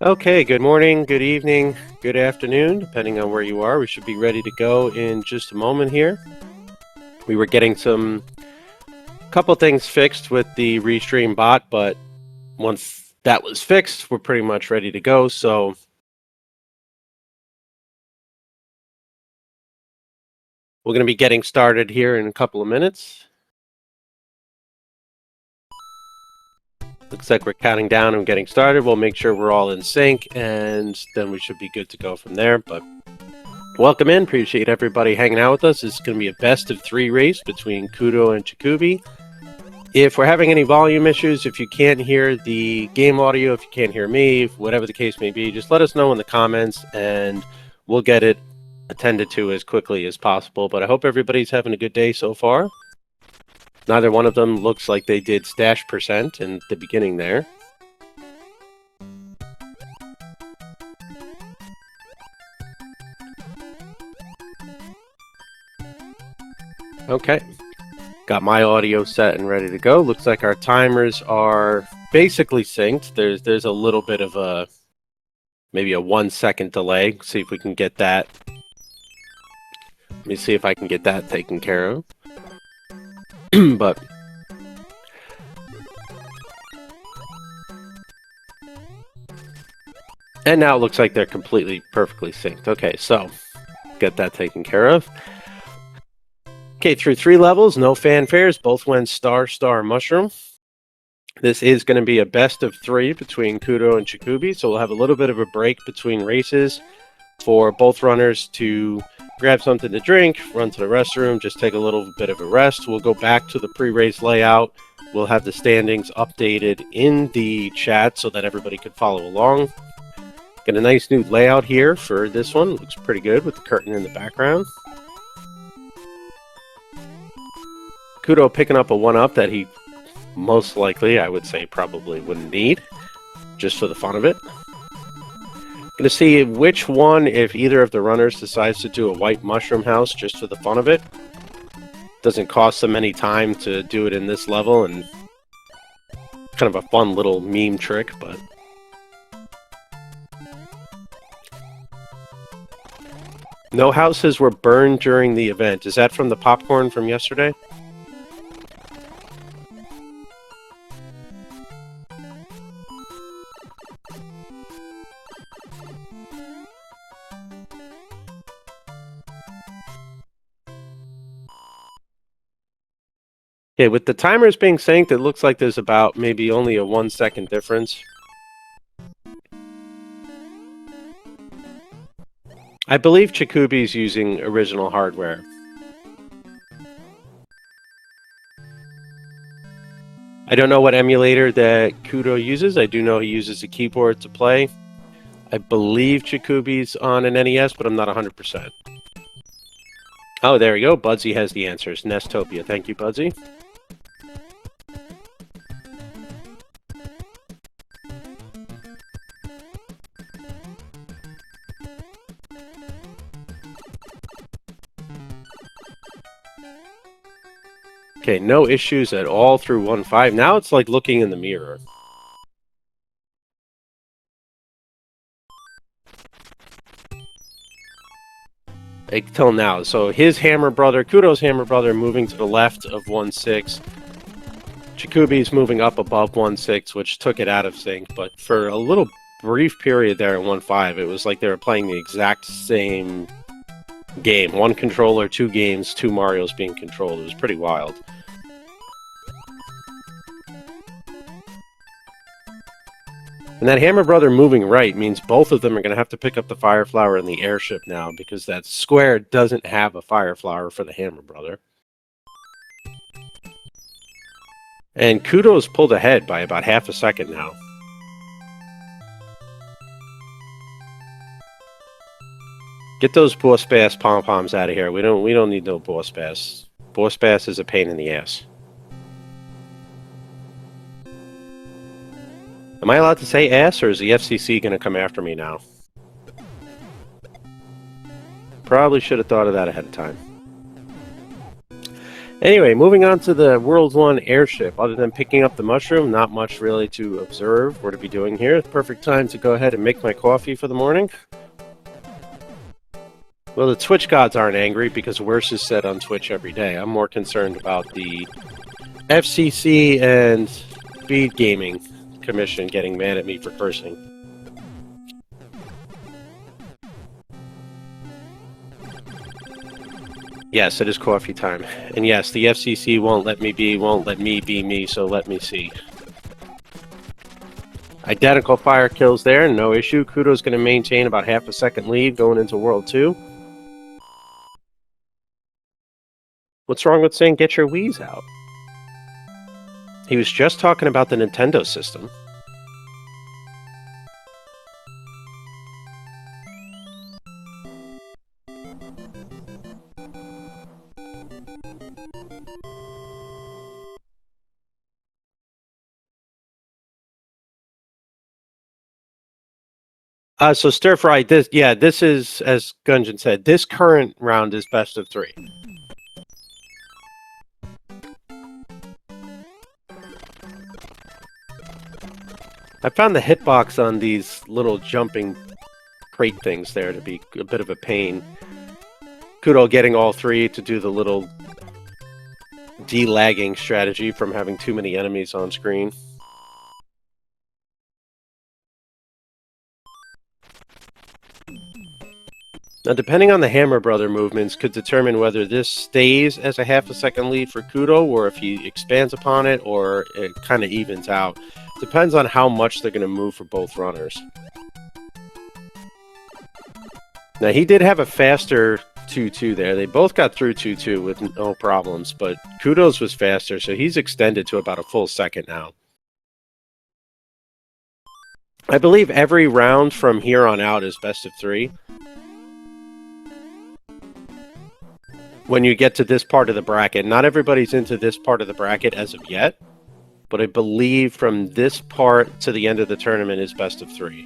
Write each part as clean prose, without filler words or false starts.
Okay, good morning, good evening, good afternoon, depending on where you are. We should be ready to go in just a moment here. We were getting couple things fixed with the Restream bot, but once that was fixed, we're pretty much ready to go. So we're going to be getting started here in a couple of minutes. Looks like we're counting down and getting started. We'll make sure we're all in sync, and then we should be good to go from there. But welcome in. Appreciate everybody hanging out with us. It's going to be a best of 3 race between Kuto and Czikubi. If we're having any volume issues, if you can't hear the game audio, if you can't hear me, whatever the case may be, just let us know in the comments, and we'll get it attended to as quickly as possible. But I hope everybody's having a good day so far. Neither one of them looks like they did stash percent in the beginning there. Okay. Got my audio set and ready to go. Looks like our timers are basically synced. There's a little bit of maybe a 1 second delay. See if we can get that. Let me see if I can get that taken care of. But and now it looks like they're perfectly synced. Okay, so get that taken care of. Okay, through 3 levels, no fanfares. Both went star, mushroom. This is going to be a best of 3 between Kuto and Czikubi, so we'll have a little bit of a break between races for both runners to grab something to drink, run to the restroom, just take a little bit of a rest. We'll go back to the pre-race layout. We'll have the standings updated in the chat so that everybody could follow along. Got a nice new layout here for this one. Looks pretty good with the curtain in the background. Kuto picking up a 1-up that he most likely, I would say, probably wouldn't need, just for the fun of it. Going to see which one, if either of the runners decides to do a white mushroom house just for the fun of it. Doesn't cost them any time to do it in this level, and kind of a fun little meme trick, but no houses were burned during the event. Is that from the popcorn from yesterday? Okay, with the timers being synced, it looks like there's about maybe only a 1 second difference. I believe Czikubi's using original hardware. I don't know what emulator that Kuto uses. I do know he uses a keyboard to play. I believe Czikubi's on an NES, but I'm not 100%. Oh, there we go. Budsy has the answers. Nestopia. Thank you, Budsy. Okay, no issues at all through 1.5. Now it's like looking in the mirror. Till now. So his hammer brother, Kuto's hammer brother, moving to the left of 1.6. Czikubi's moving up above 1.6, which took it out of sync. But for a little brief period there in 1.5, it was like they were playing the exact same game. 1 controller, 2 games, 2 Marios being controlled. It was pretty wild. And that hammer brother moving right means both of them are going to have to pick up the fire flower in the airship now, because that square doesn't have a fire flower for the hammer brother. And Kuto's pulled ahead by about half a second now. Get those Boss Bass pom-poms out of here. We don't need no Boss Bass. Boss Bass is a pain in the ass. Am I allowed to say ass, or is the FCC going to come after me now? Probably should have thought of that ahead of time. Anyway, moving on to the World 1 airship. Other than picking up the mushroom, not much really to observe or to be doing here. Perfect time to go ahead and make my coffee for the morning. Well, the Twitch gods aren't angry because worse is said on Twitch every day. I'm more concerned about the FCC and SpeedGaming Commission getting mad at me for cursing. Yes, it is coffee time. And yes, the FCC won't let me be me, so let me see. Identical fire kills there, no issue. Kuto's going to maintain about half a second lead going into World 2. What's wrong with saying get your Wii's out? He was just talking about the Nintendo system. So stir fry. This is, as Gungeon said, this current round is best of 3. I found the hitbox on these little jumping crate things there to be a bit of a pain. Kuto getting all 3 to do the little de-lagging strategy from having too many enemies on screen. Now, depending on the Hammer Brother movements, could determine whether this stays as a half a second lead for Kuto, or if he expands upon it, or it kind of evens out. Depends on how much they're going to move for both runners. Now, he did have a faster 2-2 there. They both got through 2-2 with no problems, but Kuto's was faster, so he's extended to about a full second now. I believe every round from here on out is best of 3. When you get to this part of the bracket. Not everybody's into this part of the bracket as of yet, but I believe from this part to the end of the tournament is best of 3.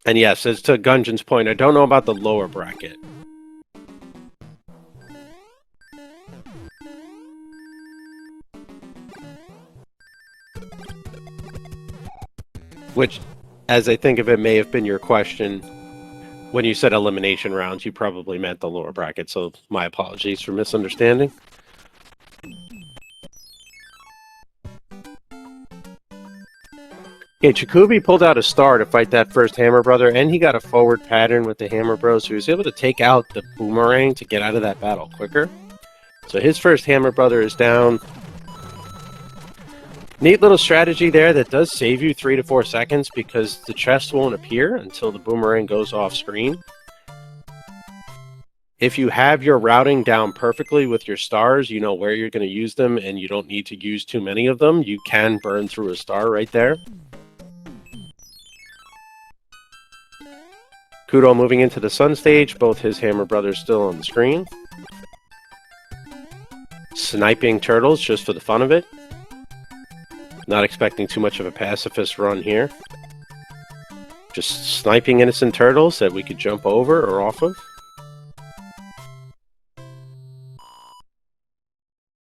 And yes, as to Gungeon's point, I don't know about the lower bracket. Which, as I think of it, may have been your question. When you said elimination rounds, you probably meant the lower bracket, so my apologies for misunderstanding. Okay, Czikubi pulled out a star to fight that first Hammer Brother, and he got a forward pattern with the Hammer Bros, so he was able to take out the boomerang to get out of that battle quicker. So his first Hammer Brother is down. Neat little strategy there that does save you 3 to 4 seconds because the chest won't appear until the boomerang goes off screen. If you have your routing down perfectly with your stars, you know where you're going to use them and you don't need to use too many of them, you can burn through a star right there. Kuto moving into the sun stage, both his Hammer Brothers still on the screen. Sniping turtles just for the fun of it. Not expecting too much of a pacifist run here. Just sniping innocent turtles that we could jump over or off of.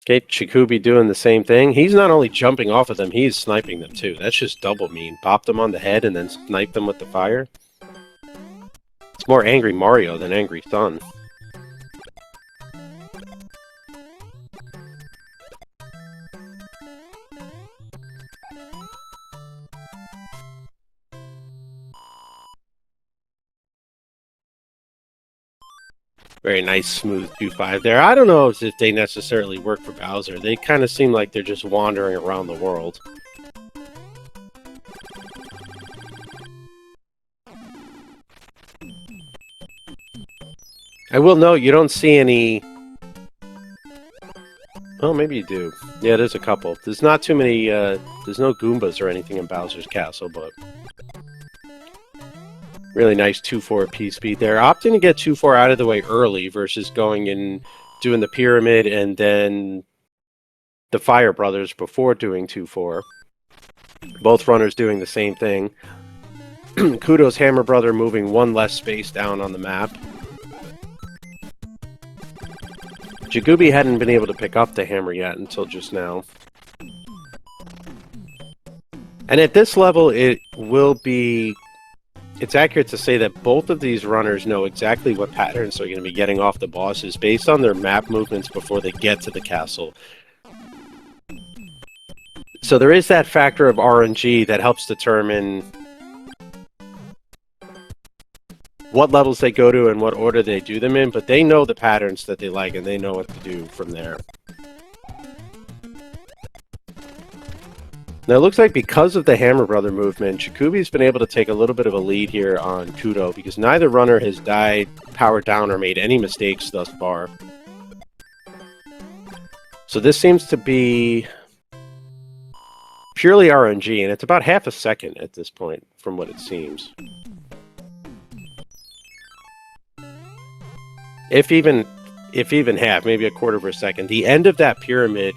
Okay, Czikubi doing the same thing. He's not only jumping off of them, he's sniping them too. That's just double mean. Pop them on the head and then snipe them with the fire. It's more Angry Mario than Angry Sun. Very nice, smooth 2-5 there. I don't know if they necessarily work for Bowser. They kind of seem like they're just wandering around the world. I will note, you don't see any... Oh, maybe you do. Yeah, there's a couple. There's not too many, there's no Goombas or anything in Bowser's Castle, but... Really nice 2-4 P speed there. Opting to get 2-4 out of the way early versus going and doing the pyramid and then the Fire Brothers before doing 2-4. Both runners doing the same thing. Kuto's Hammer Brother moving one less space down on the map. Czikubi hadn't been able to pick up the hammer yet until just now. And at this level, it's accurate to say that both of these runners know exactly what patterns they're going to be getting off the bosses based on their map movements before they get to the castle. So there is that factor of RNG that helps determine what levels they go to and what order they do them in, but they know the patterns that they like and they know what to do from there. Now it looks like because of the Hammer Brother movement, Czikubi's been able to take a little bit of a lead here on Kuto because neither runner has died, powered down, or made any mistakes thus far. So this seems to be purely RNG, and it's about half a second at this point from what it seems. If even half, maybe a quarter of a second. The end of that pyramid,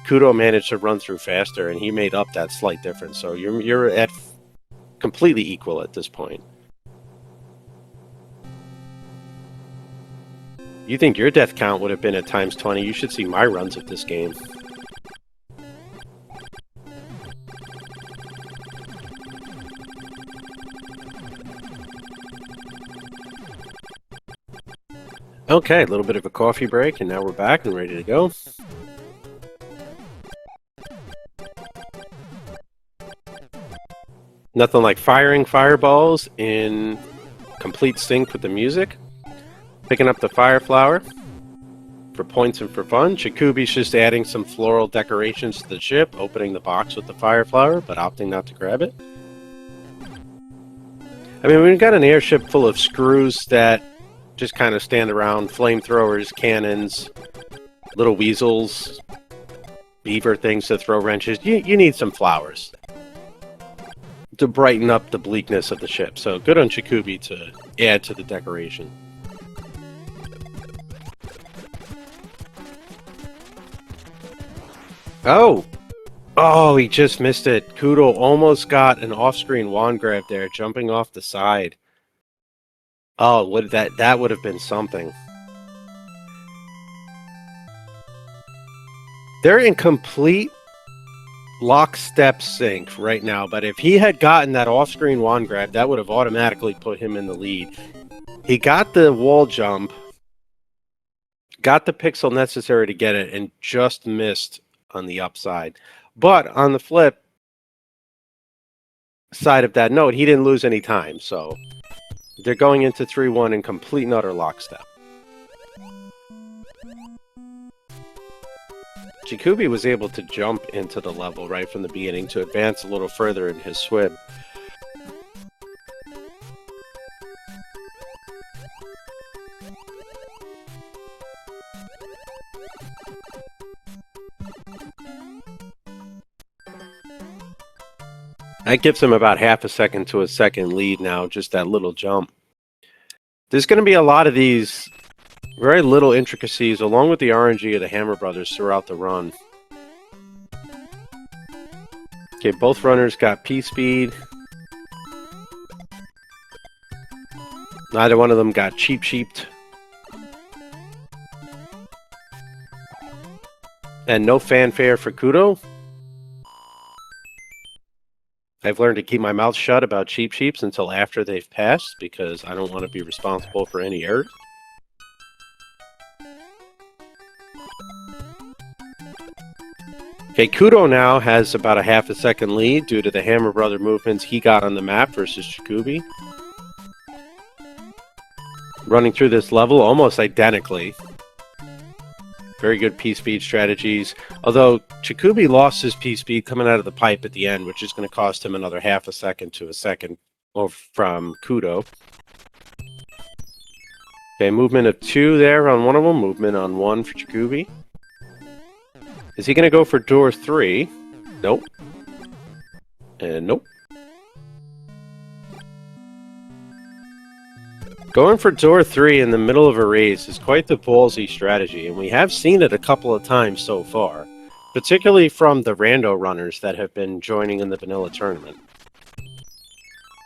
Kuto managed to run through faster, and he made up that slight difference. So you're at completely equal at this point. You think your death count would have been at times 20? You should see my runs at this game. Okay, a little bit of a coffee break, and now we're back and ready to go. Nothing like firing fireballs in complete sync with the music. Picking up the fire flower for points and for fun. Czikubi's just adding some floral decorations to the ship, opening the box with the fire flower, but opting not to grab it. I mean, we've got an airship full of screws that just kind of stand around, flamethrowers, cannons, little weasels, beaver things to throw wrenches. You need some flowers to brighten up the bleakness of the ship. So good on Czikubi to add to the decoration. Oh, he just missed it. Kuto almost got an off-screen wand grab there, jumping off the side. Oh, that would have been something. They're in complete lockstep sync right now, but if he had gotten that off-screen wand grab, that would have automatically put him in the lead. He got the wall jump, got the pixel necessary to get it, and just missed on the upside. But on the flip side of that note, he didn't lose any time, so they're going into 3-1 in complete and utter lockstep. Czikubi was able to jump into the level right from the beginning to advance a little further in his swim. That gives him about half a second to a second lead now, just that little jump. There's going to be a lot of these very little intricacies, along with the RNG of the Hammer Brothers throughout the run. Okay, both runners got P-Speed. Neither one of them got cheap-sheeped. And no fanfare for Kuto. I've learned to keep my mouth shut about cheap sheeps until after they've passed, because I don't want to be responsible for any errors. Okay, Kuto now has about a half a second lead due to the Hammer Brother movements he got on the map versus Czikubi. Running through this level almost identically. Very good P-Speed strategies. Although Czikubi lost his P-Speed coming out of the pipe at the end, which is going to cost him another half a second to a second from Kuto. Okay, movement of 2 there on one of them. Movement on 1 for Czikubi. Is he going to go for door 3? Nope. And nope. Going for door 3 in the middle of a race is quite the ballsy strategy, and we have seen it a couple of times so far, particularly from the rando runners that have been joining in the vanilla tournament.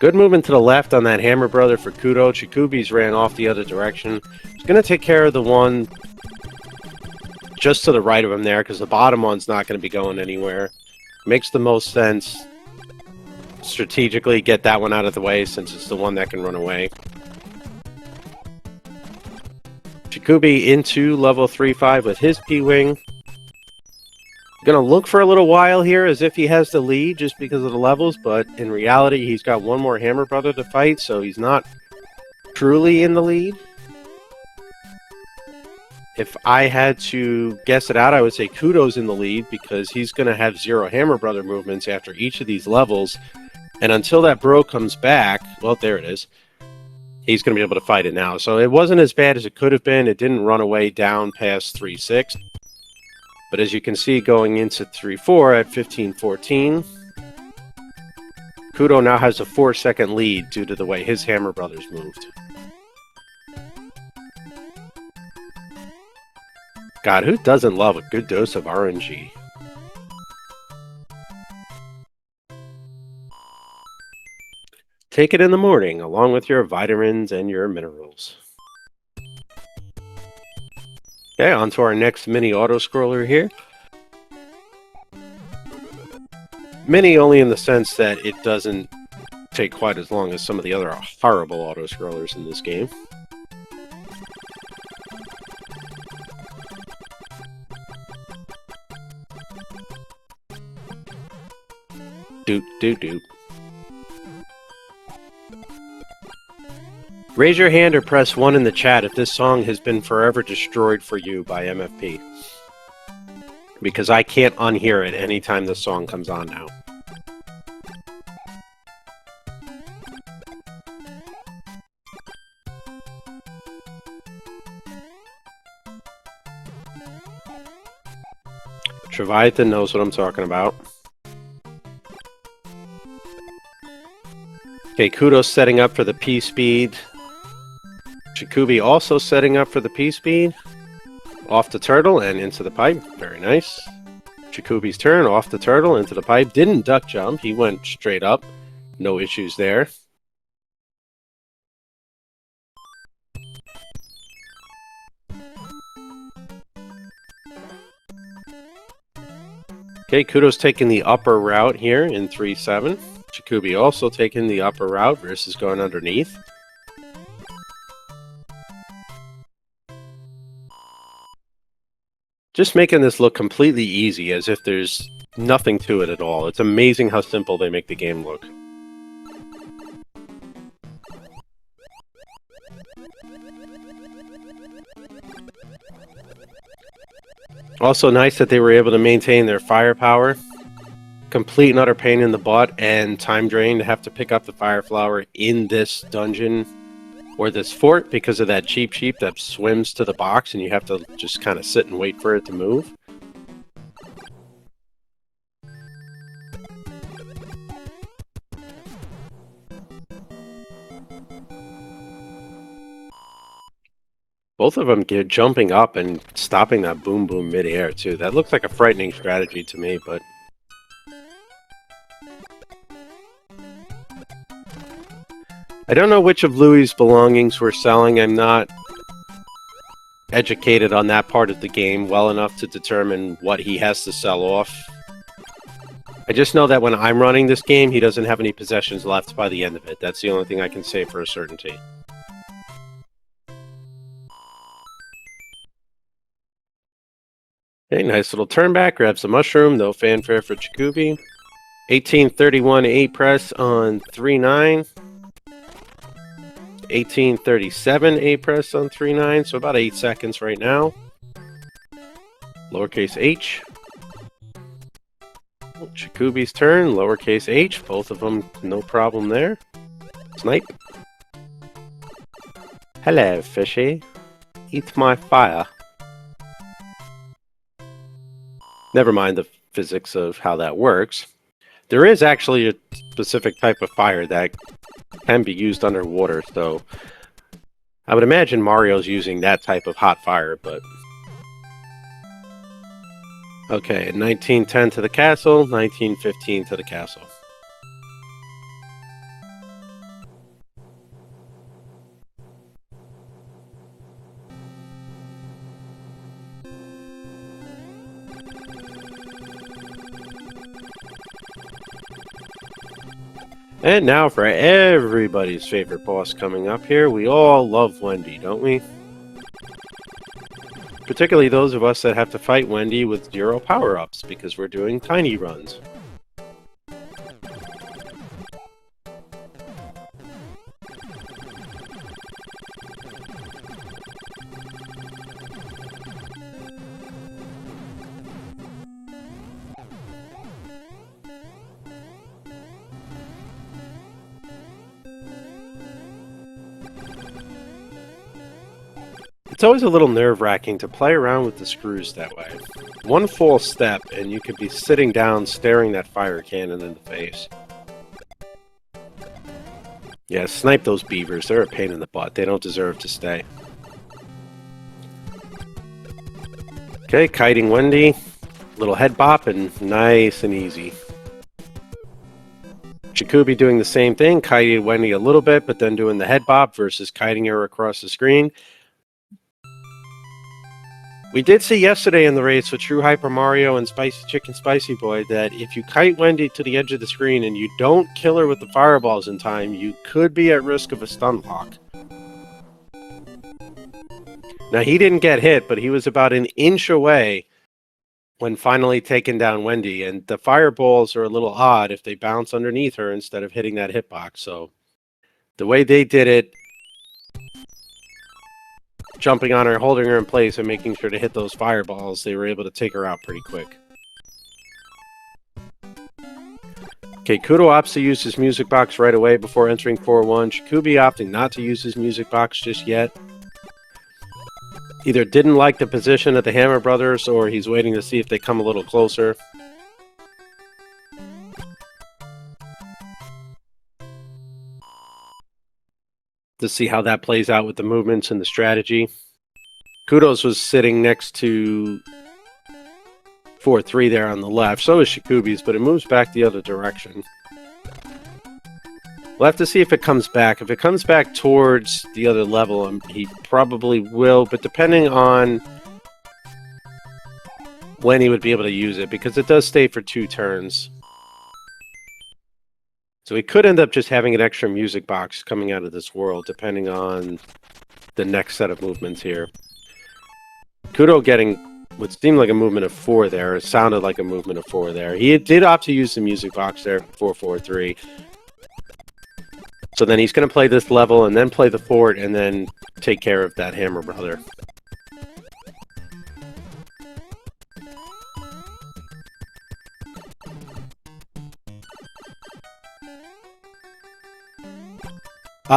Good movement to the left on that Hammer Brother for Kuto. Czikubi's ran off the other direction. He's going to take care of the one just to the right of him there, because the bottom one's not going to be going anywhere. Makes the most sense strategically get that one out of the way since it's the one that can run away. Czikubi into level 3-5 with his P-Wing. Gonna look for a little while here as if he has the lead just because of the levels, but in reality he's got one more Hammer Brother to fight, so he's not truly in the lead. If I had to guess it out, I would say Kuto's in the lead because he's going to have 0 Hammer Brother movements after each of these levels. And until that bro comes back, well, there it is. He's going to be able to fight it now. So it wasn't as bad as it could have been. It didn't run away down past 3-6. But as you can see, going into 3-4 at 15-14, Kuto now has a 4-second lead due to the way his Hammer Brothers moved. God, who doesn't love a good dose of RNG? Take it in the morning, along with your vitamins and your minerals. Okay, on to our next mini auto-scroller here. Mini only in the sense that it doesn't take quite as long as some of the other horrible auto-scrollers in this game. Doot, doot, doot. Raise your hand or press 1 in the chat if this song has been forever destroyed for you by MFP. Because I can't unhear it anytime the song comes on now. Treviathan knows what I'm talking about. Okay, Kuto's setting up for the P-Speed. Czikubi also setting up for the P-Speed. Off the turtle and into the pipe. Very nice. Czikubi's turn, off the turtle, into the pipe. Didn't duck jump. He went straight up. No issues there. Okay, Kuto's taking the upper route here in 3-7. Czikubi also taking the upper route versus going underneath. Just making this look completely easy, as if there's nothing to it at all. It's amazing how simple they make the game look. Also nice that they were able to maintain their firepower. Complete and utter pain in the butt and time drain to have to pick up the fire flower in this dungeon or this fort because of that cheap sheep that swims to the box and you have to just kind of sit and wait for it to move. Both of them get jumping up and stopping that boom boom midair too. That looks like a frightening strategy to me, but I don't know which of Louis' belongings we're selling. I'm not educated on that part of the game well enough to determine what he has to sell off. I just know that when I'm running this game, he doesn't have any possessions left by the end of it. That's the only thing I can say for a certainty. Okay, nice little turn back, grabs the mushroom, no fanfare for Czikubi. 1831 8 press on 3-9. 1837 8 press on 3-9, so about 8 seconds right now. Lowercase h. Czikubi's turn, lowercase h, both of them no problem there. Snipe. Hello, fishy. Eat my fire. Never mind the physics of how that works. There is actually a specific type of fire that can be used underwater, so I would imagine Mario's using that type of hot fire, but okay, 1910 to the castle, 1915 to the castle. And now for everybody's favorite boss coming up here. We all love Wendy, don't we? Particularly those of us that have to fight Wendy with 0 power-ups because we're doing tiny runs. It's always a little nerve-wracking to play around with the screws that way. One false step and you could be sitting down staring that fire cannon in the face. Yeah, snipe those beavers. They're a pain in the butt. They don't deserve to stay. Okay, kiting Wendy. Little head bop and nice and easy. Czikubi doing the same thing, kiting Wendy a little bit, but then doing the head bop versus kiting her across the screen. We did see yesterday in the race with True Hyper Mario and Spicy Chicken Spicy Boy that if you kite Wendy to the edge of the screen and you don't kill her with the fireballs in time, you could be at risk of a stun lock. Now, he didn't get hit, but he was about an inch away when finally taking down Wendy, and the fireballs are a little odd if they bounce underneath her instead of hitting that hitbox. So the way they did it, jumping on her, holding her in place, and making sure to hit those fireballs, they were able to take her out pretty quick. Okay, Kuto opts to use his music box right away before entering 4-1. Czikubi opting not to use his music box just yet. Either didn't like the position of the Hammer Brothers, or he's waiting to see if they come a little closer. To see how that plays out with the movements and the strategy. Kuto's was sitting next to 4-3 there on the left. So is Czikubi's, but it moves back the other direction. We'll have to see if it comes back. If it comes back towards the other level, he probably will, but depending on when he would be able to use it, because it does stay for 2 turns. So he could end up just having an extra music box coming out of this world, depending on the next set of movements here. Kuto getting what seemed like a movement of 4 there. It sounded like a movement of 4 there. He did opt to use the music box there for 4-4-3. So then he's going to play this level and then play the fort and then take care of that Hammer Brother.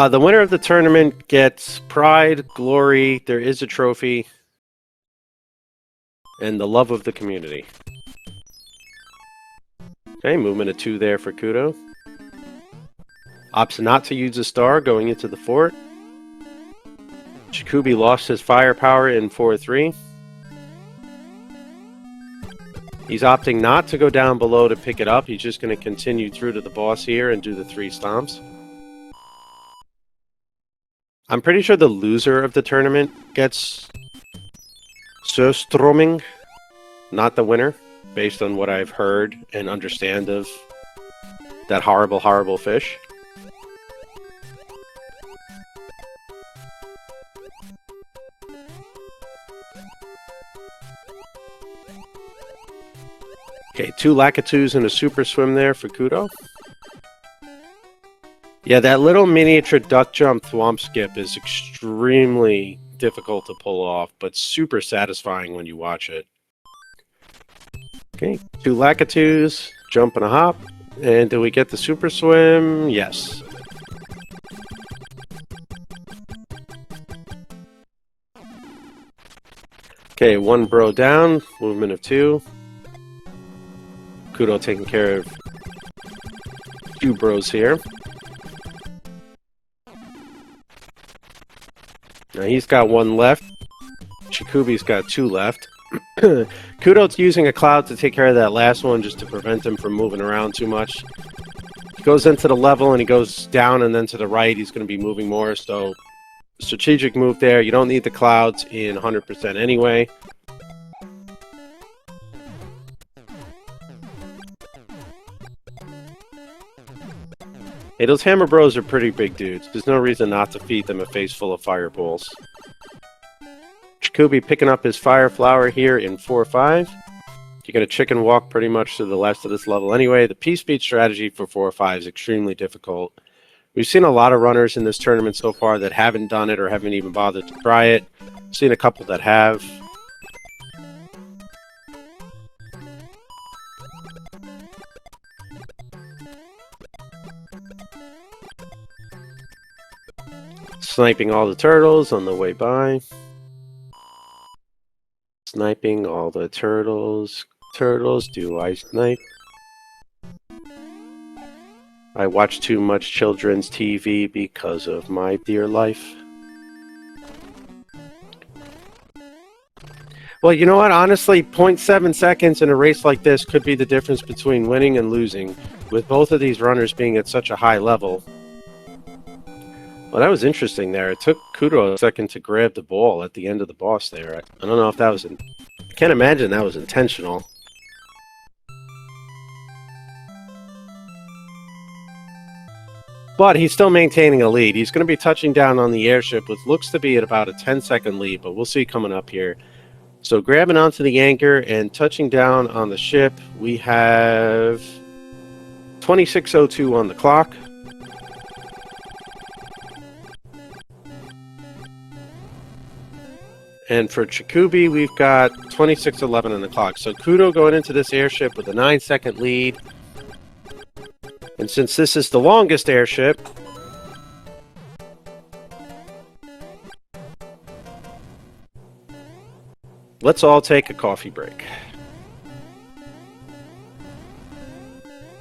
The winner of the tournament gets pride, glory, there is a trophy, and the love of the community. Okay, movement of 2 there for Kuto. Opts not to use a star going into the fort. Czikubi lost his firepower in 4-3. He's opting not to go down below to pick it up. He's just going to continue through to the boss here and do the 3 stomps. I'm pretty sure the loser of the tournament gets Surströmming, not the winner, based on what I've heard and understand of that horrible, horrible fish. Okay, 2 Lakitus and a super swim there for Kuto. Yeah, that little miniature duck jump thwomp skip is extremely difficult to pull off, but super satisfying when you watch it. Okay, 2 Lakitus, jump and a hop. And do we get the super swim? Yes. Okay, 1 bro down, movement of 2. Kuto taking care of 2 bros here. Now he's got 1 left. Czikubi's got 2 left. Kuto's using a cloud to take care of that last one just to prevent him from moving around too much. He goes into the level and he goes down and then to the right. He's going to be moving more. So strategic move there. You don't need the clouds in 100% anyway. Hey, those Hammer Bros are pretty big dudes. There's no reason not to feed them a face full of fireballs. Czikubi picking up his fire flower here in 4-5. You're going to chicken walk pretty much to the left of this level anyway. The P-speed strategy for 4-5 is extremely difficult. We've seen a lot of runners in this tournament so far that haven't done it or haven't even bothered to try it. Seen a couple that have. Sniping all the turtles on the way by. Sniping all the turtles. Turtles, do I snipe? I watch too much children's TV because of my dear life. Well, you know what? Honestly, 0.7 seconds in a race like this could be the difference between winning and losing, with both of these runners being at such a high level. Well, that was interesting there. It took Kuto a second to grab the ball at the end of the boss there. I don't know if that was... I can't imagine that was intentional. But he's still maintaining a lead. He's going to be touching down on the airship, which looks to be at about a 10-second lead, but we'll see coming up here. So grabbing onto the anchor and touching down on the ship, we have 26:02 on the clock. And for Czikubi, we've got 26:11 on the clock. So Kuto going into this airship with a 9-second lead. And since this is the longest airship, let's all take a coffee break.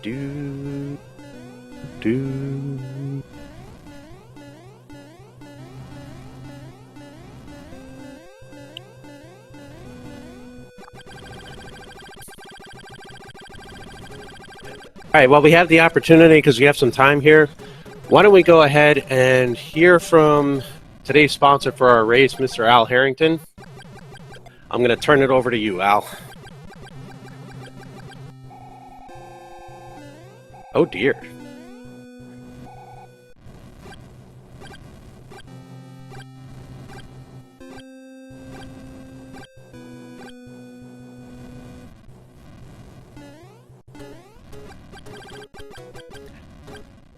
Do. All right, well, we have the opportunity because we have some time here. Why don't we go ahead and hear from today's sponsor for our race, Mr. Al Harrington. I'm going to turn it over to you, Al. Oh, dear.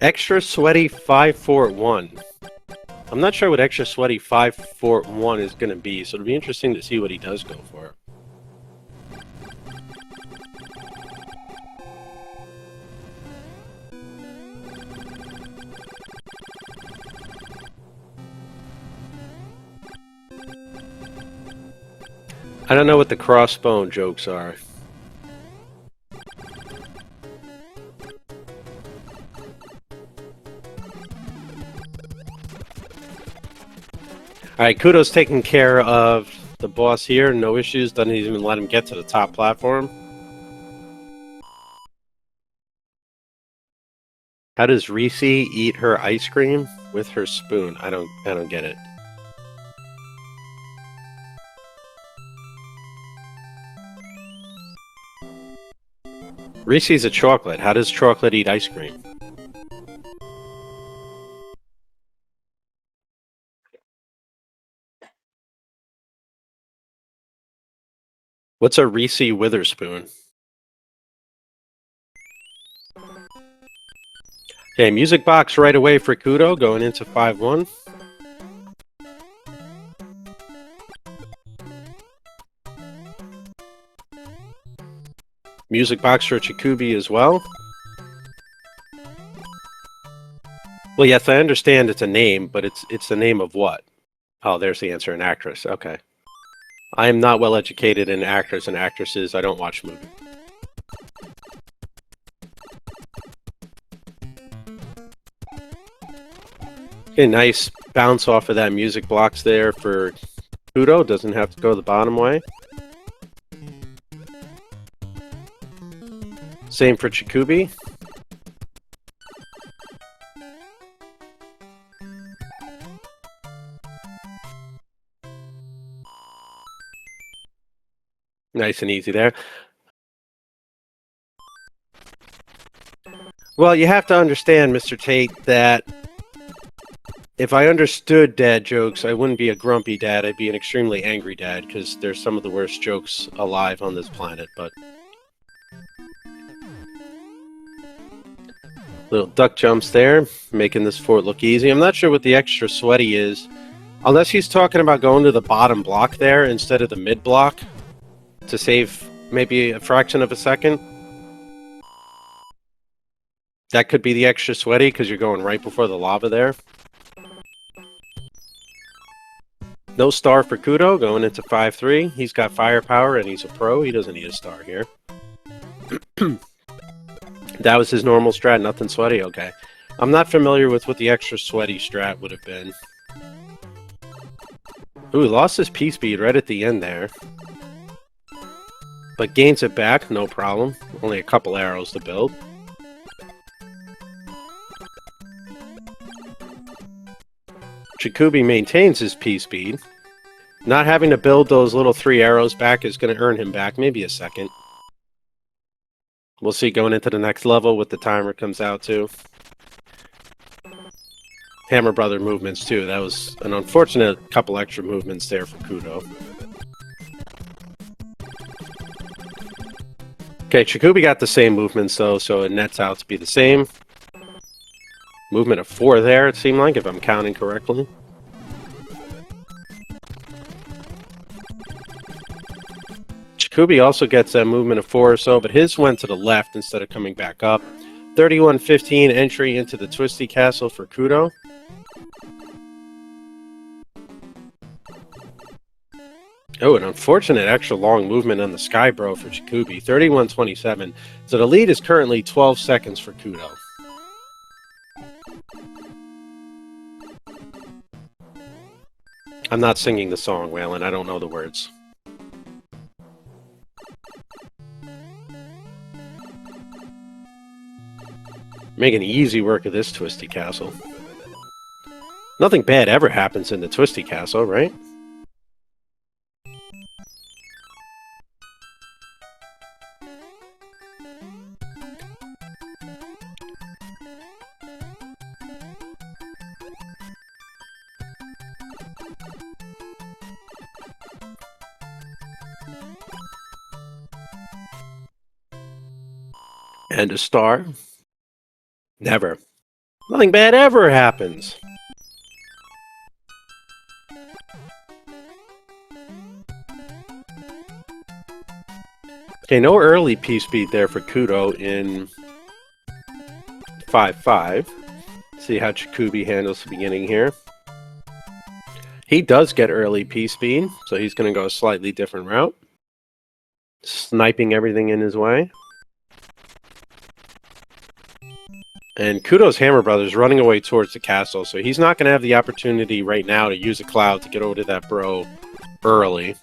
Extra Sweaty 541. I'm not sure what Extra Sweaty 541 is going to be, so it'll be interesting to see what he does go for. I don't know what the crossbone jokes are. All right, Kuto's taking care of the boss here. No issues. Doesn't even let him get to the top platform. How does Reese eat her ice cream with her spoon? I don't get it. Reese's a chocolate. How does chocolate eat ice cream? What's a Reese Witherspoon? Okay, music box right away for Kuto, going into 5-1. Music box for Czikubi as well. Well, yes, I understand it's a name, but it's the name of what? Oh, there's the answer, an actress. Okay. I am not well educated in actors and actresses. I don't watch movies. Okay, nice bounce off of that music blocks there for Kuto. Doesn't have to go the bottom way. Same for Czikubi. Nice and easy there. Well, you have to understand, Mr. Tate, that if I understood dad jokes, I wouldn't be a grumpy dad. I'd be an extremely angry dad, because they're some of the worst jokes alive on this planet, but... Little duck jumps there, making this fort look easy. I'm not sure what the extra sweaty is. Unless he's talking about going to the bottom block there instead of the mid block to save maybe a fraction of a second. That could be the extra sweaty because you're going right before the lava there. No star for Kuto, going into 5-3. He's got firepower and he's a pro. He doesn't need a star here. That was his normal strat, nothing sweaty? Okay. I'm not familiar with what the extra sweaty strat would have been. Ooh, lost his P-speed right at the end there. But gains it back, no problem. Only a couple arrows to build. Czikubi maintains his P-speed. Not having to build those little 3 arrows back is going to earn him back maybe a second. We'll see going into the next level what the timer comes out to. Hammer Brother movements too. That was an unfortunate couple extra movements there for Kuto. Okay, Czikubi got the same movements though, so it nets out to be the same. Movement of 4 there, it seemed like, if I'm counting correctly. Czikubi also gets a movement of 4 or so, but his went to the left instead of coming back up. 31-15 entry into the Twisty Castle for Kuto. Oh, an unfortunate extra long movement on the Sky Bro for Czikubi. 31-27. So the lead is currently 12 seconds for Kuto. I'm not singing the song, Waylon. I don't know the words. Making easy work of this Twisty Castle. Nothing bad ever happens in the Twisty Castle, right? And a star. Never. Nothing bad ever happens. Okay, no early P-speed there for Kuto in 5-5. See how Czikubi handles the beginning here. He does get early P-speed, so he's going to go a slightly different route. Sniping everything in his way. And Kuto's Hammer Brothers running away towards the castle, so he's not going to have the opportunity right now to use a cloud to get over to that bro early.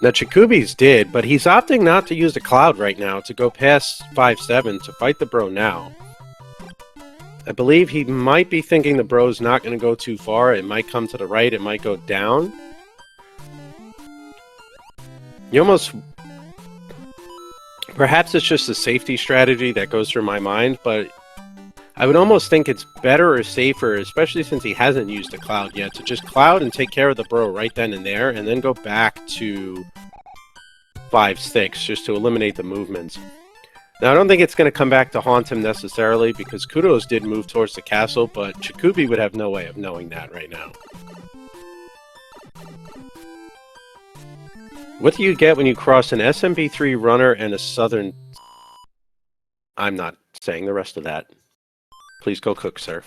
Now, Czikubi's did, but he's opting not to use the cloud right now to go past 5-7 to fight the bro now. I believe he might be thinking the bro's not going to go too far. It might come to the right. It might go down. You almost... Perhaps it's just a safety strategy that goes through my mind, but I would almost think it's better or safer, especially since he hasn't used the cloud yet, to just cloud and take care of the bro right then and there, and then go back to 5-6 just to eliminate the movements. Now, I don't think it's going to come back to haunt him necessarily, because Kuto's did move towards the castle, but Czikubi would have no way of knowing that right now. What do you get when you cross an SMB3 runner and a southern... I'm not saying the rest of that. Please go cook, sir.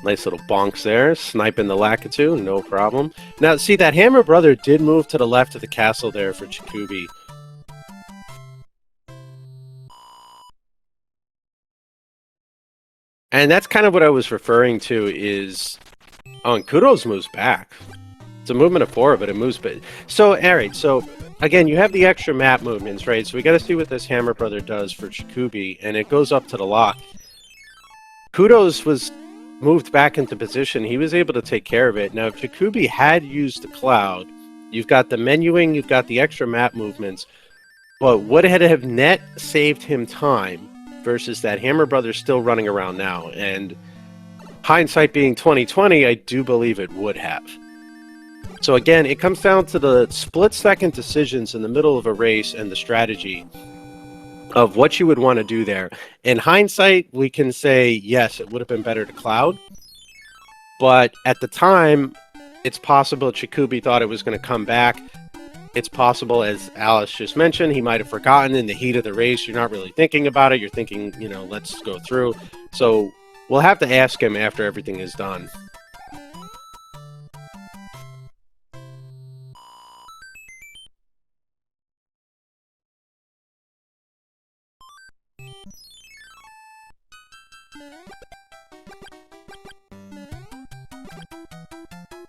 Nice little bonks there. Sniping the Lakitu, no problem. Now, see, that Hammer Brother did move to the left of the castle there for Czikubi. And that's kind of what I was referring to is... Oh, and Kuto's moves back. It's a movement of 4, but it moves back. So, alright, so, again, you have the extra map movements, right? So we gotta see what this Hammer Brother does for Czikubi, and it goes up to the lock. Kuto's was moved back into position, he was able to take care of it. Now, if Czikubi had used the cloud, you've got the menuing, you've got the extra map movements, but would it have net saved him time versus that Hammer Brother still running around now? And hindsight being 2020, I do believe it would have. So again, it comes down to the split-second decisions in the middle of a race and the strategy of what you would want to do there. In hindsight, we can say, yes, it would have been better to cloud. But at the time, it's possible Czikubi thought it was going to come back. It's possible, as Alice just mentioned, he might have forgotten in the heat of the race. You're not really thinking about it. You're thinking, you know, let's go through. So we'll have to ask him after everything is done.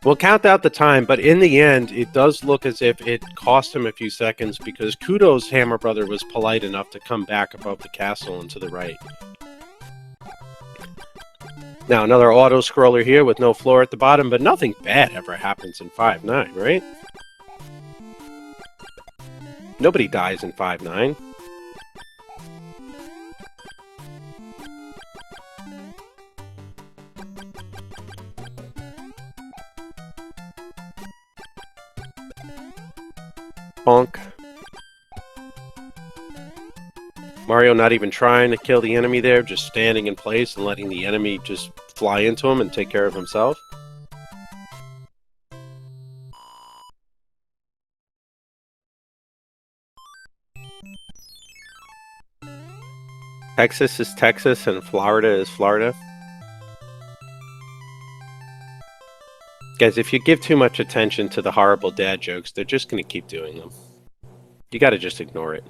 We'll count out the time, but in the end, it does look as if it cost him a few seconds because Kuto's Hammer Brother was polite enough to come back above the castle and to the right. Now, another auto-scroller here with no floor at the bottom, but nothing bad ever happens in 5-9, right? Nobody dies in 5-9. Bonk. Mario not even trying to kill the enemy there, just standing in place and letting the enemy just fly into him and take care of himself. Texas is Texas and Florida is Florida. Guys, if you give too much attention to the horrible dad jokes, they're just going to keep doing them. You got to just ignore it.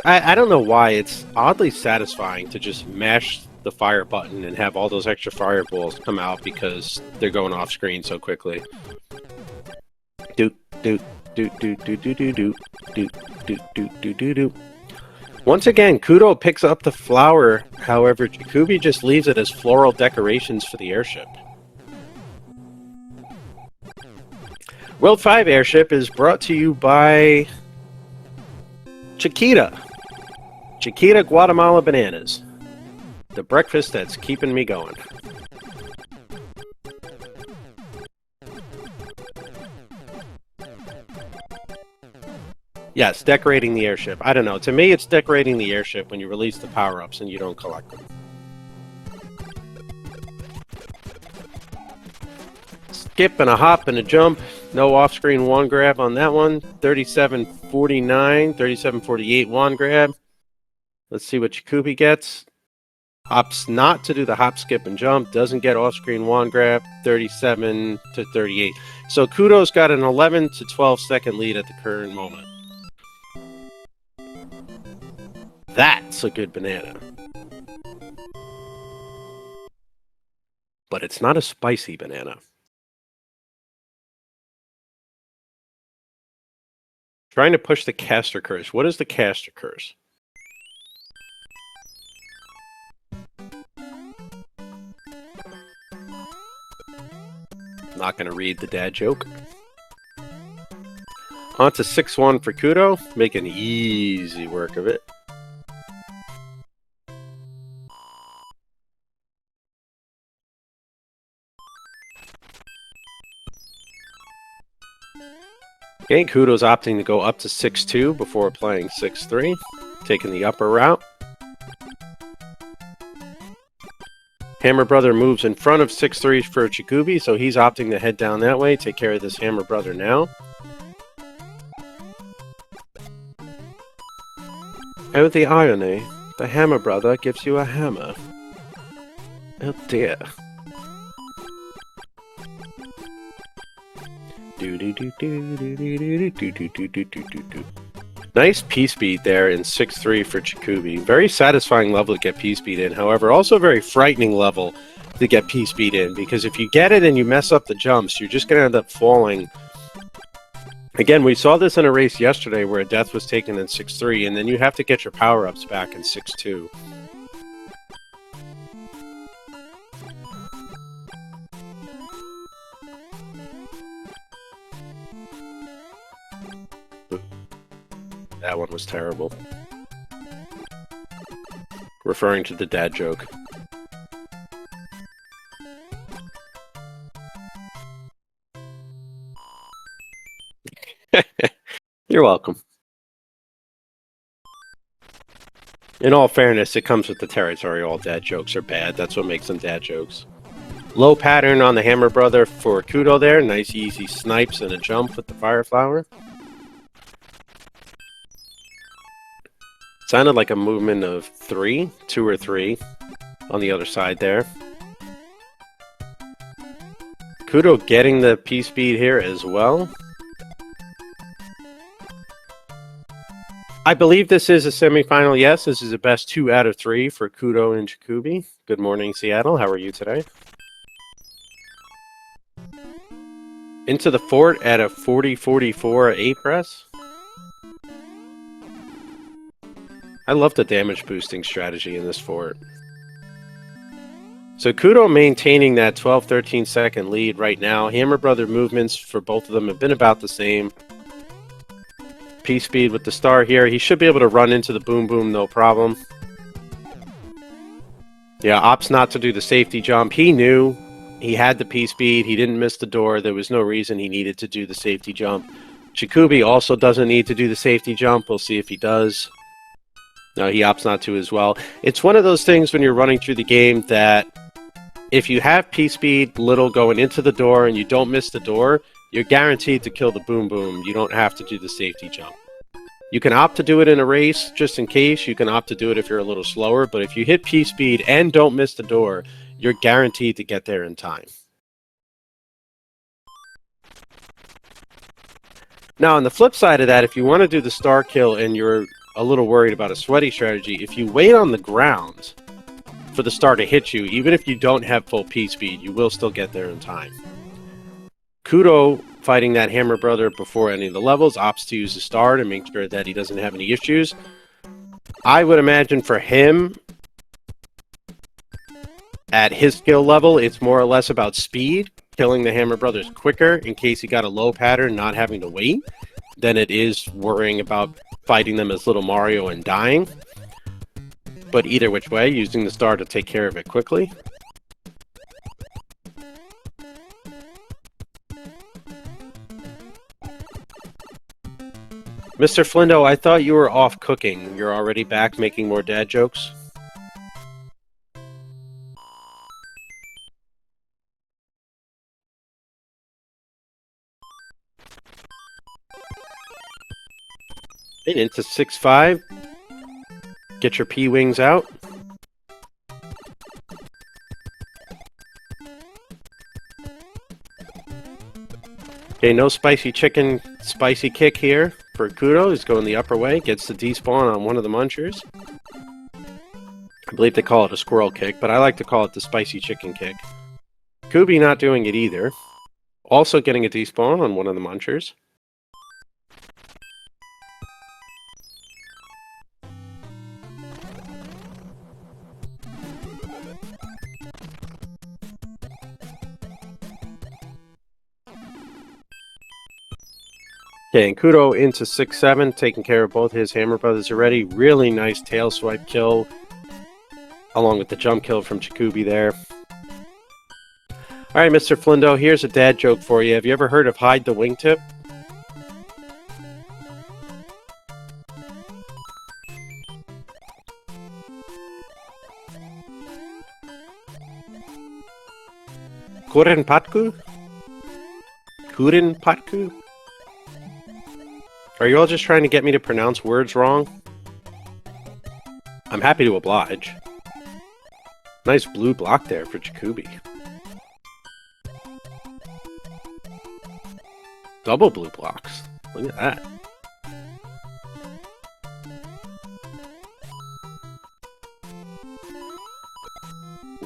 I don't know why, it's oddly satisfying to just mash the fire button and have all those extra fireballs come out because they're going off screen so quickly. Doot, doot. Do do do do do do do do do do do do. Once again, Kuto picks up the flower. However, Czikubi just leaves it as floral decorations for the airship. World 5 Airship is brought to you by Chiquita. Chiquita Guatemala Bananas. The breakfast that's keeping me going. Yes, decorating the airship. I don't know. To me, it's decorating the airship when you release the power-ups and you don't collect them. Skip and a hop and a jump. No off-screen wand grab on that one. 37.49, 37.48 wand grab. Let's see what Czikubi gets. Hops not to do the hop, skip, and jump. Doesn't get off-screen wand grab. 37 to 38. So Kuto's got an 11 to 12 second lead at the current moment. That's a good banana. But it's not a spicy banana. Trying to push the caster curse. What is the caster curse? Not going to read the dad joke. On to 6-1 for Kuto. Making easy work of it. Okay, Kuto's opting to go up to 6-2 before playing 6-3, taking the upper route. Hammer Brother moves in front of 6-3 for Czikubi, so he's opting to head down that way, take care of this Hammer Brother now. Oh, the irony. The Hammer Brother gives you a hammer. Oh dear. Nice P-speed there in 6-3 for Czikubi. Very satisfying level to get P-speed in. However, also a very frightening level to get P-Speed in, because if you get it and you mess up the jumps, you're just going to end up falling. Again, we saw this in a race yesterday where a death was taken in 6-3, and then you have to get your power-ups back in 6-2. That one was terrible. Referring to the dad joke. You're welcome. In all fairness, it comes with the territory. All dad jokes are bad. That's what makes them dad jokes. Low pattern on the Hammer Brother for Kuto there. Nice easy snipes and a jump with the Fire Flower. Sounded like a movement of 2 or 3 on the other side there. Kuto getting the P-Speed here as well. I believe this is a semifinal. Yes, this is a best 2 out of 3 for Kuto and Czikubi. Good morning, Seattle. How are you today? Into the fort at a 40-44 A press. I love the damage boosting strategy in this fort. So Kuto maintaining that 12-13 second lead right now. Hammer Brother movements for both of them have been about the same. P-Speed with the star here. He should be able to run into the boom boom, no problem. Yeah, opts not to do the safety jump. He knew he had the P-Speed. He didn't miss the door. There was no reason he needed to do the safety jump. Czikubi also doesn't need to do the safety jump. We'll see if he does. No, he opts not to as well. It's one of those things when you're running through the game that if you have P-Speed little going into the door and you don't miss the door, you're guaranteed to kill the boom boom. You don't have to do the safety jump. You can opt to do it in a race just in case. You can opt to do it if you're a little slower. But if you hit P-Speed and don't miss the door, you're guaranteed to get there in time. Now, on the flip side of that, if you want to do the star kill and you're a little worried about a sweaty strategy, if you wait on the ground for the star to hit you, even if you don't have full P-Speed, you will still get there in time. Kuto fighting that Hammer Brother before any of the levels, opts to use the star to make sure that he doesn't have any issues. I would imagine for him, at his skill level, it's more or less about speed, killing the Hammer Brothers quicker in case he got a low pattern, not having to wait, than it is worrying about fighting them as Little Mario and dying. But either which way, using the star to take care of it quickly. Mr. Flindo, I thought you were off cooking. You're already back making more dad jokes? And into 6-5. Get your P-Wings out. Okay, no spicy chicken, spicy kick here for Kuto. He's going the upper way. Gets the despawn on one of the munchers. I believe they call it a squirrel kick, but I like to call it the spicy chicken kick. Kubi not doing it either. Also getting a despawn on one of the munchers. Okay, and Kuto into 6-7, taking care of both his Hammer Brothers already. Really nice tail swipe kill, along with the jump kill from Czikubi there. Alright, Mr. Flindo, here's a dad joke for you. Have you ever heard of hide the wingtip? Kurin Patku? Kurin Patku? Are you all just trying to get me to pronounce words wrong? I'm happy to oblige. Nice blue block there for Czikubi. Double blue blocks. Look at that.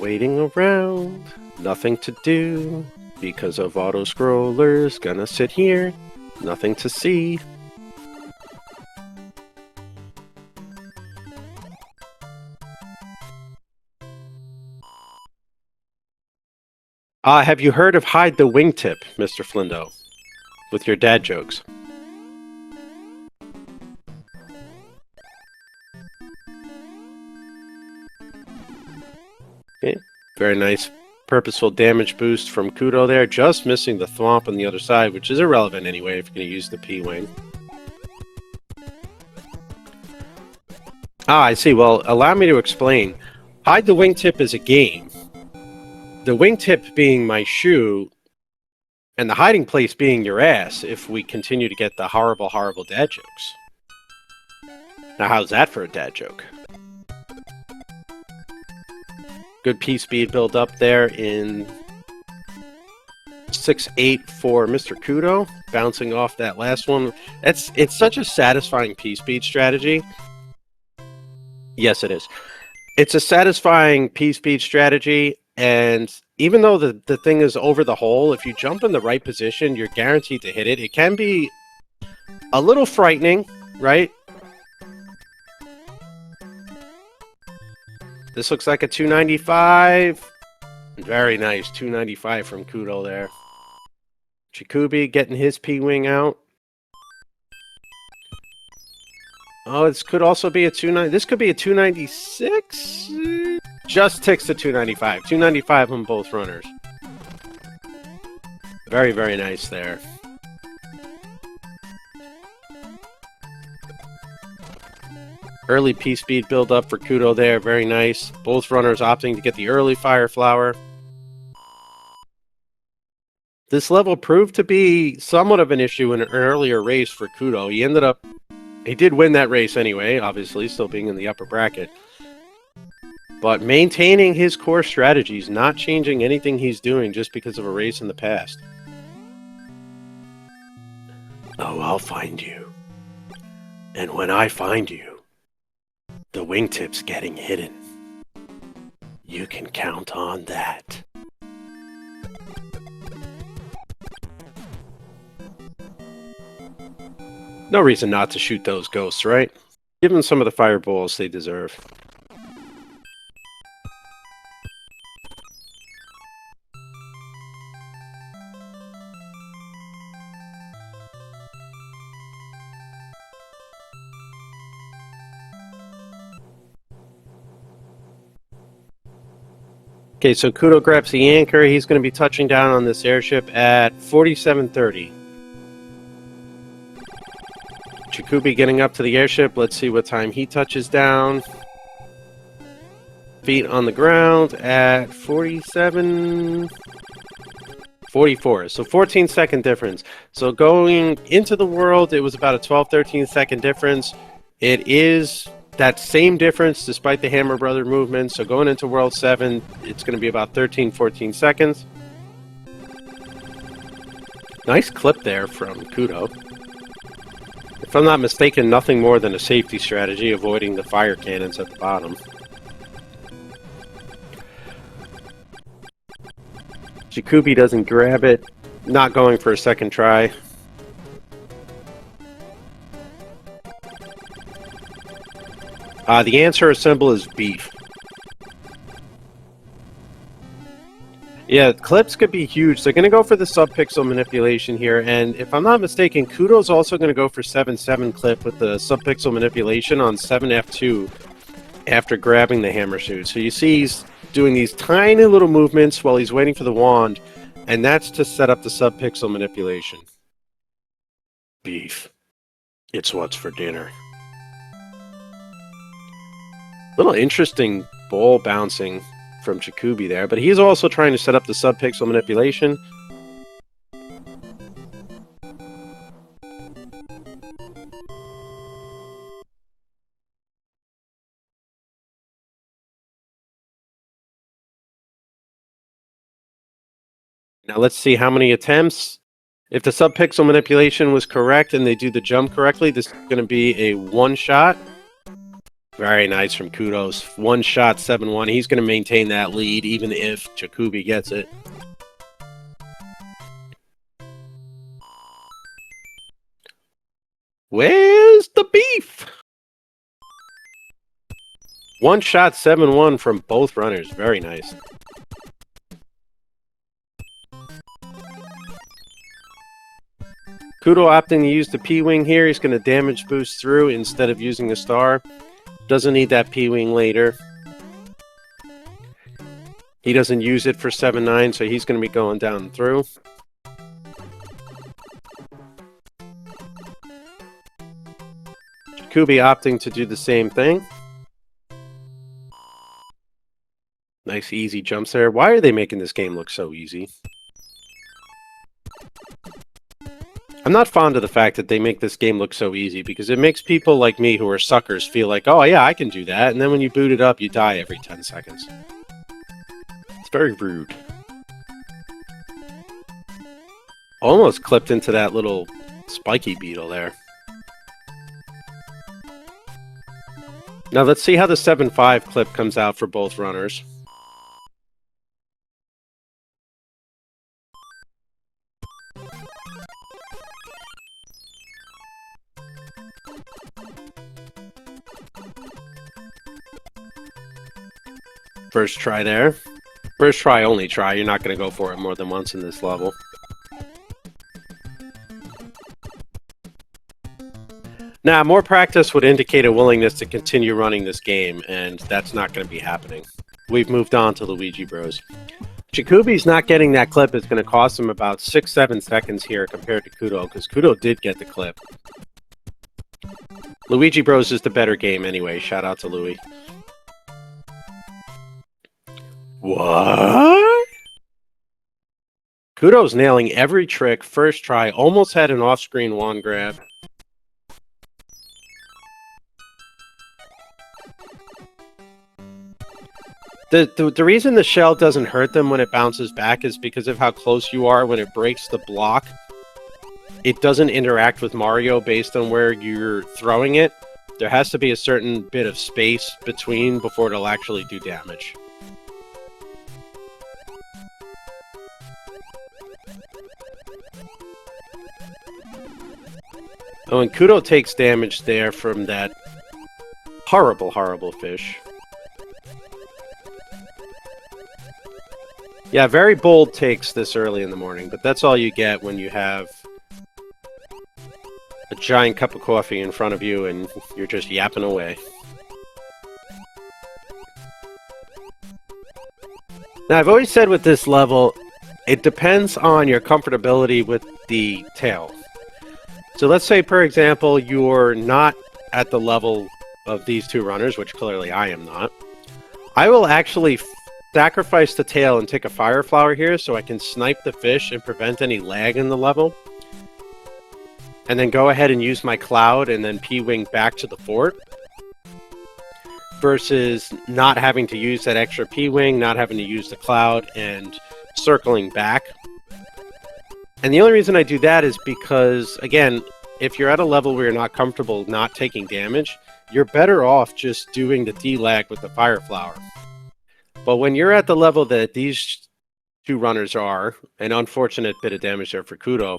Waiting around, nothing to do. Because of auto-scrollers, gonna sit here, nothing to see. Have you heard of Hide the Wingtip, Mr. Flindo? With your dad jokes. Okay, very nice purposeful damage boost from Kuto there, just missing the thwomp on the other side, which is irrelevant anyway if you're going to use the P-Wing. I see. Well, allow me to explain. Hide the Wingtip is a game. The wingtip being my shoe, and the hiding place being your ass if we continue to get the horrible, horrible dad jokes. Now, how's that for a dad joke? Good P-speed build up there in 6-8 for Mr. Kuto, bouncing off that last one. It's such a satisfying P-speed strategy. Yes, it is. It's a satisfying P-speed strategy, and even though the thing is over the hole, if you jump in the right position, you're guaranteed to hit it. It can be a little frightening, right? This looks like a 295. Very nice, 295 from Kuto there. Czikubi getting his P-Wing out. Oh, this could also be a 290. This could be a 296. Just ticks the 295. 295 on both runners. Very, very nice there. Early P-speed build up for Kuto there. Very nice. Both runners opting to get the early Fire Flower. This level proved to be somewhat of an issue in an earlier race for Kuto. He did win that race anyway, obviously, still being in the upper bracket. But maintaining his core strategies, not changing anything he's doing just because of a race in the past. Oh, I'll find you. And when I find you, the wingtip's getting hidden. You can count on that. No reason not to shoot those ghosts, right? Give them some of the fireballs they deserve. Okay, so Kuto grabs the anchor. He's going to be touching down on this airship at 4730. Czikubi getting up to the airship. Let's see what time he touches down. Feet on the ground at 47:44. So 14-second difference. So going into the world, it was about a 12-13-second difference. It is that same difference despite the Hammer Brother movement. So going into World 7, it's going to be about 13-14 seconds. Nice clip there from Kuto. If I'm not mistaken, nothing more than a safety strategy, avoiding the fire cannons at the bottom. Czikubi doesn't grab it, not going for a second try. The answer symbol is beef. Yeah, clips could be huge. They're going to go for the sub-pixel manipulation here, and if I'm not mistaken, Kuto's also going to go for 7-7 clip with the sub-pixel manipulation on 7F2 after grabbing the hammer shoot. So you see he's doing these tiny little movements while he's waiting for the wand, and that's to set up the sub-pixel manipulation. Beef. It's what's for dinner. Little interesting ball bouncing from Czikubi there, but he's also trying to set up the sub-pixel manipulation. Now let's see how many attempts. If the sub-pixel manipulation was correct and they do the jump correctly, this is going to be a one shot. Very nice from Kudos. One shot, 7-1. He's going to maintain that lead even if Czikubi gets it. Where's the beef? One shot, 7-1 from both runners. Very nice. Kuto opting to use the P-Wing here. He's going to damage boost through instead of using a star. Doesn't need that P-Wing later. He doesn't use it for 7-9, so he's going to be going down and through. Czikubi opting to do the same thing. Nice easy jumps there. Why are they making this game look so easy? I'm not fond of the fact that they make this game look so easy because it makes people like me who are suckers feel like, oh yeah, I can do that. And then when you boot it up, you die every 10 seconds. It's very rude. Almost clipped into that little spiky beetle there. Now let's see how the 7-5 clip comes out for both runners. First try there. First try, only try. You're not going to go for it more than once in this level. Now, more practice would indicate a willingness to continue running this game, and that's not going to be happening. We've moved on to Luigi Bros. Czikubi's not getting that clip is going to cost him about 6-7 seconds here compared to Kuto, because Kuto did get the clip. Luigi Bros is the better game anyway. Shout out to Louie. What? Kuto's nailing every trick. First try. Almost had an off-screen wand grab. The reason the shell doesn't hurt them when it bounces back is because of how close you are when it breaks the block. It doesn't interact with Mario based on where you're throwing it. There has to be a certain bit of space between before it'll actually do damage. Oh, and Kuto takes damage there from that horrible, horrible fish. Yeah, very bold takes this early in the morning, but that's all you get when you have a giant cup of coffee in front of you and you're just yapping away. Now, I've always said with this level, it depends on your comfortability with the tail. So let's say, for example, you're not at the level of these two runners, which clearly I am not. I will actually sacrifice the tail and take a fire flower here so I can snipe the fish and prevent any lag in the level. And then go ahead and use my cloud and then P-Wing back to the fort. Versus not having to use that extra P-Wing, not having to use the cloud, and circling back. And the only reason I do that is because, again, if you're at a level where you're not comfortable not taking damage, you're better off just doing the D-lag with the fire flower. But when you're at the level that these two runners are, an unfortunate bit of damage there for Kuto,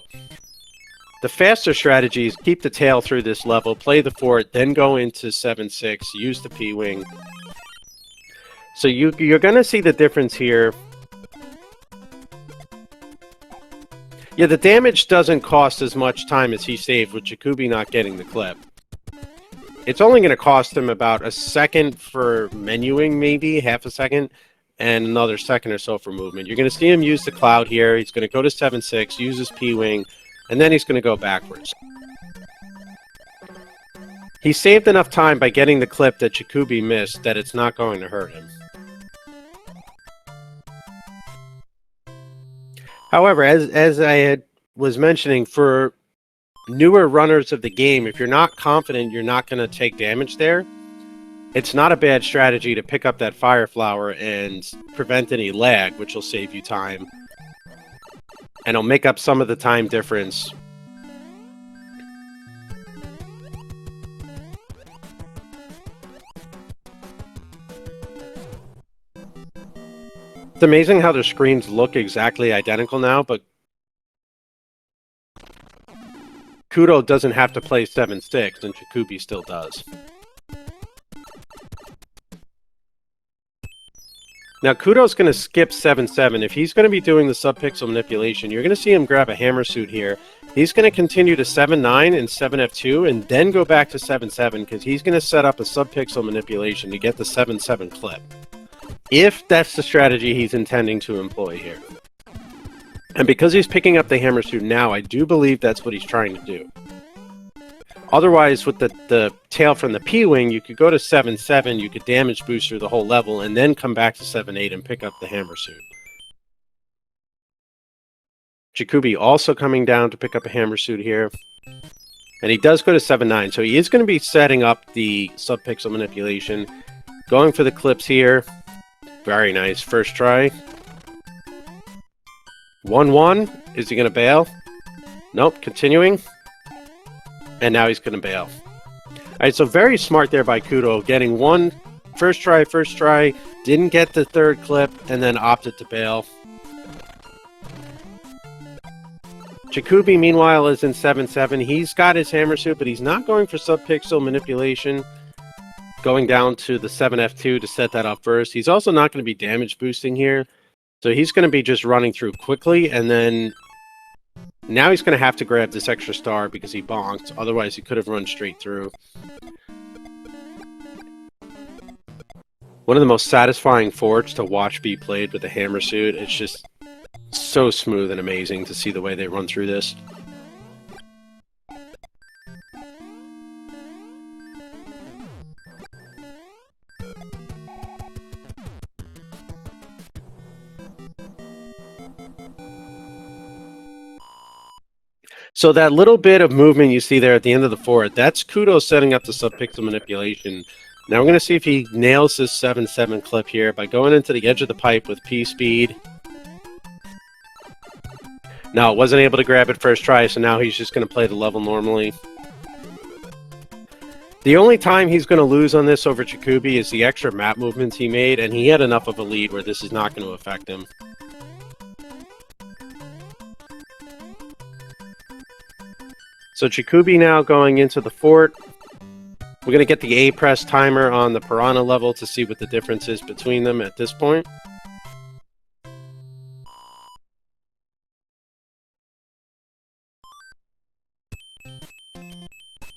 the faster strategy is keep the tail through this level, play the fort, then go into 7-6, use the P-Wing. So you're going to see the difference here. Yeah, the damage doesn't cost as much time as he saved with Czikubi not getting the clip. It's only going to cost him about a second for menuing, maybe, half a second, and another second or so for movement. You're going to see him use the cloud here. He's going to go to 7-6, use his P-Wing, and then he's going to go backwards. He saved enough time by getting the clip that Czikubi missed that it's not going to hurt him. However, as I was mentioning, for newer runners of the game, if you're not confident you're not going to take damage there, it's not a bad strategy to pick up that fire flower and prevent any lag, which will save you time. And it'll make up some of the time difference. It's amazing how their screens look exactly identical now, but Kuto doesn't have to play 7-6, and Czikubi still does. Now, Kuto's going to skip 7-7. If he's going to be doing the subpixel manipulation, you're going to see him grab a hammer suit here. He's going to continue to 7-9 and 7F2, and then go back to 7-7, because he's going to set up a subpixel manipulation to get the 7-7 clip. If that's the strategy he's intending to employ here. And because he's picking up the hammer suit now, I do believe that's what he's trying to do. Otherwise, with the tail from the P-Wing, you could go to 7-7, you could damage boost through the whole level, and then come back to 7-8 and pick up the hammer suit. Czikubi also coming down to pick up a hammer suit here. And he does go to 7-9, so he is going to be setting up the subpixel manipulation. Going for the clips here. Very nice. First try. 1-1. Is he going to bail? Nope. Continuing. And now he's going to bail. Alright, so very smart there by Kuto. Getting one first try. Didn't get the third clip, and then opted to bail. Czikubi, meanwhile, is in 7-7. He's got his hammer suit, but he's not going for subpixel manipulation. Going down to the 7F2 to set that up first. He's also not going to be damage boosting here. So he's going to be just running through quickly, and then now he's going to have to grab this extra star because he bonked. Otherwise, he could have run straight through. One of the most satisfying forts to watch be played with the hammer suit. It's just so smooth and amazing to see the way they run through this. So that little bit of movement you see there at the end of the fort, that's Kuto setting up the subpixel manipulation. Now we're going to see if he nails this 7-7 clip here by going into the edge of the pipe with P speed. No, wasn't able to grab it first try, so now he's just going to play the level normally. The only time he's going to lose on this over Czikubi is the extra map movements he made, and he had enough of a lead where this is not going to affect him. So Czikubi now going into the fort. We're going to get the A press timer on the Piranha level to see what the difference is between them at this point.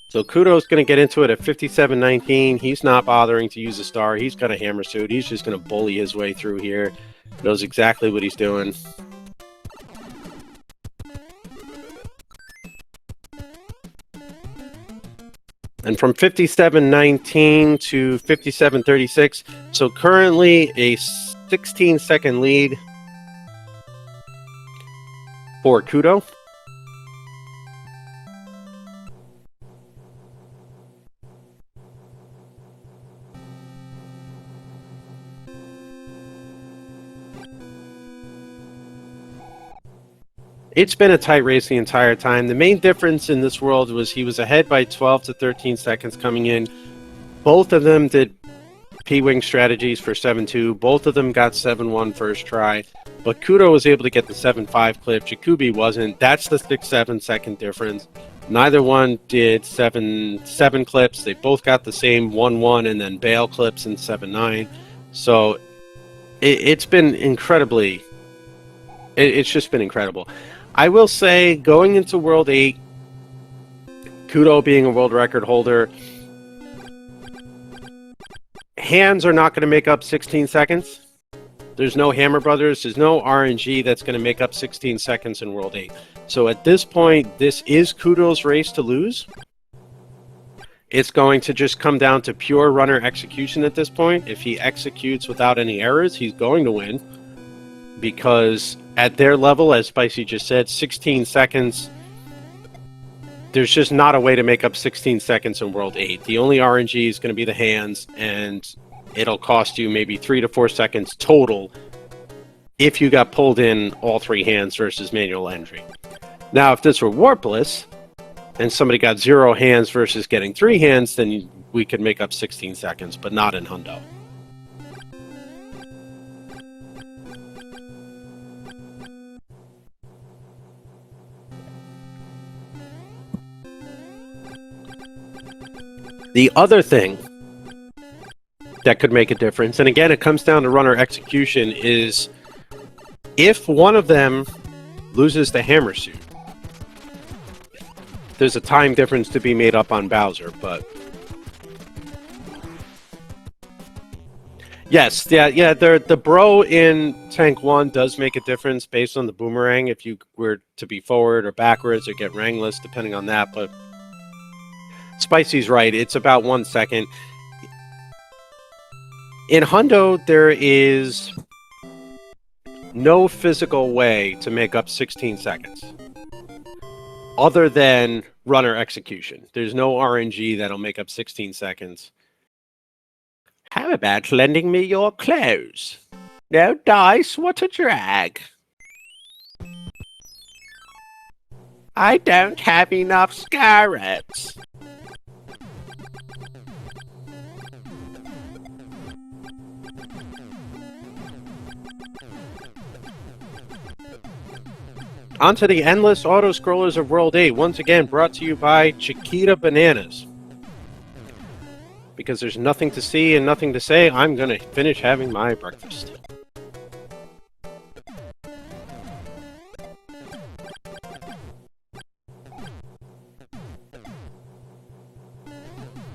So Kuto's going to get into it at 57-19. He's not bothering to use a star. He's got a hammer suit. He's just going to bully his way through here. Knows exactly what he's doing. And from 57-19 to 57-36, so currently a 16-second lead for Kuto. It's been a tight race the entire time. The main difference in this world was he was ahead by 12 to 13 seconds coming in. Both of them did P-Wing strategies for 7-2. Both of them got 7-1 first try. But Kuto was able to get the 7-5 clip. Czikubi wasn't. That's the 6-7 second difference. Neither one did 7-7 clips. They both got the same 1-1 and then bail clips in 7-9. So it's been incredibly... It's just been incredible. I will say, going into World 8, Kuto being a world record holder, hands are not going to make up 16 seconds. There's no Hammer Brothers. There's no RNG that's going to make up 16 seconds in World 8. So at this point, this is Kuto's race to lose. It's going to just come down to pure runner execution at this point. If he executes without any errors, he's going to win. Because at their level, as Spicy just said, 16 seconds, there's just not a way to make up 16 seconds in World 8. The only RNG is going to be the hands, and it'll cost you maybe 3 to 4 seconds total if you got pulled in all 3 hands versus manual entry. Now, if this were warpless, and somebody got 0 hands versus getting 3 hands, then we could make up 16 seconds, but not in Hundo. The other thing that could make a difference, and again, it comes down to runner execution, is if one of them loses the hammer suit, there's a time difference to be made up on Bowser, but yes, yeah, the bro in Tank 1 does make a difference based on the boomerang, if you were to be forward or backwards or get rangless, depending on that, but Spicy's right, it's about 1 second. In Hundo, there is no physical way to make up 16 seconds other than runner execution. There's no RNG that'll make up 16 seconds. How about lending me your clothes? No dice, what a drag. I don't have enough scarrets. Onto the endless auto-scrollers of World 8, once again brought to you by Chiquita Bananas. Because there's nothing to see and nothing to say, I'm going to finish having my breakfast.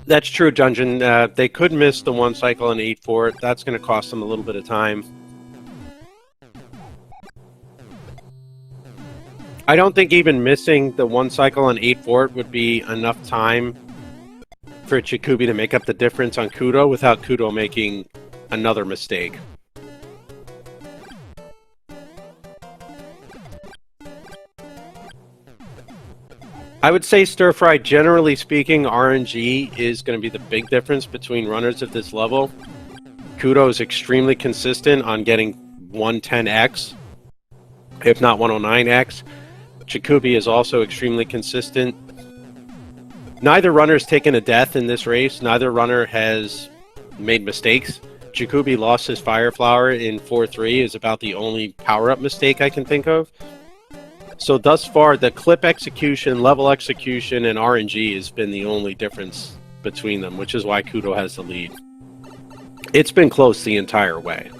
That's true, Dungeon. They could miss the 1 cycle and 8 for it. That's going to cost them a little bit of time. I don't think even missing the 1 cycle and 8 for it would be enough time for Czikubi to make up the difference on Kuto without Kuto making another mistake. I would say stir fry, generally speaking, RNG is going to be the big difference between runners at this level. Kuto is extremely consistent on getting 110x, if not 109x. Czikubi is also extremely consistent. Neither runner's taken a death in this race. Neither runner has made mistakes. Czikubi lost his Fire Flower in 4-3 is about the only power-up mistake I can think of. So thus far, the clip execution, level execution, and RNG has been the only difference between them, which is why Kuto has the lead. It's been close the entire way.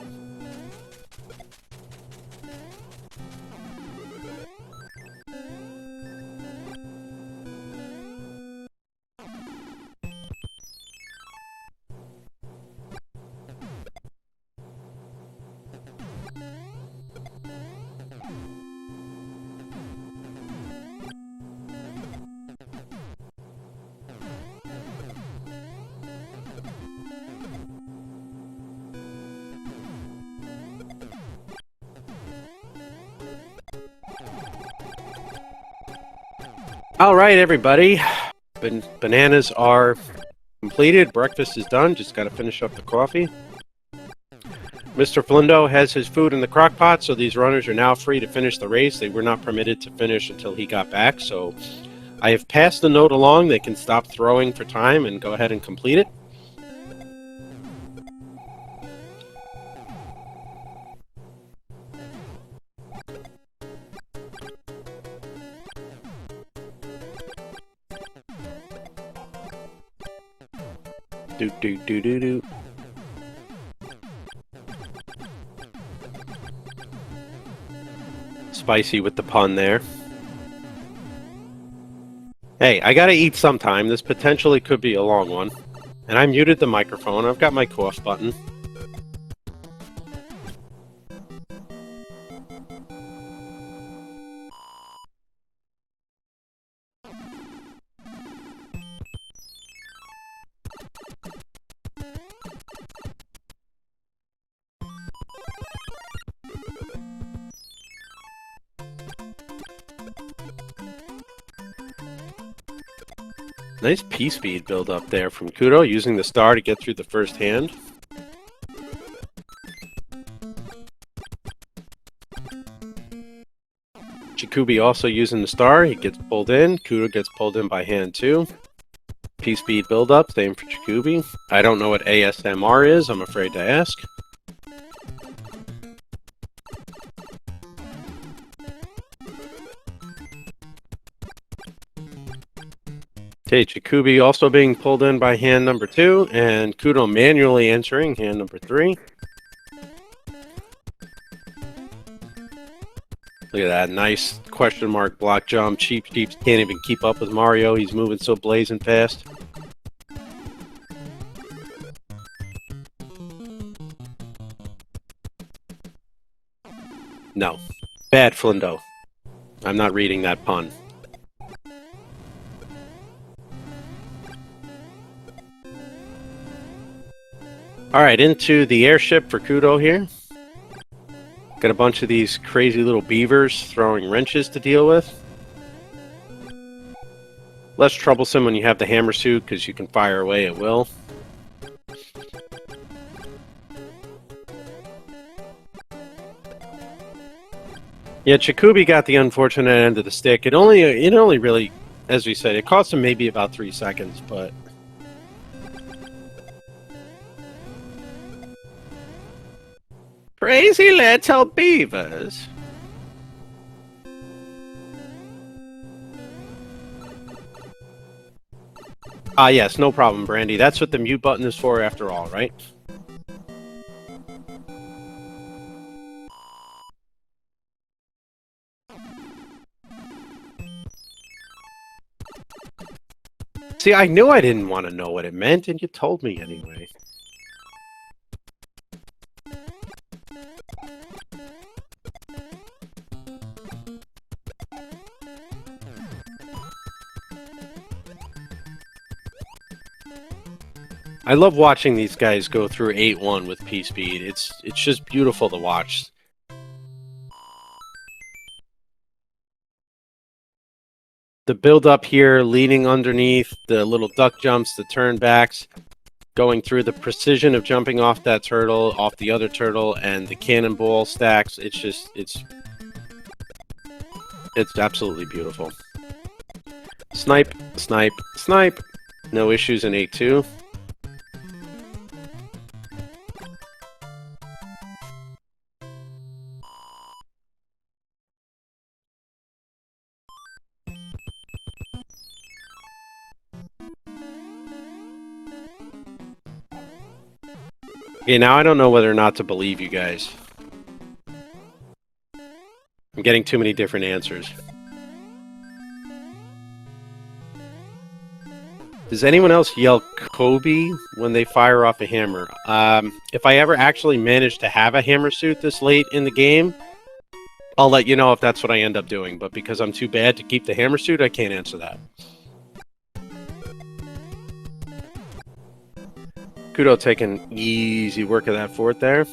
All right, everybody. Bananas are completed. Breakfast is done. Just got to finish up the coffee. Mr. Flindo has his food in the crock pot, so these runners are now free to finish the race. They were not permitted to finish until he got back, so I have passed the note along. They can stop throwing for time and go ahead and complete it. Do. Spicy with the pun there. Hey, I gotta eat sometime. This potentially could be a long one. And I muted the microphone. I've got my cough button. Nice P-speed build up there from Kuto, using the star to get through the first hand. Czikubi also using the star, he gets pulled in. Kuto gets pulled in by hand too. P-speed build up, same for Czikubi. I don't know what ASMR is, I'm afraid to ask. Okay, Czikubi also being pulled in by hand number 2, and Kuto manually entering hand number 3. Look at that, nice question mark block jump. Cheap can't even keep up with Mario. He's moving so blazing fast. No. Bad Flindo. I'm not reading that pun. Alright, into the airship for Kuto here. Got a bunch of these crazy little beavers throwing wrenches to deal with. Less troublesome when you have the hammer suit because you can fire away at will. Yeah, Czikubi got the unfortunate end of the stick. It only really, as we said, it cost him maybe about 3 seconds, but... Crazy little beavers. Ah, yes, no problem, Brandy. That's what the mute button is for after all, right? See, I knew I didn't want to know what it meant, and you told me anyway. I love watching these guys go through 8-1 with P-Speed. It's just beautiful to watch. The build up here, leaning underneath, the little duck jumps, the turn backs, going through the precision of jumping off that turtle, off the other turtle, and the cannonball stacks. It's absolutely beautiful. Snipe, snipe, snipe. No issues in 8-2. Okay, now I don't know whether or not to believe you guys. I'm getting too many different answers. Does anyone else yell Kobe when they fire off a hammer? If I ever actually manage to have a hammer suit this late in the game, I'll let you know if that's what I end up doing. But because I'm too bad to keep the hammer suit, I can't answer that. Kuto taking easy work of that fort there.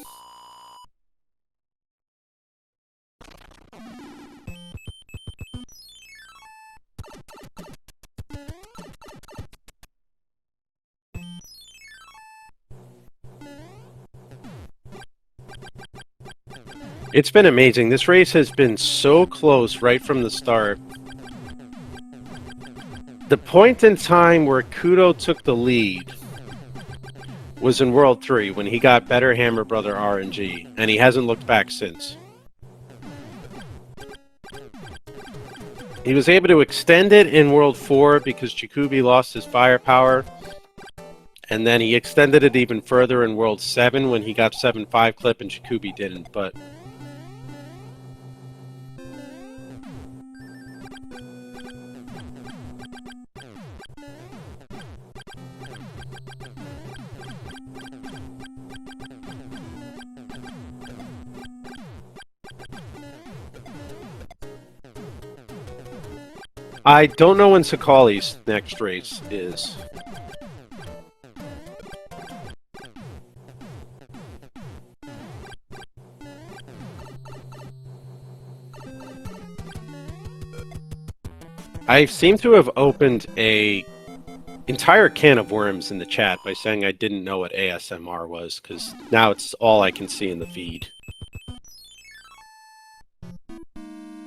It's been amazing. This race has been so close right from the start. The point in time where Kuto took the lead was in World 3 when he got better Hammer Brother RNG, and he hasn't looked back since. He was able to extend it in World 4 because Czikubi lost his firepower, and then he extended it even further in World 7 when he got 7.5 clip and Czikubi didn't, but... I don't know when Sakali's next race is. I seem to have opened a entire can of worms in the chat by saying I didn't know what ASMR was, because now it's all I can see in the feed.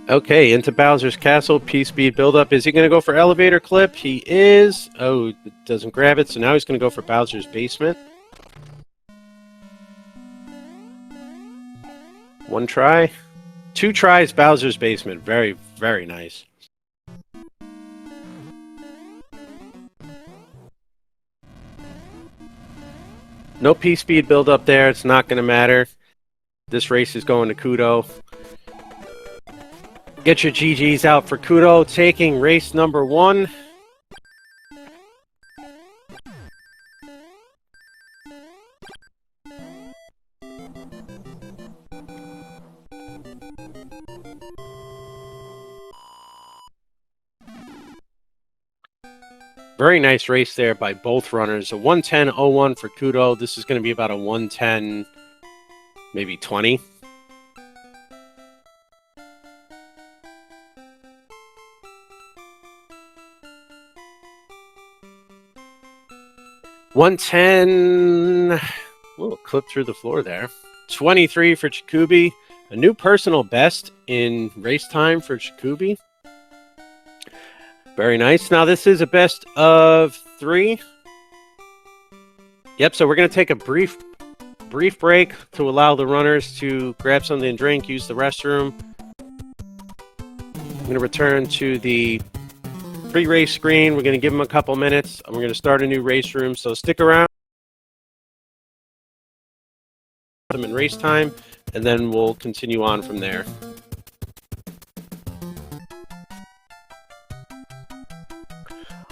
Okay, into Bowser's Castle, P-Speed buildup. Is he going to go for elevator clip? He is. Oh, it doesn't grab it, so now he's going to go for Bowser's basement. One try. 2 tries, Bowser's basement. Very, very nice. No P-speed build up there. It's not going to matter. This race is going to Kuto. Get your GGs out for Kuto, taking race number 1. Very nice race there by both runners. A 1:10.01 for Kuto. This is going to be about a 1:10, maybe 20. $110. Little clip through the floor there. 23 for Czikubi. A new personal best in race time for Czikubi. Very nice. Now this is a best of 3. Yep, so we're going to take a brief break to allow the runners to grab something to drink, use the restroom. I'm going to return to the pre-race screen. We're going to give them a couple minutes, and we're going to start a new race room. So stick around. Them in race time, and then we'll continue on from there.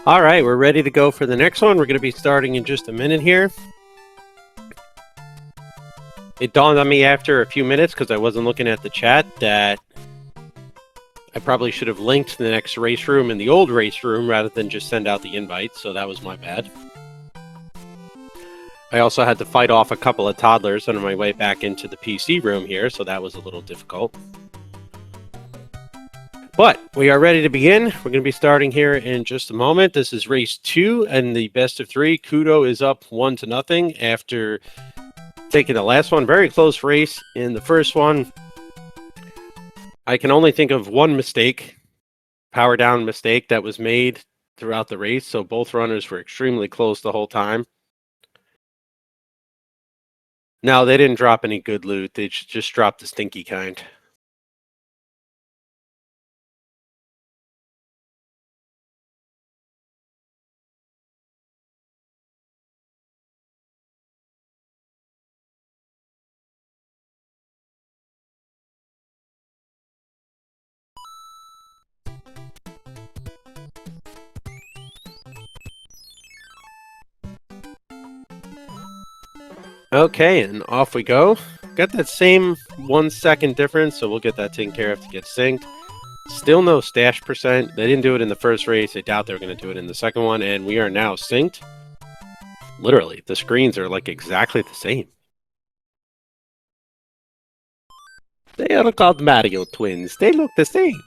All right, we're ready to go for the next one. We're going to be starting in just a minute here. It dawned on me after a few minutes, because I wasn't looking at the chat, that I probably should have linked the next race room in the old race room rather than just send out the invite, so that was my bad. I also had to fight off a couple of toddlers on my way back into the PC room here, so that was a little difficult. But we are ready to begin. We're going to be starting here in just a moment. This is race 2 and the best of 3. Kuto is up 1-0 after taking the last one. Very close race in the first one. I can only think of one mistake, power down mistake that was made throughout the race. So both runners were extremely close the whole time. No, they didn't drop any good loot. They just dropped the stinky kind. Okay, and off we go. Got that same 1 second difference, so we'll get that taken care of to get synced. Still no stash percent. They didn't do it in the first race. I doubt they're going to do it in the second one, and we are now synced. Literally, the screens are like exactly the same. They are called Mario twins. They look the same.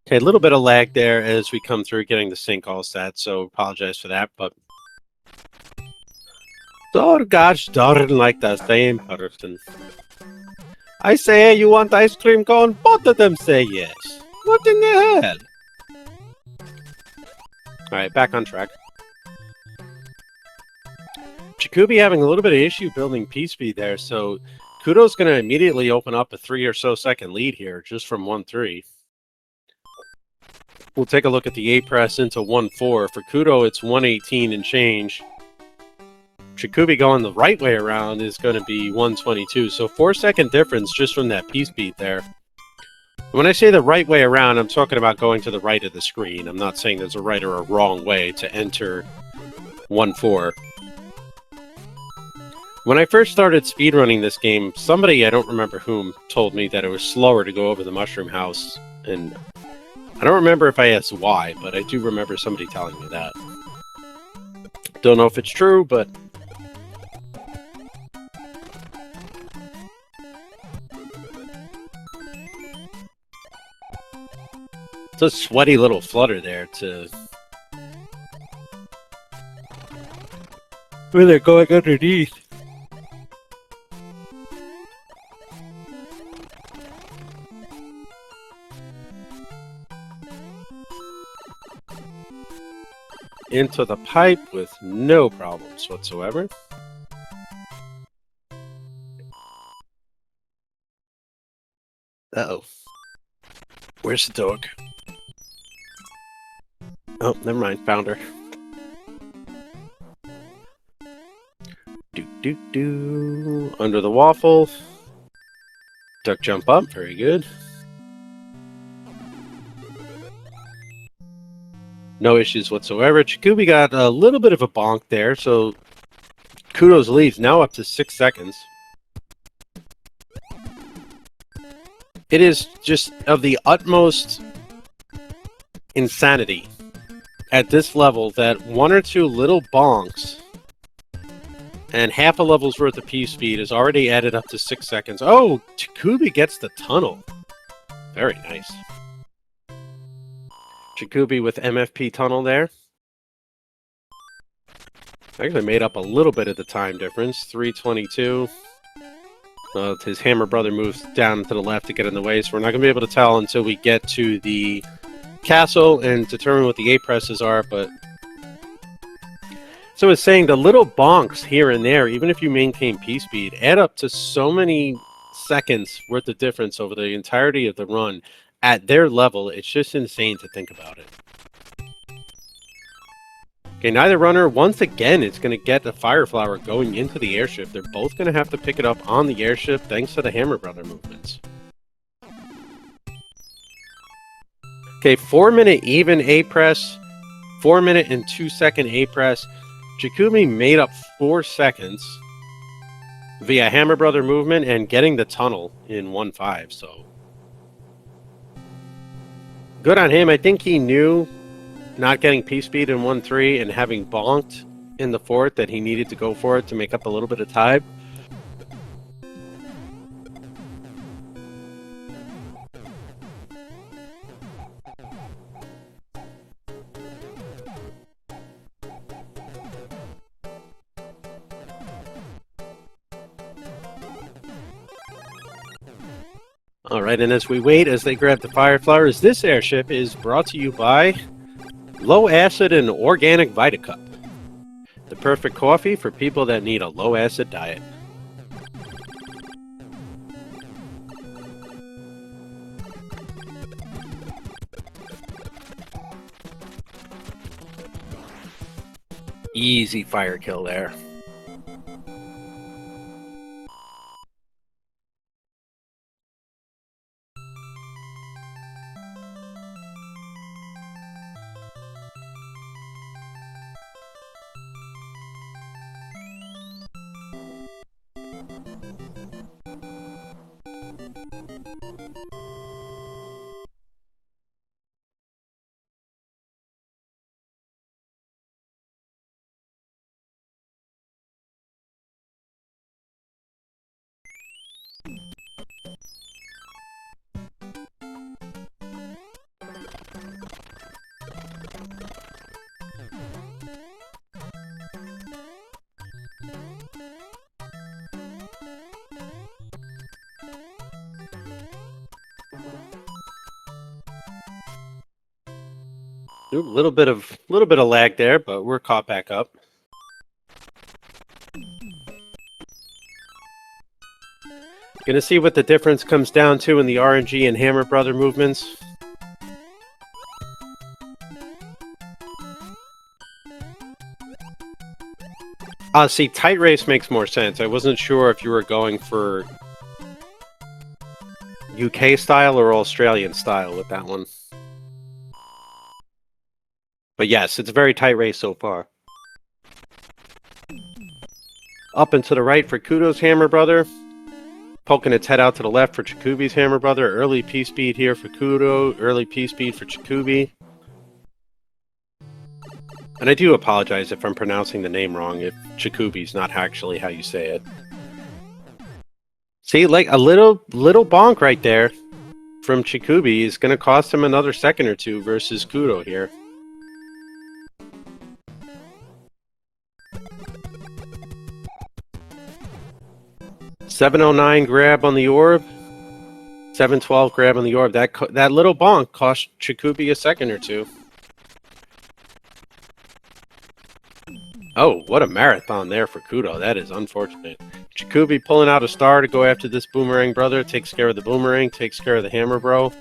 Okay, a little bit of lag there as we come through getting the sync all set, so apologize for that, but... Oh gosh darn, like the same person. I say, you want ice cream cone? Both of them say yes. What in the hell? Alright, back on track. Czikubi having a little bit of issue building P-speed there, so Kuto's going to immediately open up a 3 or so second lead here, just from 1-3. We'll take a look at the A-press into 1-4. For Kuto, it's 118 and change. Czikubi going the right way around is going to be 122. So 4 second difference just from that P-speed there. When I say the right way around, I'm talking about going to the right of the screen. I'm not saying there's a right or a wrong way to enter 1-4. When I first started speedrunning this game, somebody, I don't remember whom, told me that it was slower to go over the mushroom house, and I don't remember if I asked why, but I do remember somebody telling me that. Don't know if it's true, but... It's a sweaty little flutter there to... Where they're going underneath. Into the pipe with no problems whatsoever. Uh-oh. Where's the dog? Oh, never mind. Found her. Do. Under the waffle. Duck jump up. Very good. No issues whatsoever. Czikubi got a little bit of a bonk there, so Kuto's leads now up to 6 seconds. It is just of the utmost insanity at this level that one or two little bonks and half a level's worth of P speed is already added up to 6 seconds. Oh, Czikubi gets the tunnel. Very nice. Czikubi with MFP tunnel there. Actually made up a little bit of the time difference. 3:22. His hammer brother moves down to the left to get in the way, so we're not going to be able to tell until we get to the castle and determine what the A-presses are, but... So it's saying the little bonks here and there, even if you maintain P-speed, add up to so many seconds worth of difference over the entirety of the run. At their level, it's just insane to think about it. Okay, neither runner, once again, is going to get the Fire Flower going into the airship. They're both going to have to pick it up on the airship thanks to the Hammer Brother movements. Okay, 4-minute even A-press, 4-minute and 2-second A-press. Czikubi made up 4 seconds via Hammer Brother movement and getting the tunnel in 1.5, so... Good on him. I think he knew not getting P-speed in 1.3 and having bonked in the fourth that he needed to go for it to make up a little bit of time. Alright, and as we wait, as they grab the Fire Flowers, this airship is brought to you by Low Acid and Organic VitaCup. The perfect coffee for people that need a low-acid diet. Easy fire kill there. A little bit of lag there, but we're caught back up. Gonna see what the difference comes down to in the RNG and Hammer Brother movements. See, tight race makes more sense. I wasn't sure if you were going for UK style or Australian style with that one. But yes, it's a very tight race so far. Up and to the right for Kuto's Hammer Brother. Poking its head out to the left for Czikubi's Hammer Brother. Early P-speed here for Kuto. Early P-speed for Czikubi. And I do apologize if I'm pronouncing the name wrong, if Czikubi's not actually how you say it. See, like a little bonk right there from Czikubi is going to cost him another second or two versus Kuto here. $7.09 grab on the orb. $7.12 grab on the orb. That little bonk cost Czikubi a second or two. Oh, what a marathon there for Kuto. That is unfortunate. Czikubi pulling out a star to go after this boomerang brother. Takes care of the boomerang. Takes care of the hammer bro.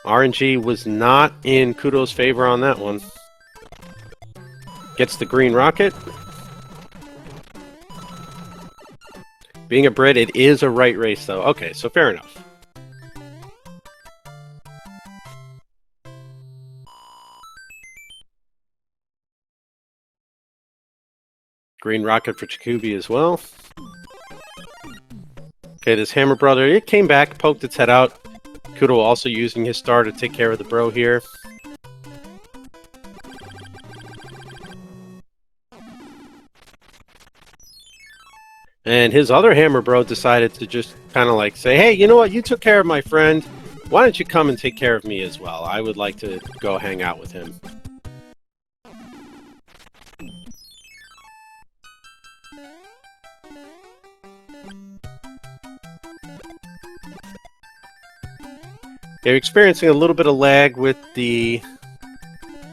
RNG was not in Kuto's favor on that one. Gets the green rocket. Being a Brit, it is a right race, though. Okay, so fair enough. Green rocket for Czikubi as well. Okay, this hammer brother, it came back, poked its head out. Kuto also using his star to take care of the bro here. And his other hammer bro decided to just kind of like say, hey, you know what? You took care of my friend. Why don't you come and take care of me as well? I would like to go hang out with him. You're experiencing a little bit of lag with the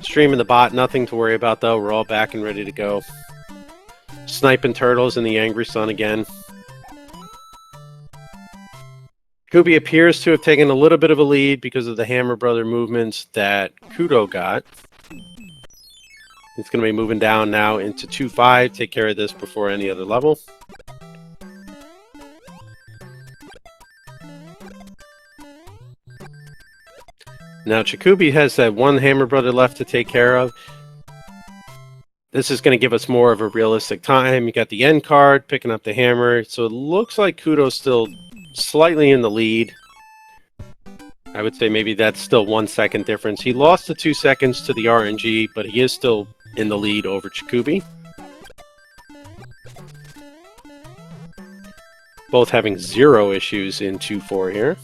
stream and the bot. Nothing to worry about, though. We're all back and ready to go. Sniping turtles in the angry sun again. Kubi appears to have taken a little bit of a lead because of the hammer brother movements that Kuto got. It's going to be moving down now into 2-5. Take care of this before any other level. Now Czikubi has that one hammer brother left to take care of. This is going to give us more of a realistic time. You got the end card, picking up the hammer. So it looks like Kuto's still slightly in the lead. I would say maybe that's still 1 second difference. He lost the 2 seconds to the RNG, but he is still in the lead over Czikubi. Both having 0 issues in 2-4 here.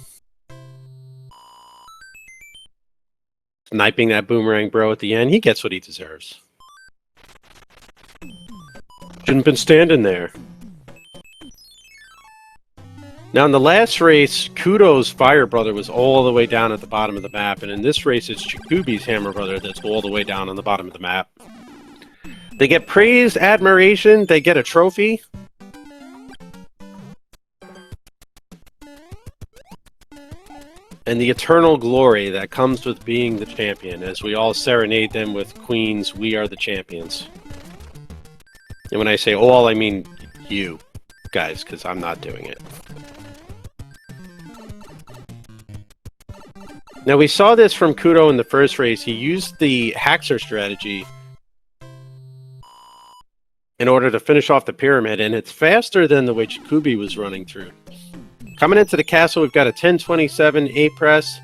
Sniping that boomerang bro at the end. He gets what he deserves. Shouldn't have been standing there. Now, in the last race, Kuto's fire brother was all the way down at the bottom of the map, and in this race, it's Czikubi's hammer brother that's all the way down on the bottom of the map. They get praise, admiration, they get a trophy. And the eternal glory that comes with being the champion, as we all serenade them with Queen's "We Are the Champions." And when I say all, I mean you guys, because I'm not doing it. Now, we saw this from Kuto in the first race. He used the Haxer strategy in order to finish off the pyramid, and it's faster than the way Czikubi was running through. Coming into the castle, we've got a 10:27 A press.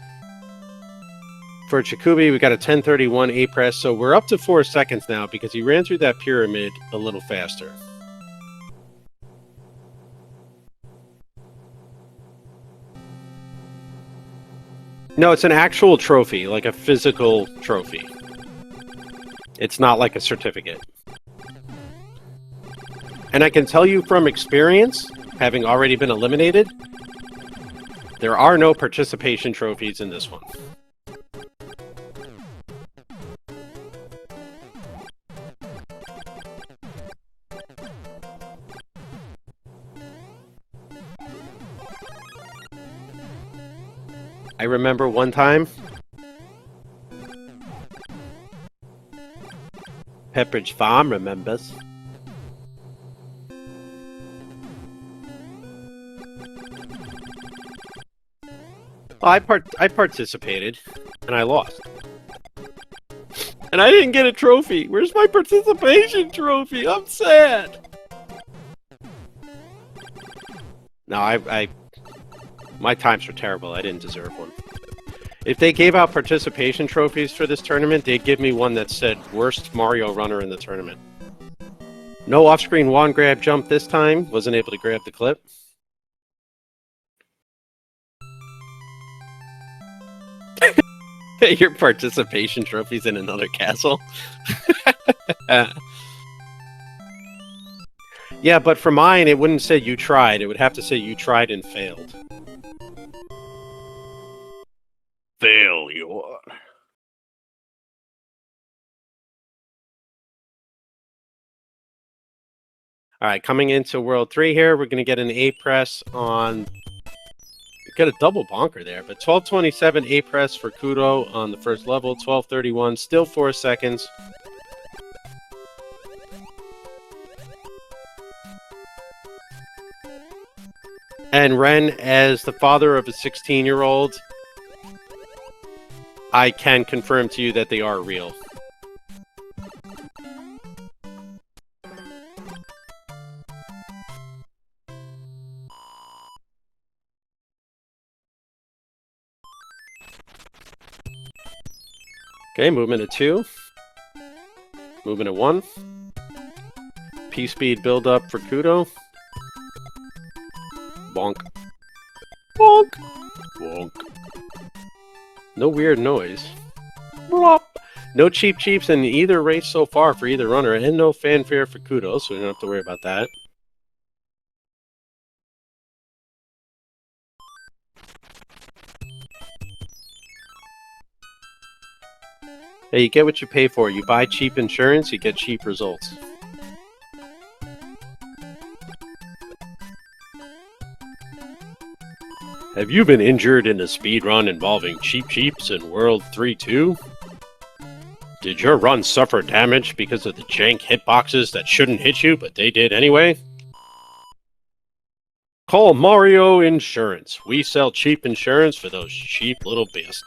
For Czikubi, we've got a 10:31 A press, so we're up to 4 seconds now because he ran through that pyramid a little faster. No, it's an actual trophy, like a physical trophy. It's not like a certificate. And I can tell you from experience, having already been eliminated, there are no participation trophies in this one. I remember one time, Pepperidge Farm remembers. I participated, and I lost. And I didn't get a trophy. Where's my participation trophy? I'm sad. No, my times were terrible. I didn't deserve one. If they gave out participation trophies for this tournament, they'd give me one that said worst Mario runner in the tournament. No off-screen wand grab jump this time. Wasn't able to grab the clip. Your participation trophies in another castle. Yeah, but for mine, it wouldn't say you tried. It would have to say you tried and failed. Failure. All right, coming into World 3 here, we're going to get an A press on... Get a double bonker there, but 1227 A press for Kuto on the first level, 1231, still 4 seconds. And Ren, as the father of a 16-year-old, I can confirm to you that they are real. Okay, movement of 2. Movement of 1. P-speed build up for Kuto. Bonk. Bonk. Bonk. No weird noise. Blop. No cheap cheeps in either race so far for either runner, and no fanfare for Kuto, so we don't have to worry about that. Hey, you get what you pay for. You buy cheap insurance, you get cheap results. Have you been injured in a speedrun involving cheap cheeps in World 3 too? Did your run suffer damage because of the jank hitboxes that shouldn't hit you, but they did anyway? Call Mario Insurance. We sell cheap insurance for those cheap little bastards.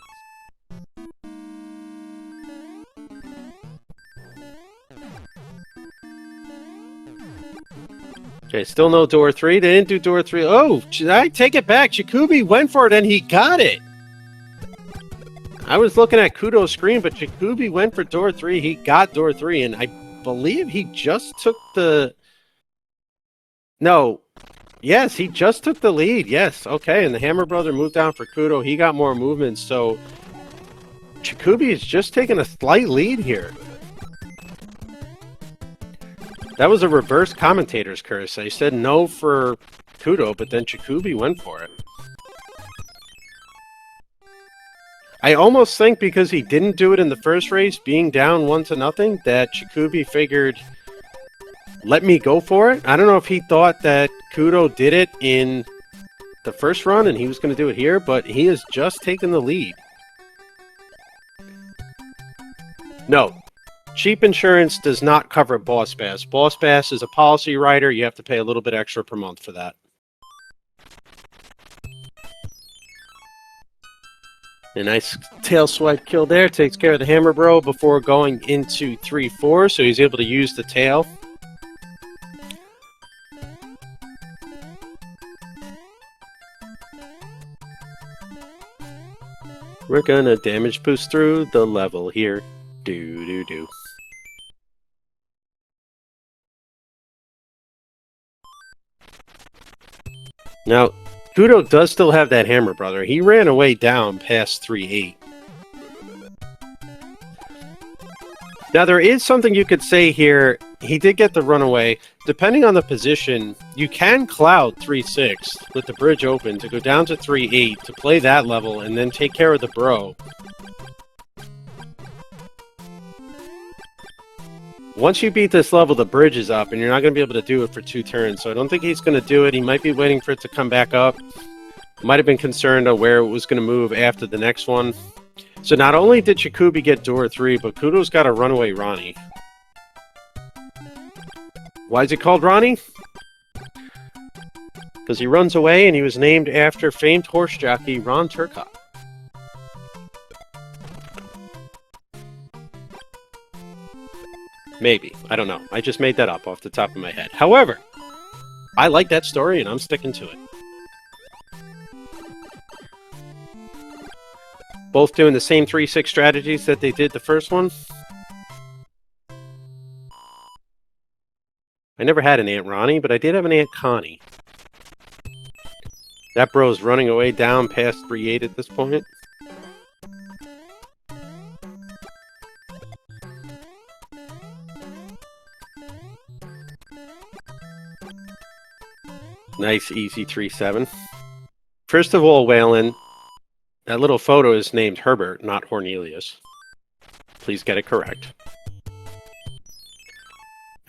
Okay, still no door 3. They didn't do door 3. Oh, I take it back. Czikubi went for it and he got it. I was looking at Kuto's screen, but Czikubi went for door 3. He got door 3, and I believe he just took the... No. Yes, he just took the lead. Yes, okay, and the Hammer Brother moved down for Kuto. He got more movement, so Czikubi is just taking a slight lead here. That was a reverse commentator's curse. I said no for Kuto, but then Czikubi went for it. I almost think because he didn't do it in the first race, being down 1-0, that Czikubi figured, let me go for it. I don't know if he thought that Kuto did it in the first run and he was going to do it here, but he has just taken the lead. No. Cheap insurance does not cover Boss Bass. Boss Bass is a policy rider. You have to pay a little bit extra per month for that. A nice tail swipe kill there. Takes care of the Hammer Bro before going into 3-4, so he's able to use the tail. We're gonna damage boost through the level here. Do. Now, Kuto does still have that Hammer Brother. He ran away down past 3-8. Now, there is something you could say here. He did get the runaway. Depending on the position, you can cloud 3-6 with the bridge open to go down to 3-8 to play that level and then take care of the bro. Once you beat this level, the bridge is up, and you're not going to be able to do it for 2 turns, so I don't think he's going to do it. He might be waiting for it to come back up. Might have been concerned of where it was going to move after the next one. So not only did Czikubi get door 3, but Kuto's got a runaway Ronnie. Why is it called Ronnie? Because he runs away, and he was named after famed horse jockey Ron Turcotte. Maybe. I don't know. I just made that up off the top of my head. However, I like that story, and I'm sticking to it. Both doing the same 3-6 strategies that they did the first one. I never had an Aunt Ronnie, but I did have an Aunt Connie. That bro's running away down past 3-8 at this point. Nice, easy 3-7. First of all, Waylon, that little photo is named Herbert, not Hornelius. Please get it correct.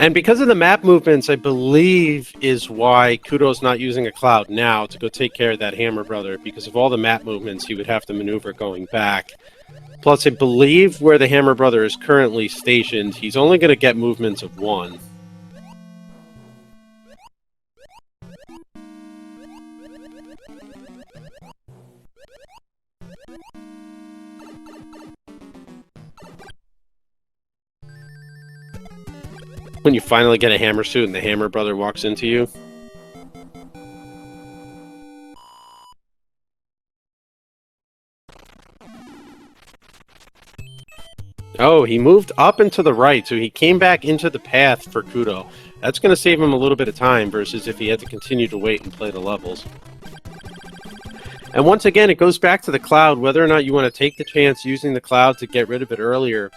And because of the map movements, I believe is why Kuto's not using a cloud now to go take care of that Hammer Brother. Because of all the map movements, he would have to maneuver going back. Plus, I believe where the Hammer Brother is currently stationed, he's only going to get movements of 1. When you finally get a hammer suit and the Hammer Brother walks into you. Oh, he moved up and to the right, so he came back into the path for Kuto. That's going to save him a little bit of time versus if he had to continue to wait and play the levels. And once again, it goes back to the cloud, whether or not you want to take the chance using the cloud to get rid of it earlier.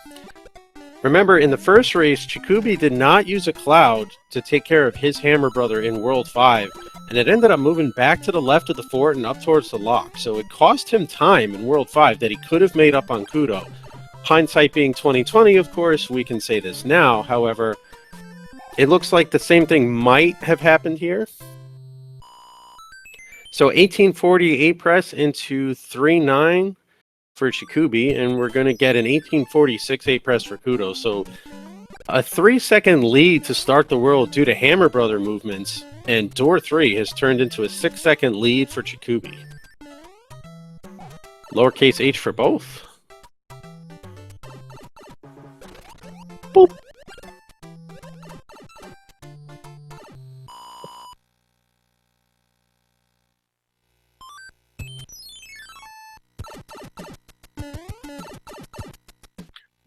Remember, in the first race, Czikubi did not use a cloud to take care of his Hammer Brother in World 5, and it ended up moving back to the left of the fort and up towards the lock, so it cost him time in World 5 that he could have made up on Kuto. Hindsight being 2020, of course, we can say this now, however, it looks like the same thing might have happened here. So 1840 press into 3-9 for Czikubi, and we're going to get an 1846 press for Kuto. So a 3-second lead to start the world due to Hammer Brother movements, and door 3 has turned into a 6-second lead for Czikubi. Lowercase h for both. Boop.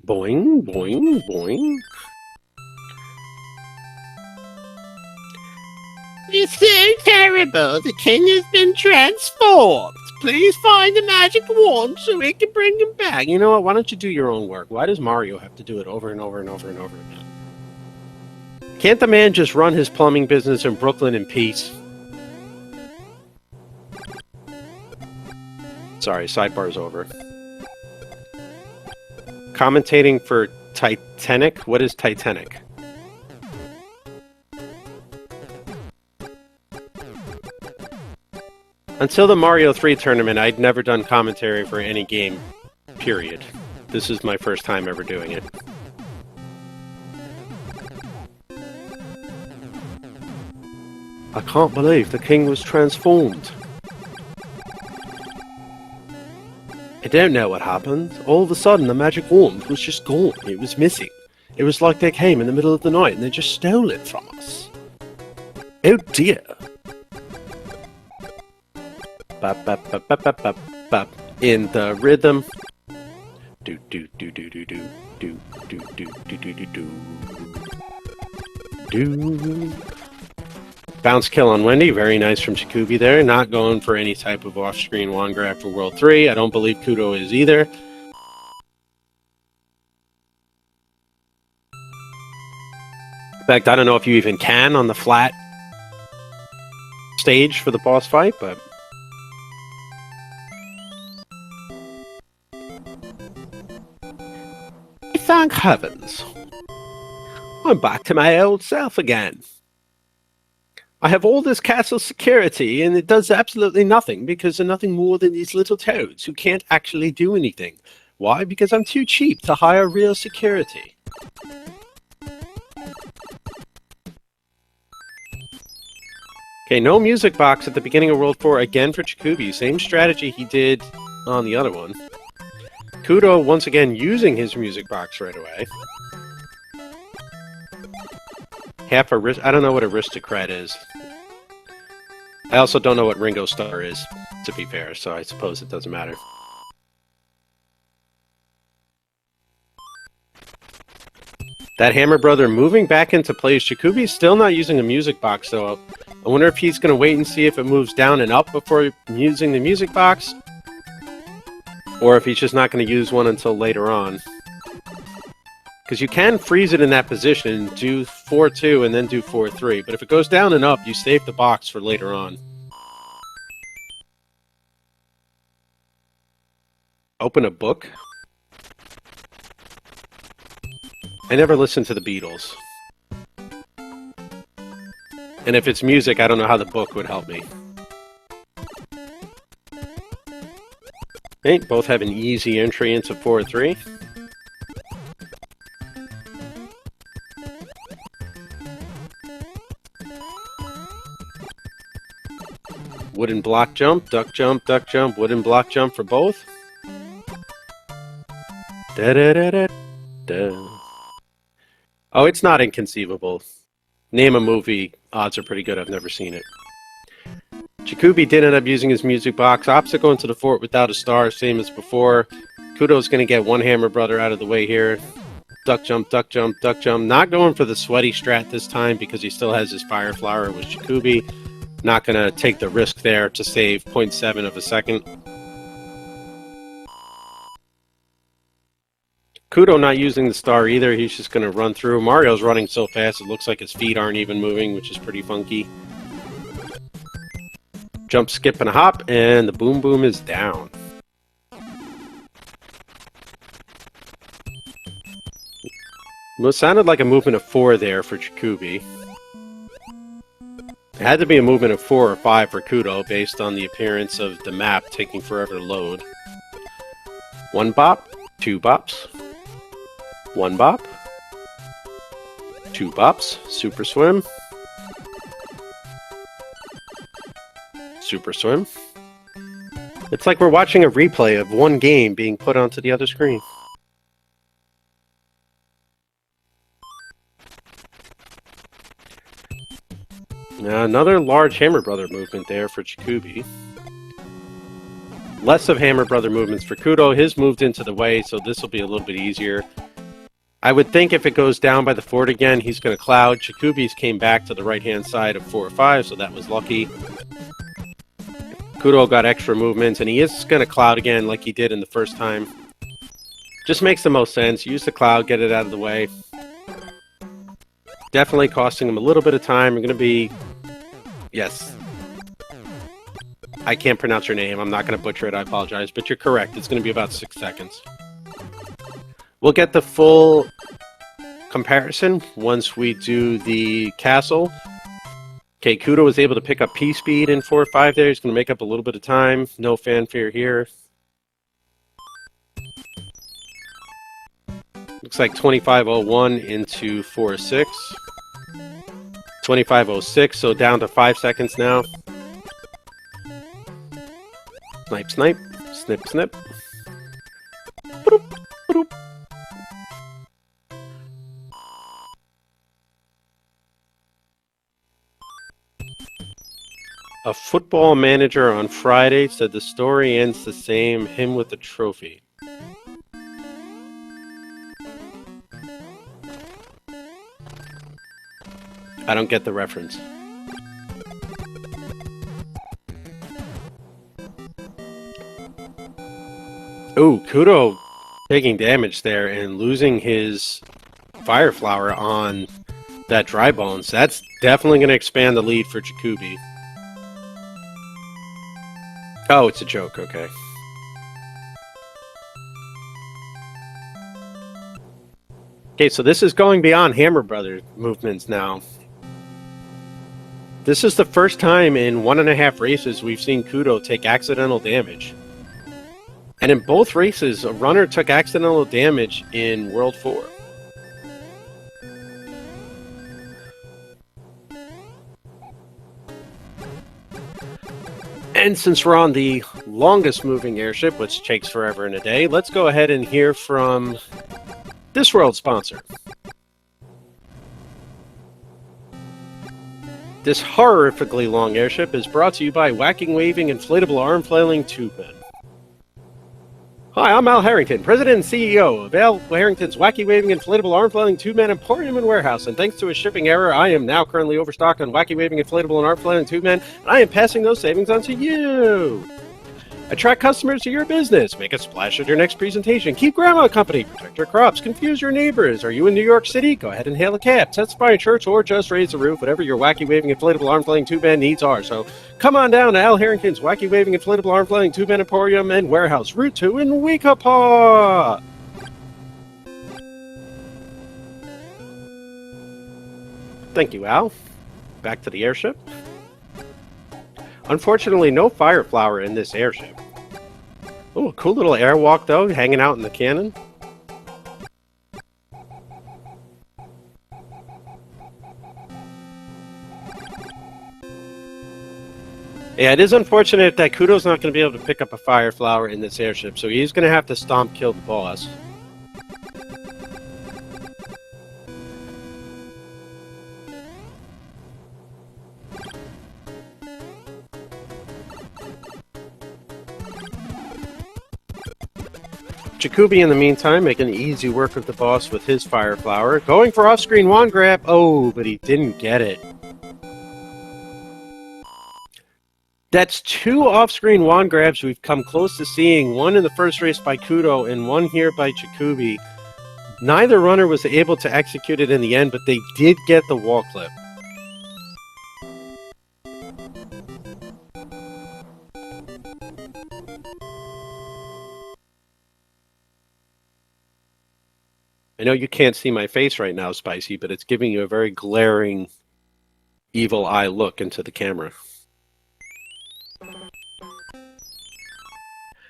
Boing, boing, boing. It's so terrible. The king has been transformed. Please find the magic wand so we can bring him back. You know what? Why don't you do your own work? Why does Mario have to do it over and over and over and over again? Can't the man just run his plumbing business in Brooklyn in peace? Sorry, sidebar's over. Commentating for Titanic? What is Titanic? Until the Mario 3 tournament, I'd never done commentary for any game, period. This is my first time ever doing it. I can't believe the king was transformed. I don't know what happened. All of a sudden, the magic wand was just gone. It was missing. It was like they came in the middle of the night and they just stole it from us. Oh dear. Bap, bap, bap, bap, bap, bap, bap. In the rhythm. Do do do do do do do do do do do do do do. Bounce kill on Wendy, very nice from Czikubi there. Not going for any type of off-screen wand grab for World 3. I don't believe Kuto is either. In fact, I don't know if you even can on the flat stage for the boss fight, but... Thank heavens. I'm back to my old self again. I have all this castle security, and it does absolutely nothing because they're nothing more than these little toads who can't actually do anything. Why? Because I'm too cheap to hire real security. Okay, no music box at the beginning of World 4 again for Czikubi. Same strategy he did on the other one. Kuto once again using his music box right away. Half a wrist. I don't know what aristocrat is. I also don't know what Ringo Starr is, to be fair, so I suppose it doesn't matter. That Hammer Brother moving back into place. Czikubi's still not using a music box, though. I wonder if he's going to wait and see if it moves down and up before using the music box, or if he's just not going to use one until later on. Because you can freeze it in that position, do 4-2, and then do 4-3. But if it goes down and up, you save the box for later on. Open a book? I never listened to the Beatles. And if it's music, I don't know how the book would help me. Okay, both have an easy entry into 4-3. Wooden block jump, duck jump, wooden block jump for both. Da-da-da-da-da. Oh, it's not inconceivable. Name a movie, odds are pretty good, I've never seen it. Czikubi did end up using his music box. Obstacle into the fort without a star, same as before. Kuto's going to get one Hammer Brother out of the way here. Duck jump, duck jump, duck jump. Not going for the sweaty strat this time because he still has his Fire Flower with Czikubi. Not going to take the risk there to save 0.7 of a second. Kuto not using the star either. He's just going to run through. Mario's running so fast it looks like his feet aren't even moving, which is pretty funky. Jump, skip, and a hop, and the boom boom is down. Well, it sounded like a movement of 4 there for Czikubi. It had to be a movement of 4 or 5 for Kuto based on the appearance of the map taking forever to load. 1 bop, 2 bops. 1 bop. 2 bops. Super swim. Super swim. It's like we're watching a replay of one game being put onto the other screen. Now another large Hammer Brother movement there for Czikubi. Less of Hammer Brother movements for Kuto. His moved into the way, so this will be a little bit easier. I would think if it goes down by the fort again, he's going to cloud. Czikubi's came back to the right-hand side of 4 or 5, so that was lucky. Kuto got extra movements, and he is going to cloud again like he did in the first time. Just makes the most sense. Use the cloud, get it out of the way. Definitely costing him a little bit of time. We're going to be... Yes. I can't pronounce your name. I'm not going to butcher it. I apologize. But you're correct. It's going to be about 6 seconds. We'll get the full comparison once we do the castle. Okay, Kuto was able to pick up P-Speed in 4 or 5 there. He's going to make up a little bit of time. No fanfare here. Looks like 25:01 into 4:06. 25:06, so down to 5 seconds now. Snipe, snipe. Snip, snip. Boop, boop. A football manager on Friday said the story ends the same, him with the trophy. I don't get the reference. Ooh, Kuto taking damage there and losing his Fire Flower on that Dry Bones. That's definitely going to expand the lead for Czikubi. Oh, it's a joke, okay. Okay, so this is going beyond Hammer Brother movements now. This is the first time in 1.5 races we've seen Kuto take accidental damage. And in both races, a runner took accidental damage in World 4. And since we're on the longest moving airship, which takes forever and a day, let's go ahead and hear from this world's sponsor. This horrifically long airship is brought to you by Whacking Waving Inflatable Arm Flailing Tube Men. Hi, I'm Al Harrington, President and CEO of Al Harrington's Wacky Waving Inflatable Arm Flailing Tube Men Emporium and Warehouse, and thanks to a shipping error, I am now currently overstocked on Wacky Waving Inflatable and Arm Flailing Tube Men, and I am passing those savings on to you! Attract customers to your business. Make a splash at your next presentation. Keep grandma company. Protect your crops. Confuse your neighbors. Are you in New York City? Go ahead and hail a cab. Testify in church or just raise the roof. Whatever your wacky waving inflatable arm flailing tube man needs are. So come on down to Al Harrington's Wacky Waving Inflatable Arm Flailing Tube Man Emporium and Warehouse, Route 2 in Weekapaw. Thank you, Al. back to the airship. Unfortunately, no fire flower in this airship. Oh, a cool little airwalk though, hanging out in the cannon. Yeah, it is unfortunate that Kuto's not going to be able to pick up a fire flower in this airship, so he's going to have to stomp kill the boss. Czikubi, in the meantime, making easy work of the boss with his fire flower. Going for off-screen wand grab. Oh, but he didn't get it. That's 2 off-screen wand grabs we've come close to seeing. One in the first race by Kuto and one here by Czikubi. Neither runner was able to execute it in the end, but they did get the wall clip. I know you can't see my face right now, Spicy, but it's giving you a very glaring, evil eye look into the camera.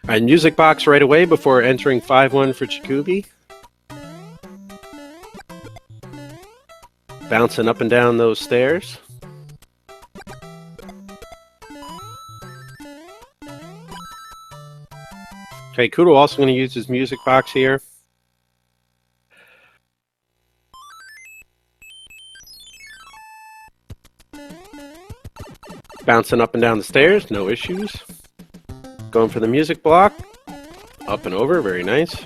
Alright, music box right away before entering 5-1 for Czikubi. Bouncing up and down those stairs. Okay, Kuto also going to use his music box here. Bouncing up and down the stairs, no issues. Going for the music block. Up and over, very nice.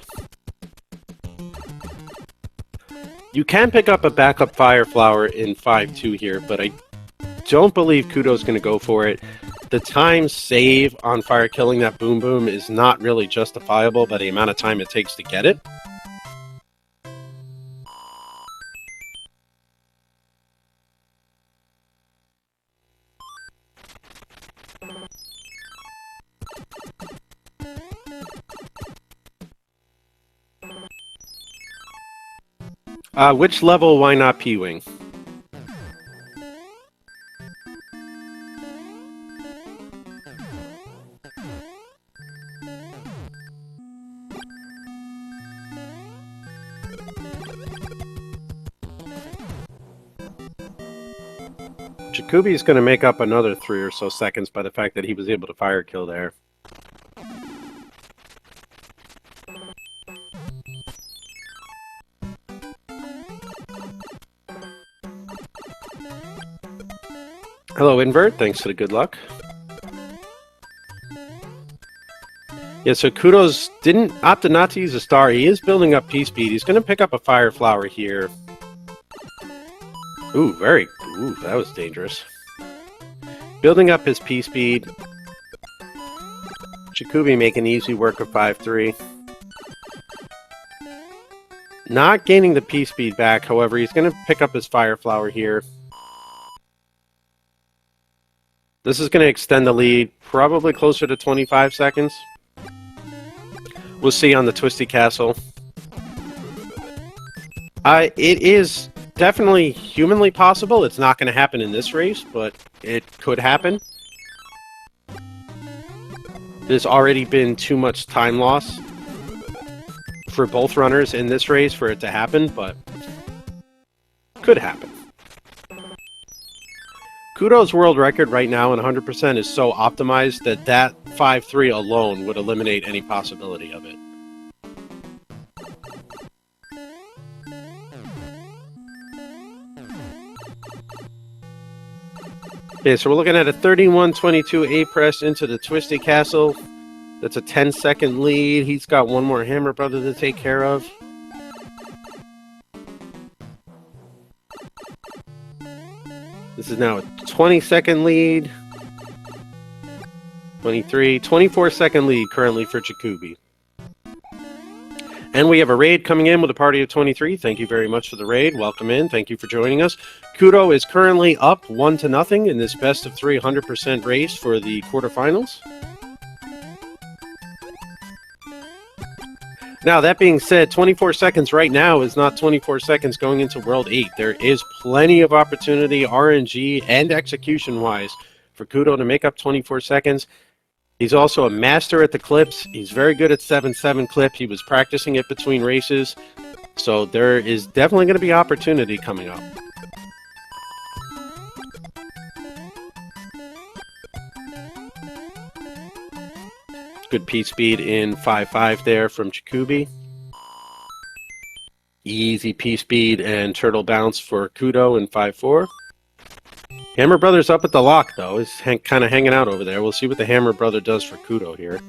You can pick up a backup fire flower in 5-2 here, but I don't believe Kuto's going to go for it. The time save on fire killing that boom boom is not really justifiable by the amount of time it takes to get it. Which level, why not P-Wing? Czikubi is going to make up another 3 or so seconds by the fact that he was able to fire kill there. Hello, Invert. Thanks for the good luck. Yeah, so Kuto's opted not to use a star. He is building up P-Speed. He's going to pick up a fire flower here. Ooh, that was dangerous. Building up his P-Speed. Czikubi making easy work of 5-3. Not gaining the P-Speed back, however, he's going to pick up his fire flower here. This is going to extend the lead, probably closer to 25 seconds. We'll see on the Twisty Castle. It is definitely humanly possible. It's not going to happen in this race, but it could happen. There's already been too much time loss for both runners in this race for it to happen, but could happen. Kuto's world record right now, and 100%, is so optimized that that 5-3 alone would eliminate any possibility of it. Okay, so we're looking at a 31-22 A-press into the Twisty Castle. That's a 10-second lead. He's got one more Hammer Brother to take care of. This is now a 20-second lead. 23, 24-second lead currently for Czikubi. And we have a raid coming in with a party of 23. Thank you very much for the raid. Welcome in. Thank you for joining us. Kuto is currently up 1-0 in this best of 3 100% race for the quarterfinals. Now, that being said, 24 seconds right now is not 24 seconds going into World 8. There is plenty of opportunity, RNG and execution-wise, for Kuto to make up 24 seconds. He's also a master at the clips. He's very good at 7-7 clip. He was practicing it between races. So there is definitely going to be opportunity coming up. Good P-speed in 5.5 there from Czikubi. Easy P-speed and turtle bounce for Kuto in 5.4. Hammer Brother's up at the lock, though. He's kind of hanging out over there. We'll see what the Hammer Brother does for Kuto here.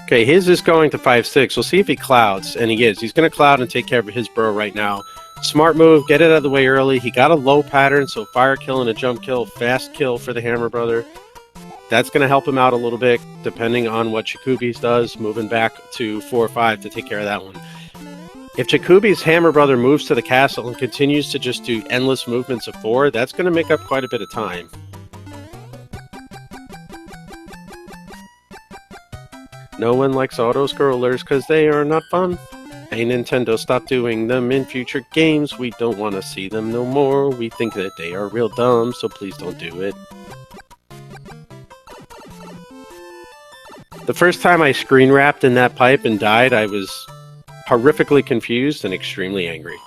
Okay, his is going to 5.6. We'll see if he clouds, and he is. He's going to cloud and take care of his bro right now. Smart move, get it out of the way early. He got a low pattern, so fire kill and a jump kill, fast kill for the Hammer Brother. That's going to help him out a little bit, depending on what Czikubi's does, moving back to 4-5 to take care of that one. If Czikubi's Hammer Brother moves to the castle and continues to just do endless movements of 4, that's going to make up quite a bit of time. No one likes auto-scrollers because they are not fun. Hey Nintendo, stop doing them in future games. We don't want to see them no more. We think that they are real dumb, so please don't do it. The first time I screen wrapped in that pipe and died, I was horrifically confused and extremely angry.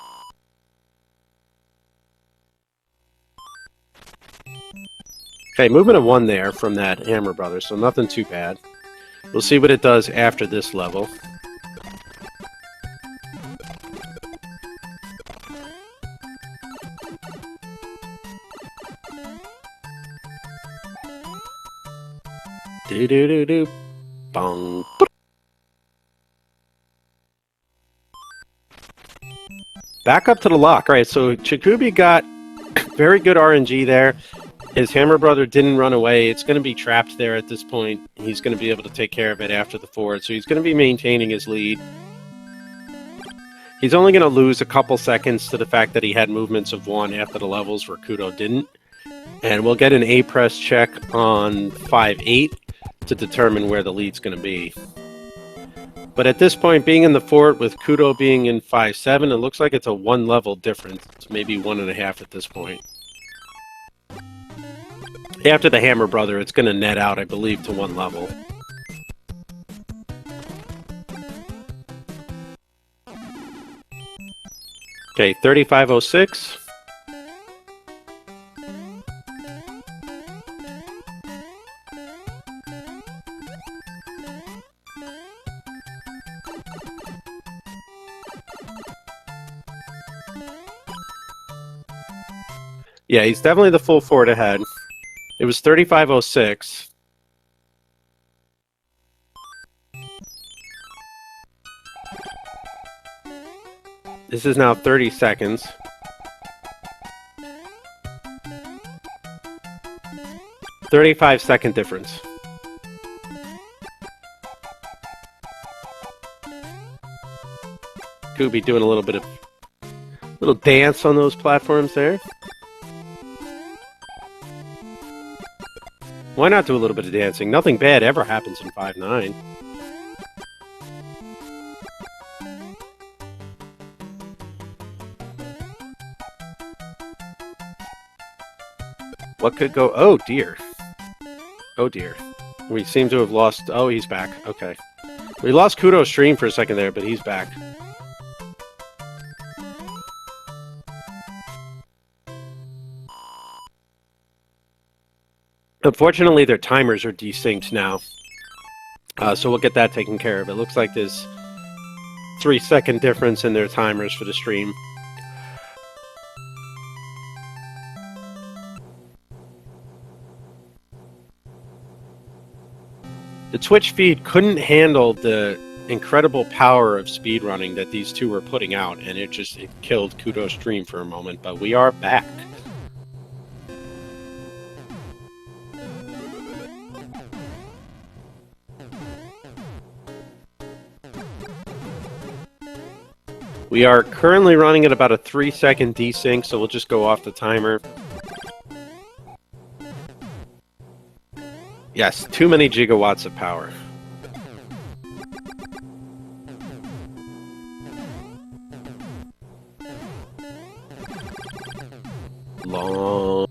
Okay, movement of 1 there from that Hammer Brother, so nothing too bad. We'll see what it does after this level. Do-do-do-do. Bong. Back up to the lock. All right, so Czikubi got very good RNG there. His Hammer Brother didn't run away. It's going to be trapped there at this point. He's going to be able to take care of it after the forward, so he's going to be maintaining his lead. He's only going to lose a couple seconds to the fact that he had movements of 1 after the levels where Kuto didn't. And we'll get an A-press check on 5-8 to determine where the lead's going to be. But at this point, being in the fort with Kuto being in 5-7, it looks like it's a 1-level difference. It's maybe 1.5 at this point. After the Hammer Brother, it's going to net out, I believe, to 1 level. Okay, 3506. Yeah, he's definitely the full forward ahead. It was 3506. This is now 30 seconds. $35-second difference. Kubi doing a little bit of little dance on those platforms there. Why not do a little bit of dancing? Nothing bad ever happens in 5-9. What could go? Oh dear. Oh dear. We seem to have lost... Oh, he's back. Okay. We lost Kuto's stream for a second there, but he's back. Unfortunately, their timers are desynced now. So we'll get that taken care of. It looks like there's 3-second difference in their timers for the stream. The Twitch feed couldn't handle the incredible power of speedrunning that these two were putting out, and it killed Kuto's stream for a moment, but we are back. We are currently running at about a 3-second desync, so we'll just go off the timer. Yes, too many gigawatts of power. Long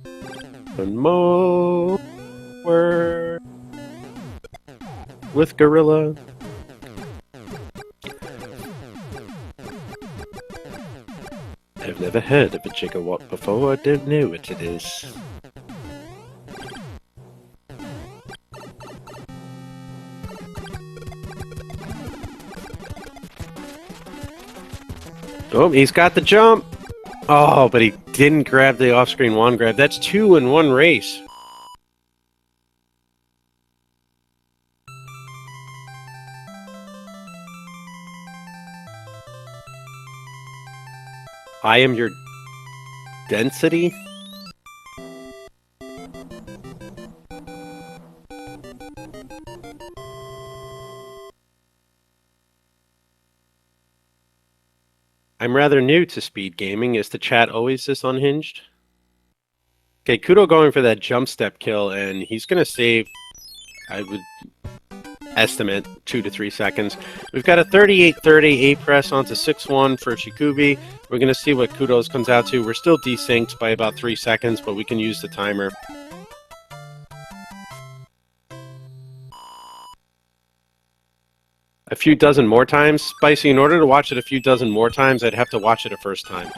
and mower with gorilla. I've never heard of a gigawatt before. I don't know what it is. Oh, he's got the jump. Oh, but he didn't grab the off-screen one grab. That's 2 in one race. I am your density? I'm rather new to speed gaming. Is the chat always this unhinged? Okay, Kuto going for that jump step kill, and he's going to save, I would estimate, 2 to 3 seconds. We've got a 38-30 A press onto 6-1 for Czikubi. We're going to see what Kuto's comes out to. We're still desynced by about 3 seconds, but we can use the timer. A few dozen more times? Spicy, in order to watch it a few dozen more times, I'd have to watch it a first time.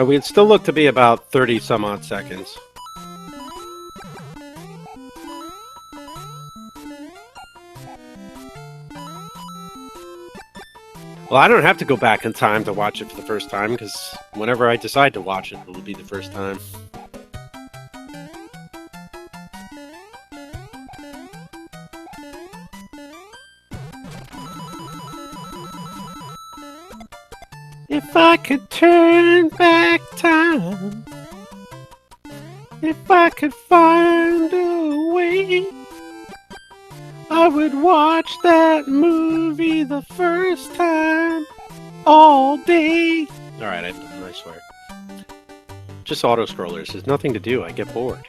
We'd still look to be about 30 some odd seconds. Well, I don't have to go back in time to watch it for the first time, because whenever I decide to watch it, it'll be the first time. If I could turn back time, if I could find a way, I would watch that movie the first time, all day. Alright, I'm done, I swear. Just auto-scrollers, there's nothing to do, I get bored.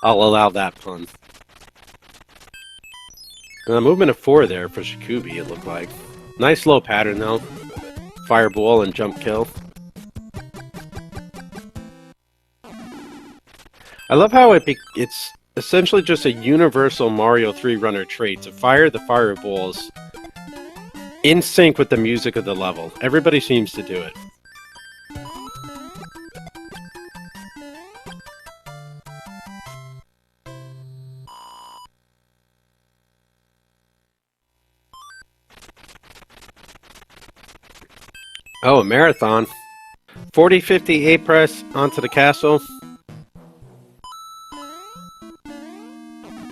I'll allow that pun. Movement of 4 there for Czikubi, it looked like. Nice low pattern, though. Fireball and jump kill. I love how it's essentially just a universal Mario 3 runner trait to fire the fireballs in sync with the music of the level. Everybody seems to do it. Oh, a marathon. 40-50 A press onto the castle.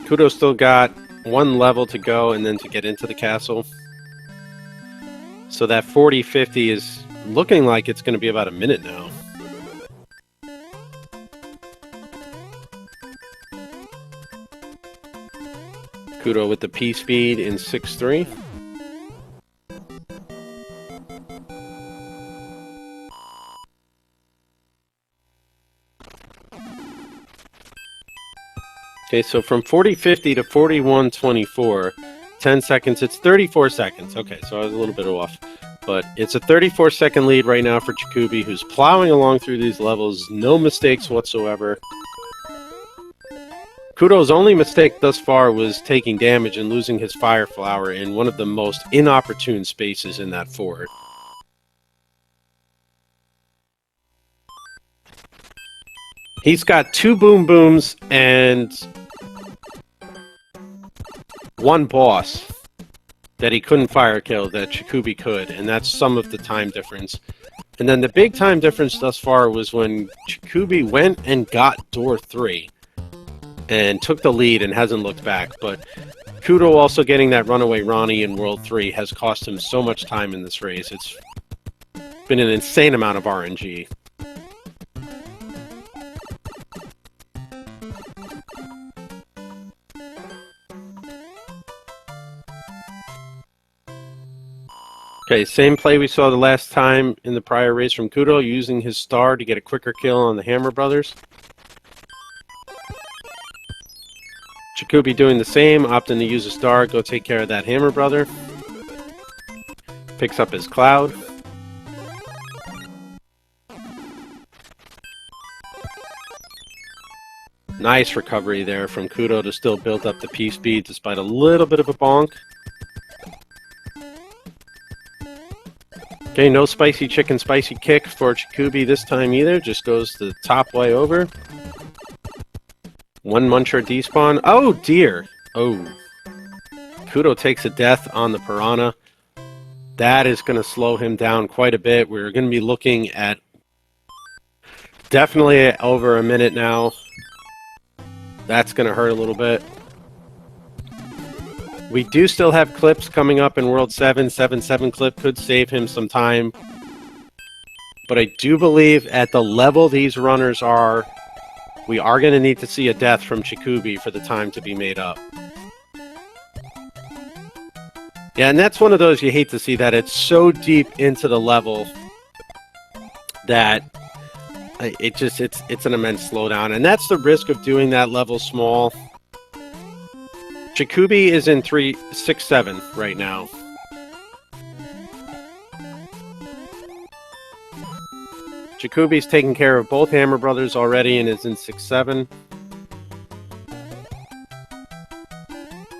Kuto still got 1 level to go and then to get into the castle. So that 40-50 is looking like it's going to be about a minute now. Kuto with the P speed in 6-3. Okay, so from 40-50 to 41-24, 10 seconds, it's 34 seconds. Okay, so I was a little bit off. But it's a 34-second lead right now for Czikubi, who's plowing along through these levels. No mistakes whatsoever. Kuto's only mistake thus far was taking damage and losing his Fire Flower in one of the most inopportune spaces in that fort. He's got 2 Boom Booms and 1 boss that he couldn't fire kill that Czikubi could, and that's some of the time difference. And then the big time difference thus far was when Czikubi went and got door 3. and took the lead and hasn't looked back. But Kuto also getting that runaway Ronnie in World 3 has cost him so much time in this race. It's been an insane amount of RNG. Okay, same play we saw the last time in the prior race from Kuto, using his star to get a quicker kill on the Hammer Brothers. Czikubi doing the same, opting to use a star, go take care of that Hammer Brother. Picks up his Cloud. Nice recovery there from Kuto to still build up the P-Speed despite a little bit of a bonk. Okay, no spicy chicken, spicy kick for Czikubi this time either. Just goes the top way over. One Muncher despawn. Oh, dear. Oh. Kuto takes a death on the Piranha. That is going to slow him down quite a bit. We're going to be looking at definitely over a minute now. That's going to hurt a little bit. We do still have clips coming up in World 7. 7-7 clip could save him some time. But I do believe at the level these runners are, we are going to need to see a death from Czikubi for the time to be made up. Yeah, and that's one of those you hate to see, that it's so deep into the level that it's an immense slowdown. And that's the risk of doing that level small. Czikubi is in 3-6-7 right now. Czikubi's taking care of both Hammer Brothers already and is in 6-7.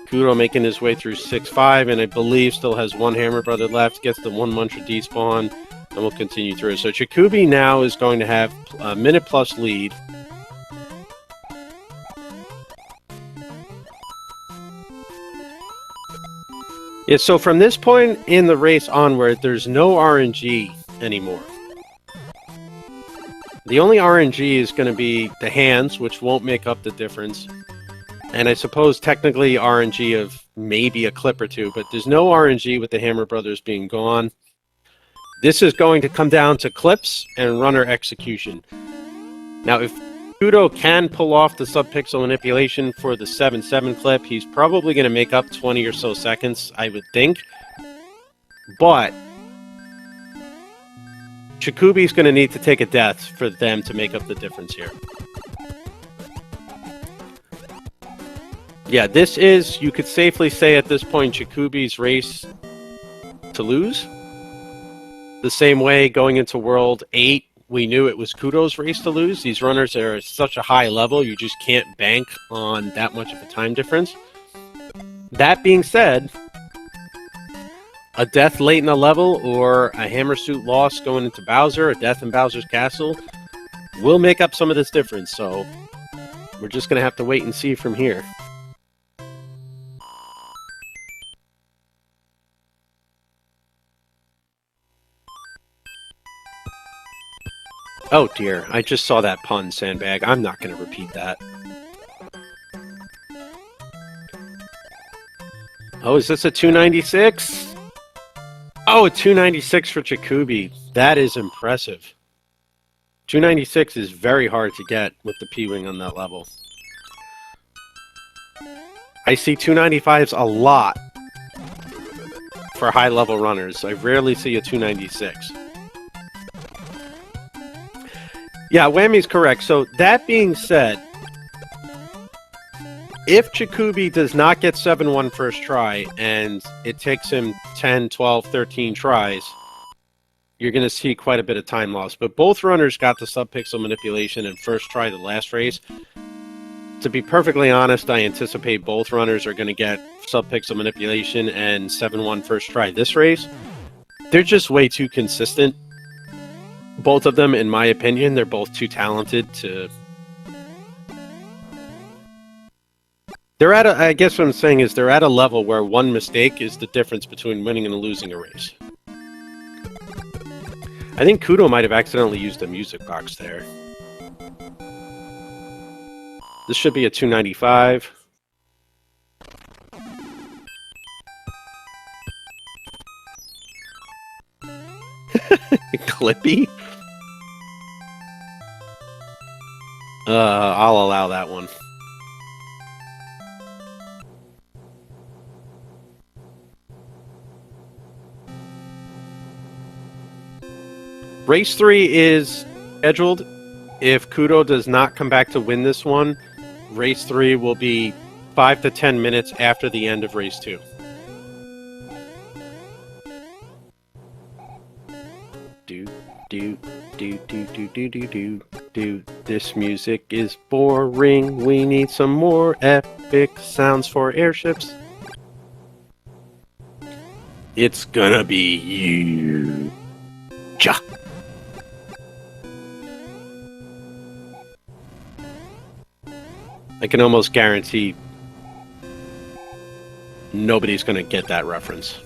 Kuto making his way through 6-5, and I believe still has one Hammer Brother left. Gets the one Muncher despawn, and we'll continue through. So Czikubi now is going to have a minute plus lead. Yeah, so from this point in the race onward, there's no RNG anymore. The only RNG is going to be the hands, which won't make up the difference. And I suppose technically RNG of maybe a clip or two, but there's no RNG with the Hammer Brothers being gone. This is going to come down to clips and runner execution. Now, if Kuto can pull off the sub-pixel manipulation for the 7-7 clip, he's probably going to make up 20 or so seconds, I would think. But Czikubi's going to need to take a death for them to make up the difference here. Yeah, this is, you could safely say at this point, Czikubi's race to lose. The same way going into World 8, we knew it was Kuto's race to lose. These runners are at such a high level, you just can't bank on that much of a time difference. That being said, a death late in the level or a Hammer Suit loss going into Bowser, a death in Bowser's Castle, will make up some of this difference. So we're just going to have to wait and see from here. Oh dear, I just saw that pun, Sandbag. I'm not going to repeat that. Oh, is this a 296? Oh, a 296 for Czikubi. That is impressive. 296 is very hard to get with the P-Wing on that level. I see 295s a lot for high-level runners. I rarely see a 296. Yeah, Whammy's correct. So that being said, if Czikubi does not get 7-1 first try and it takes him 10, 12, 13 tries, you're going to see quite a bit of time loss. But both runners got the sub-pixel manipulation in first try the last race. To be perfectly honest, I anticipate both runners are going to get sub-pixel manipulation and 7-1 first try this race. They're just way too consistent. Both of them, in my opinion, they're both too talented to... They're at a, I guess what I'm saying is they're at a level where one mistake is the difference between winning and losing a race. I think Kuto might have accidentally used a music box there. This should be a 295. Clippy? I'll allow that one. Race 3 is scheduled. If Kuto does not come back to win this one, Race 3 will be 5 to 10 minutes after the end of Race 2. Do. This music is boring. We need some more epic sounds for airships. It's gonna be you. Ja. I can almost guarantee nobody's gonna get that reference.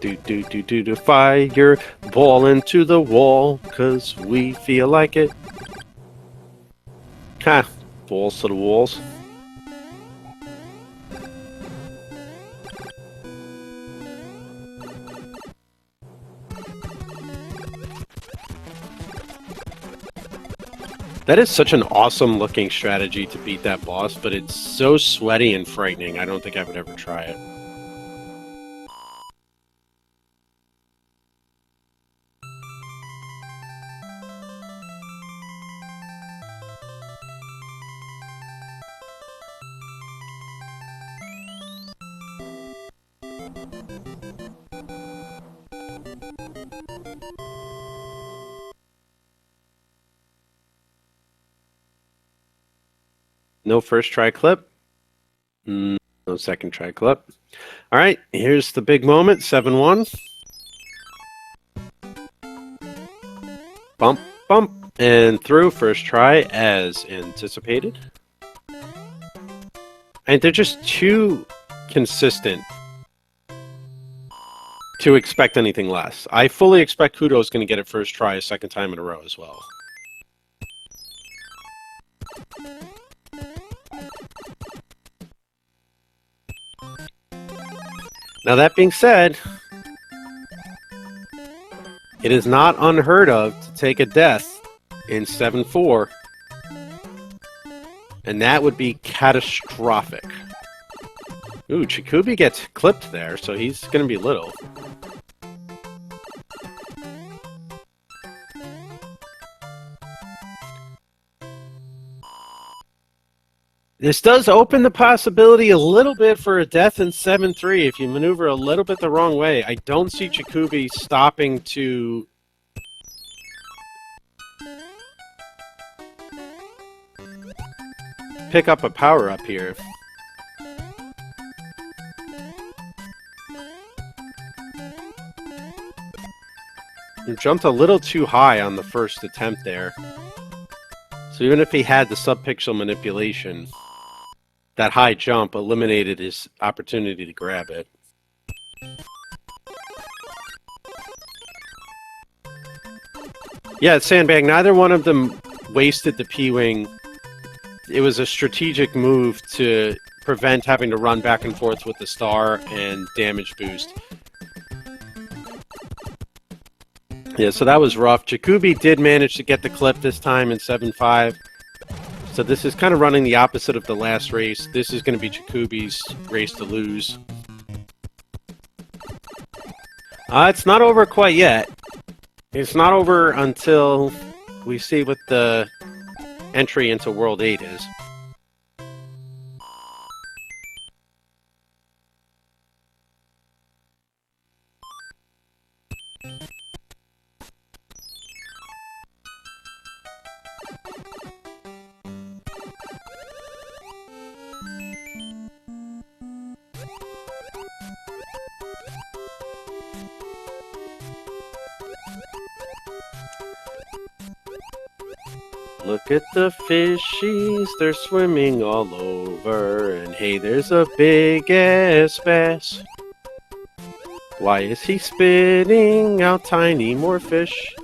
Do fire ball into the wall, 'cause we feel like it. Ha, balls to the walls. That is such an awesome looking strategy to beat that boss, but it's so sweaty and frightening. I don't think I would ever try it. No first try clip. No second try clip. All right, here's the big moment, 7-1. Bump, bump, and through first try as anticipated. And they're just too consistent to expect anything less. I fully expect Kuto is going to get it first try a second time in a row as well. Now that being said, it is not unheard of to take a death in 7-4, and that would be catastrophic. Ooh, Czikubi gets clipped there, so he's going to be little. This does open the possibility a little bit for a death in 7-3 if you maneuver a little bit the wrong way. I don't see Czikubi stopping to pick up a power-up here. You jumped a little too high on the first attempt there. So even if he had the sub-pixel manipulation, that high jump eliminated his opportunity to grab it. Yeah, it's Sandbag. Neither one of them wasted the P-Wing. It was a strategic move to prevent having to run back and forth with the star and damage boost. Yeah, so that was rough. Czikubi did manage to get the clip this time in 7-5. So this is kind of running the opposite of the last race. This is going to be Czikubi's race to lose. It's not over quite yet. It's not over until we see what the entry into World 8 is. Look at the fishies, they're swimming all over, and hey, there's a big ass bass. Why is he spitting out tiny more fish?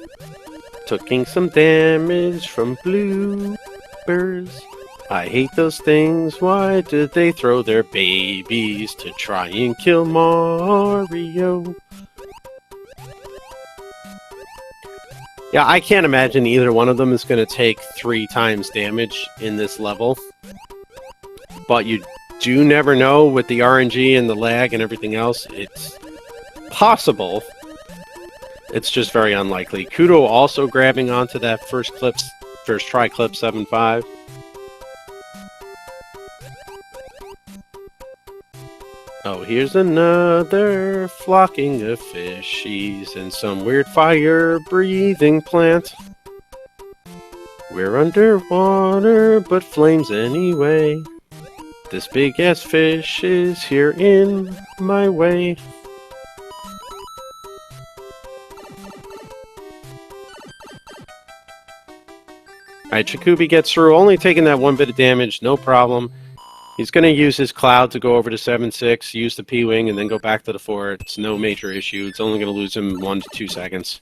Taking some damage from bloopers. I hate those things. Why did they throw their babies to try and kill Mario? Yeah, I can't imagine either one of them is going to take 3 times damage in this level. But you do never know with the RNG and the lag and everything else. It's possible. It's just very unlikely. Kuto also grabbing onto that first try clip 7.5. Oh, here's another flocking of fishies and some weird fire-breathing plant. We're underwater, but flames anyway. This big-ass fish is here in my way. Alright, Czikubi gets through, only taking that 1 bit of damage, no problem. He's going to use his cloud to go over to 7.6, use the P-Wing, and then go back to the 4. It's no major issue. It's only going to lose him 1 to 2 seconds.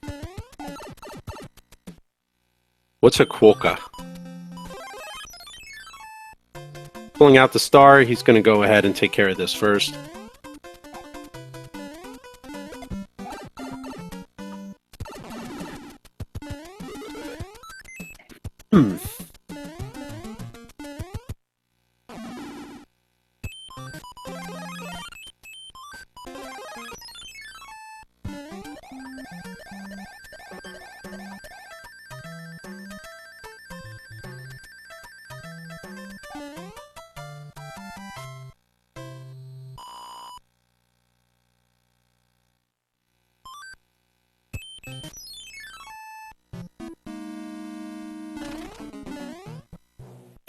What's a quokka? Pulling out the star, he's going to go ahead and take care of this first.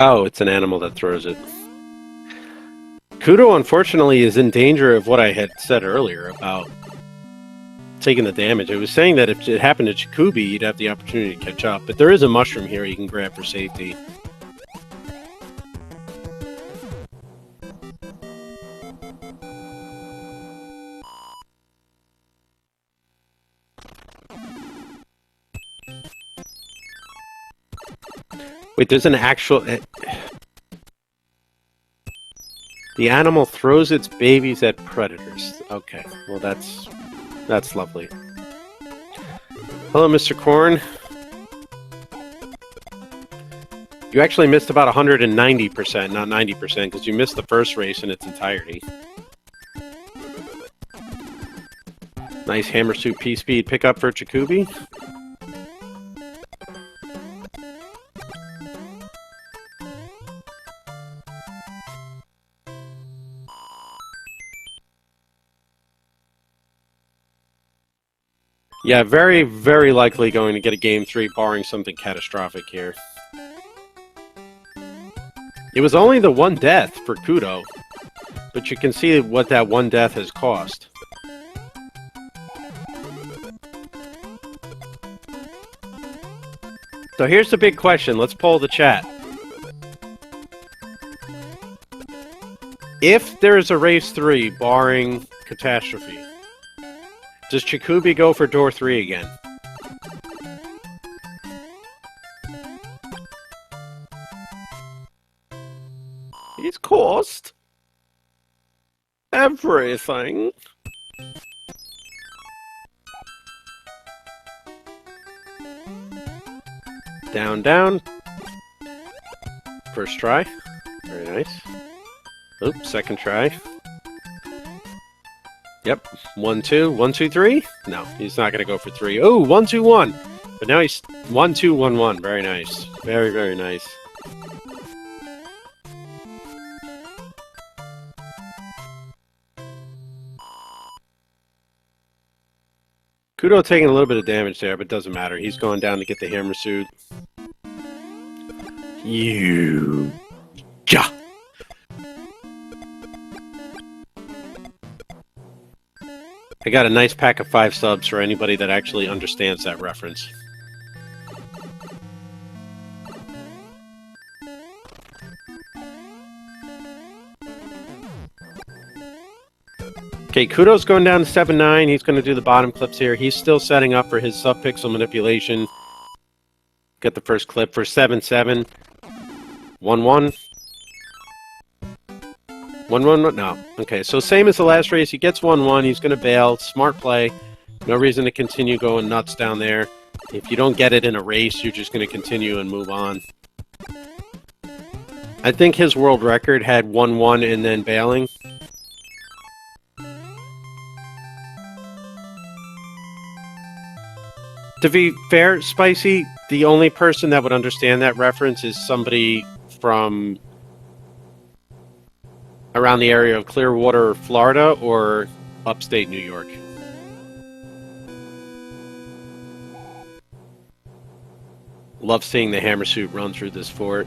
Oh, it's an animal that throws it. Kuto, unfortunately, is in danger of what I had said earlier about taking the damage. I was saying that if it happened to Czikubi, you'd have the opportunity to catch up. But there is a mushroom here you can grab for safety. Wait, there's an actual... The animal throws its babies at predators. Okay, well that's lovely. Hello, Mr. Corn. You actually missed about 190%, not 90%, because you missed the first race in its entirety. Nice hammer suit P-speed pickup for Czikubi. Yeah, very, very likely going to get a Game 3, barring something catastrophic here. It was only the 1 death for Kuto, but you can see what that 1 death has cost. So here's the big question. Let's poll the chat. If there is a Race 3, barring catastrophe, does Czikubi go for door 3 again? It's cost everything. Down, down. First try. Very nice. Oops, second try. Yep. 1, 2. 1, 2, 3? No, he's not going to go for 3. Oh, 1, 2, 1. But now he's 1, 2, 1, 1. Very nice. Very, very nice. Kuto taking a little bit of damage there, but doesn't matter. He's going down to get the hammer suit. You. Ja. I got a nice pack of 5 subs for anybody that actually understands that reference. Okay, Kuto's going down to 7-9. He's going to do the bottom clips here. He's still setting up for his sub-pixel manipulation. Get the first clip for 7-7. 1-1. 1-1, no. Okay, so same as the last race. He gets 1-1. He's going to bail. Smart play. No reason to continue going nuts down there. If you don't get it in a race, you're just going to continue and move on. I think his world record had 1-1 and then bailing. To be fair, Spicy, the only person that would understand that reference is somebody from around the area of Clearwater, Florida, or upstate New York. Love seeing the hammer suit run through this fort.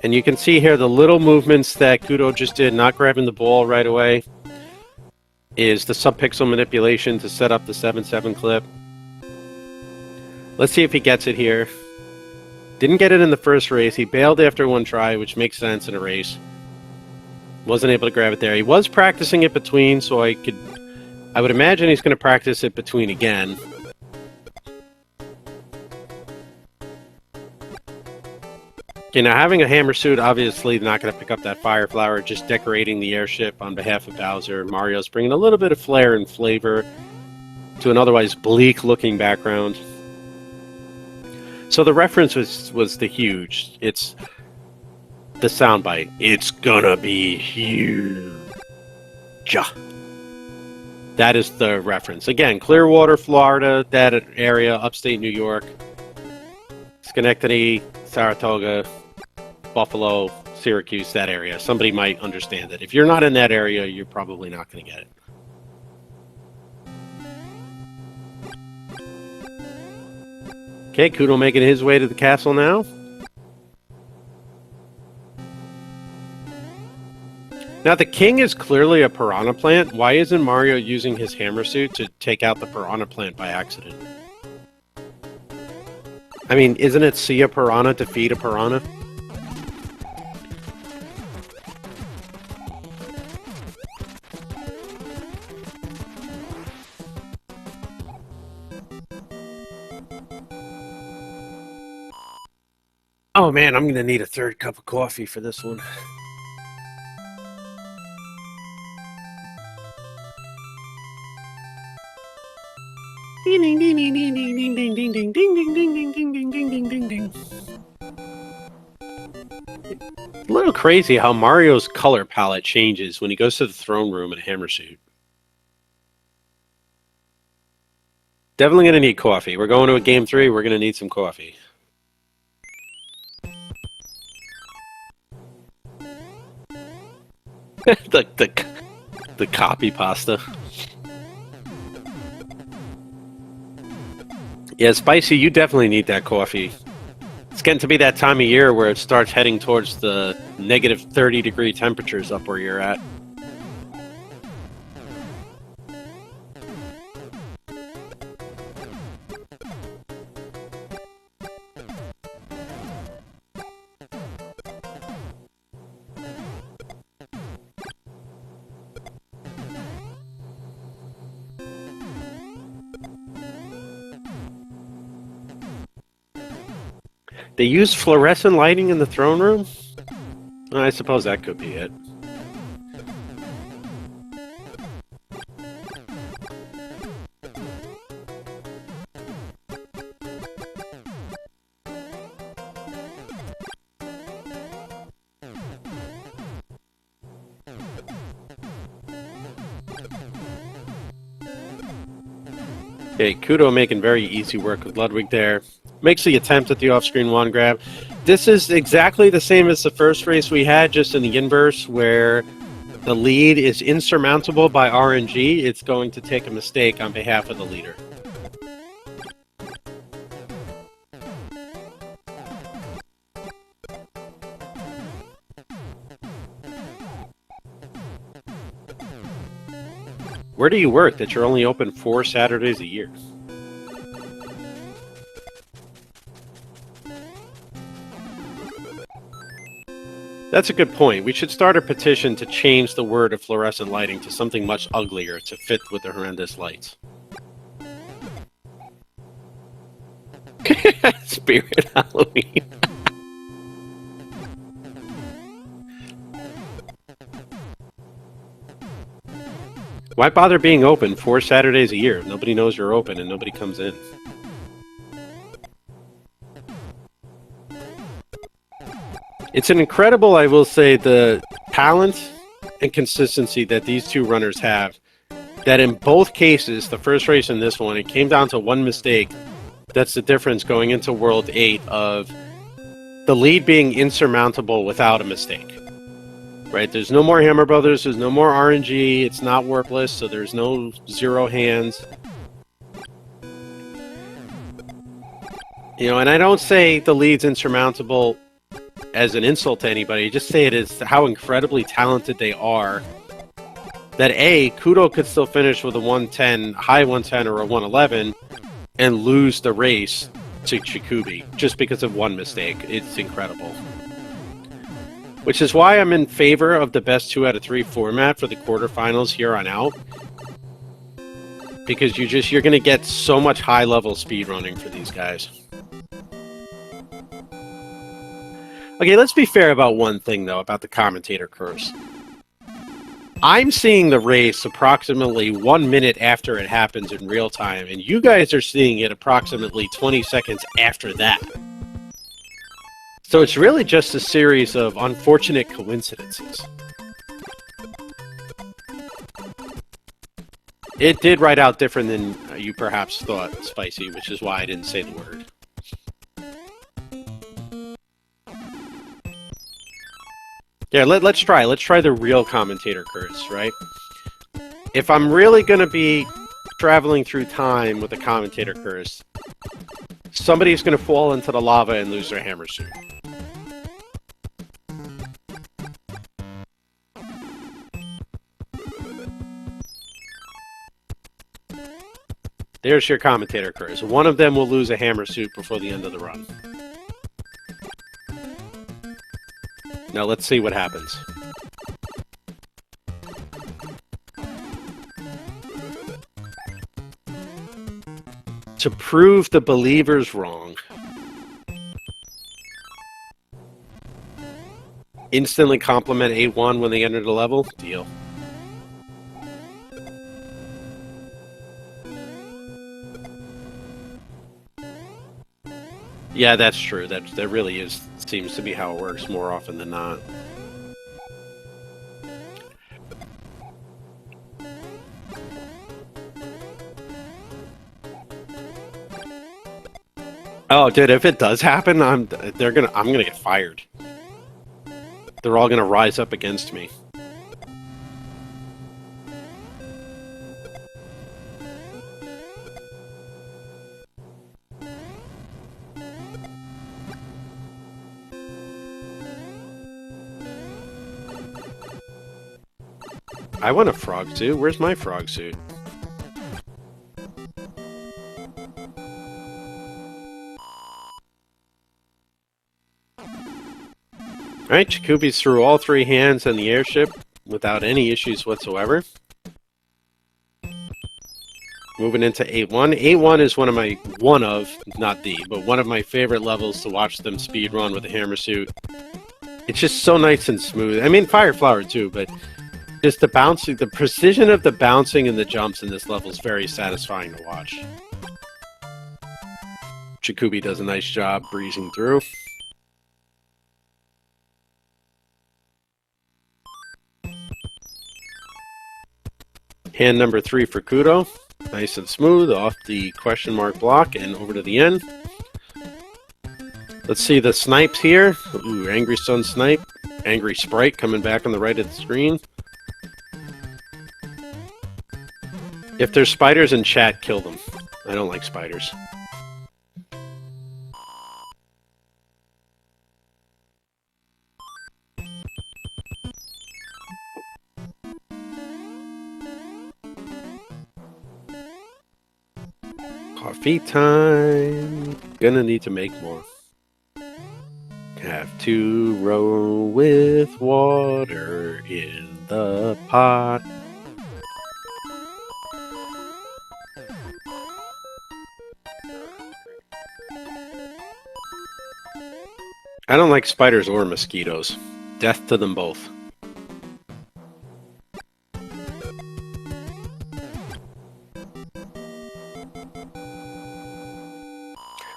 And you can see here the little movements that Kuto just did, not grabbing the ball right away, is the sub-pixel manipulation to set up the 7-7 clip. Let's see if he gets it here. Didn't get it in the first race. He bailed after one try, which makes sense in a race. Wasn't able to grab it there. He was practicing it between, so I would imagine he's going to practice it between again. Okay, now having a hammer suit, obviously not going to pick up that fire flower, just decorating the airship on behalf of Bowser. Mario's bringing a little bit of flair and flavor to an otherwise bleak-looking background. So the reference was the huge. It's the soundbite. It's gonna be huge. That is the reference. Again, Clearwater, Florida, that area, upstate New York, Schenectady, Saratoga, Buffalo, Syracuse, that area. Somebody might understand it. If you're not in that area, you're probably not going to get it. Okay, Kuto making his way to the castle now. Now, the king is clearly a piranha plant. Why isn't Mario using his hammer suit to take out the piranha plant by accident? I mean, isn't it see a piranha to feed a piranha? Oh man, I'm gonna need a third cup of coffee for this one. Ding ding ding ding ding ding ding ding ding ding ding ding ding ding ding ding ding ding. A little crazy how Mario's color palette changes when he goes to the throne room in a hammer suit. Definitely gonna need coffee. We're going to a game 3. We're gonna need some coffee. the copy pasta. Yeah, Spicy, you definitely need that coffee. It's getting to be that time of year where it starts heading towards the negative 30-degree temperatures up where you're at. They use fluorescent lighting in the throne room? I suppose that could be it. Okay, Kuto making very easy work with Ludwig there. Makes the attempt at the off-screen wand grab. This is exactly the same as the first race we had, just in the inverse, where the lead is insurmountable by RNG. It's going to take a mistake on behalf of the leader. Where do you work that you're only open 4 Saturdays a year? That's a good point. We should start a petition to change the word of fluorescent lighting to something much uglier to fit with the horrendous lights. Spirit Halloween. Why bother being open 4 Saturdays a year? Nobody knows you're open and nobody comes in. It's an incredible, I will say, the talent and consistency that these two runners have. That in both cases, the first race and this one, it came down to one mistake. That's the difference going into World 8 of the lead being insurmountable without a mistake. Right? There's no more Hammer Brothers, there's no more RNG, it's not workless, so there's no zero hands. You know, and I don't say the lead's insurmountable as an insult to anybody, I just say it is how incredibly talented they are. That A, Kuto could still finish with a 110, high 110 or a 111 and lose the race to Czikubi just because of one mistake. It's incredible. Which is why I'm in favor of the best 2 out of 3 format for the quarterfinals here on out. Because you're going to get so much high-level speedrunning for these guys. Okay, let's be fair about one thing, though, about the commentator curse. I'm seeing the race approximately 1 minute after it happens in real time, and you guys are seeing it approximately 20 seconds after that. So it's really just a series of unfortunate coincidences. It did write out different than you perhaps thought, Spicy, which is why I didn't say the word. Yeah, let's try the real commentator curse, right? If I'm really going to be traveling through time with a commentator curse, somebody's going to fall into the lava and lose their hammer suit. There's your commentator curse. One of them will lose a hammer suit before the end of the run. Now let's see what happens. To prove the believers wrong. Instantly compliment A1 when they enter the level? Deal. Yeah, that's true. That really seems to be how it works more often than not. Oh, dude, if it does happen, I'm gonna get fired. They're all gonna rise up against me. I want a frog suit. Where's my frog suit? Alright, Czikubi's through all 3 hands on the airship without any issues whatsoever. Moving into A1. A1 is one of my favorite levels to watch them speed run with a hammer suit. It's just so nice and smooth. I mean, Fire Flower too, but just the bouncing, the precision of the bouncing and the jumps in this level is very satisfying to watch. Czikubi does a nice job breezing through. Hand number 3 for Kuto. Nice and smooth off the question mark block and over to the end. Let's see the snipes here. Ooh, Angry Sun Snipe. Angry Sprite coming back on the right of the screen. If there's spiders in chat, kill them. I don't like spiders. Coffee time. Gonna need to make more. have to row with water in the pot. I don't like spiders or mosquitoes. Death to them both.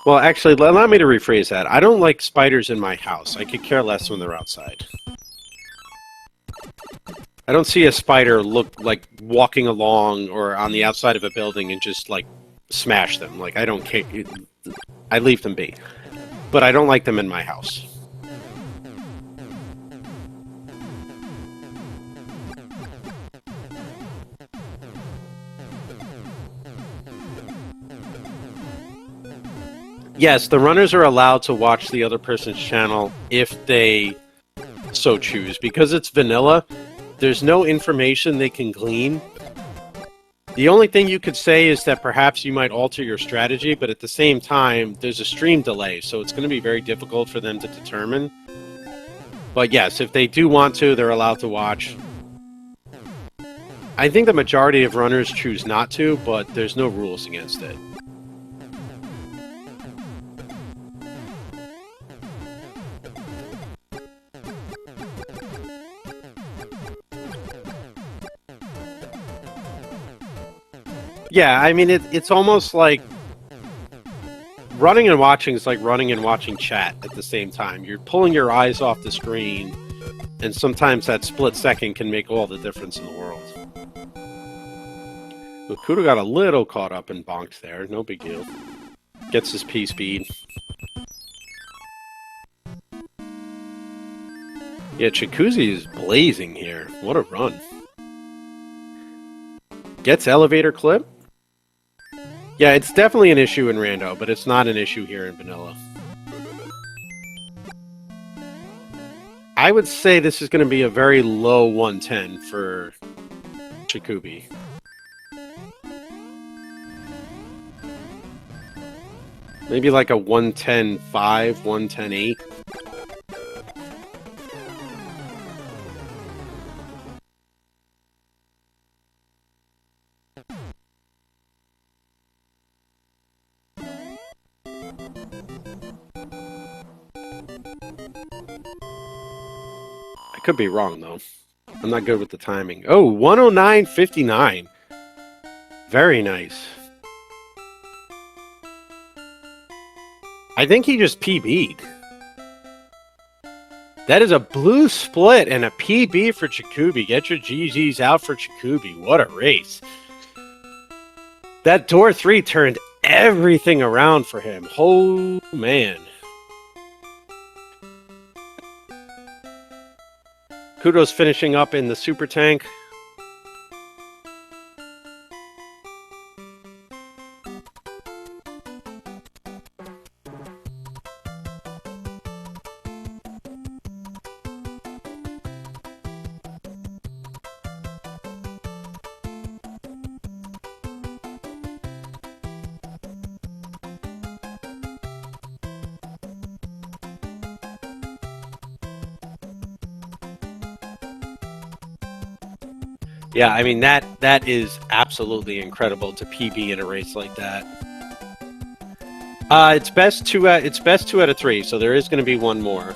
Well, actually, allow me to rephrase that. I don't like spiders in my house. I could care less when they're outside. I don't see a spider look like walking along or on the outside of a building and just like smash them. Like, I don't care. I leave them be. But I don't like them in my house. Yes, the runners are allowed to watch the other person's channel if they so choose. Because it's vanilla, there's no information they can glean. The only thing you could say is that perhaps you might alter your strategy, but at the same time, there's a stream delay, so it's going to be very difficult for them to determine. But yes, if they do want to, they're allowed to watch. I think the majority of runners choose not to, but there's no rules against it. Yeah, I mean, it's almost like running and watching is like running and watching chat at the same time. You're pulling your eyes off the screen, and sometimes that split second can make all the difference in the world. Well, Kuto got a little caught up and bonked there. No big deal. Gets his P speed. Yeah, Czikubi is blazing here. What a run. Gets elevator clip. Yeah, it's definitely an issue in Rando, but it's not an issue here in Vanilla. I would say this is going to be a very low 110 for Czikubi. Maybe like a 110.5, 110.8. Could be wrong, though. I'm not good with the timing. Oh, 109.59. Very nice. I think he just PB'd. That is a blue split and a PB for Czikubi. Get your GGs out for Czikubi. What a race. That door 3 turned everything around for him. Oh, man. Kuto's finishing up in the super tank. Yeah, I mean, that is absolutely incredible to PB in a race like that. It's best two out of 3, so there is going to be one more.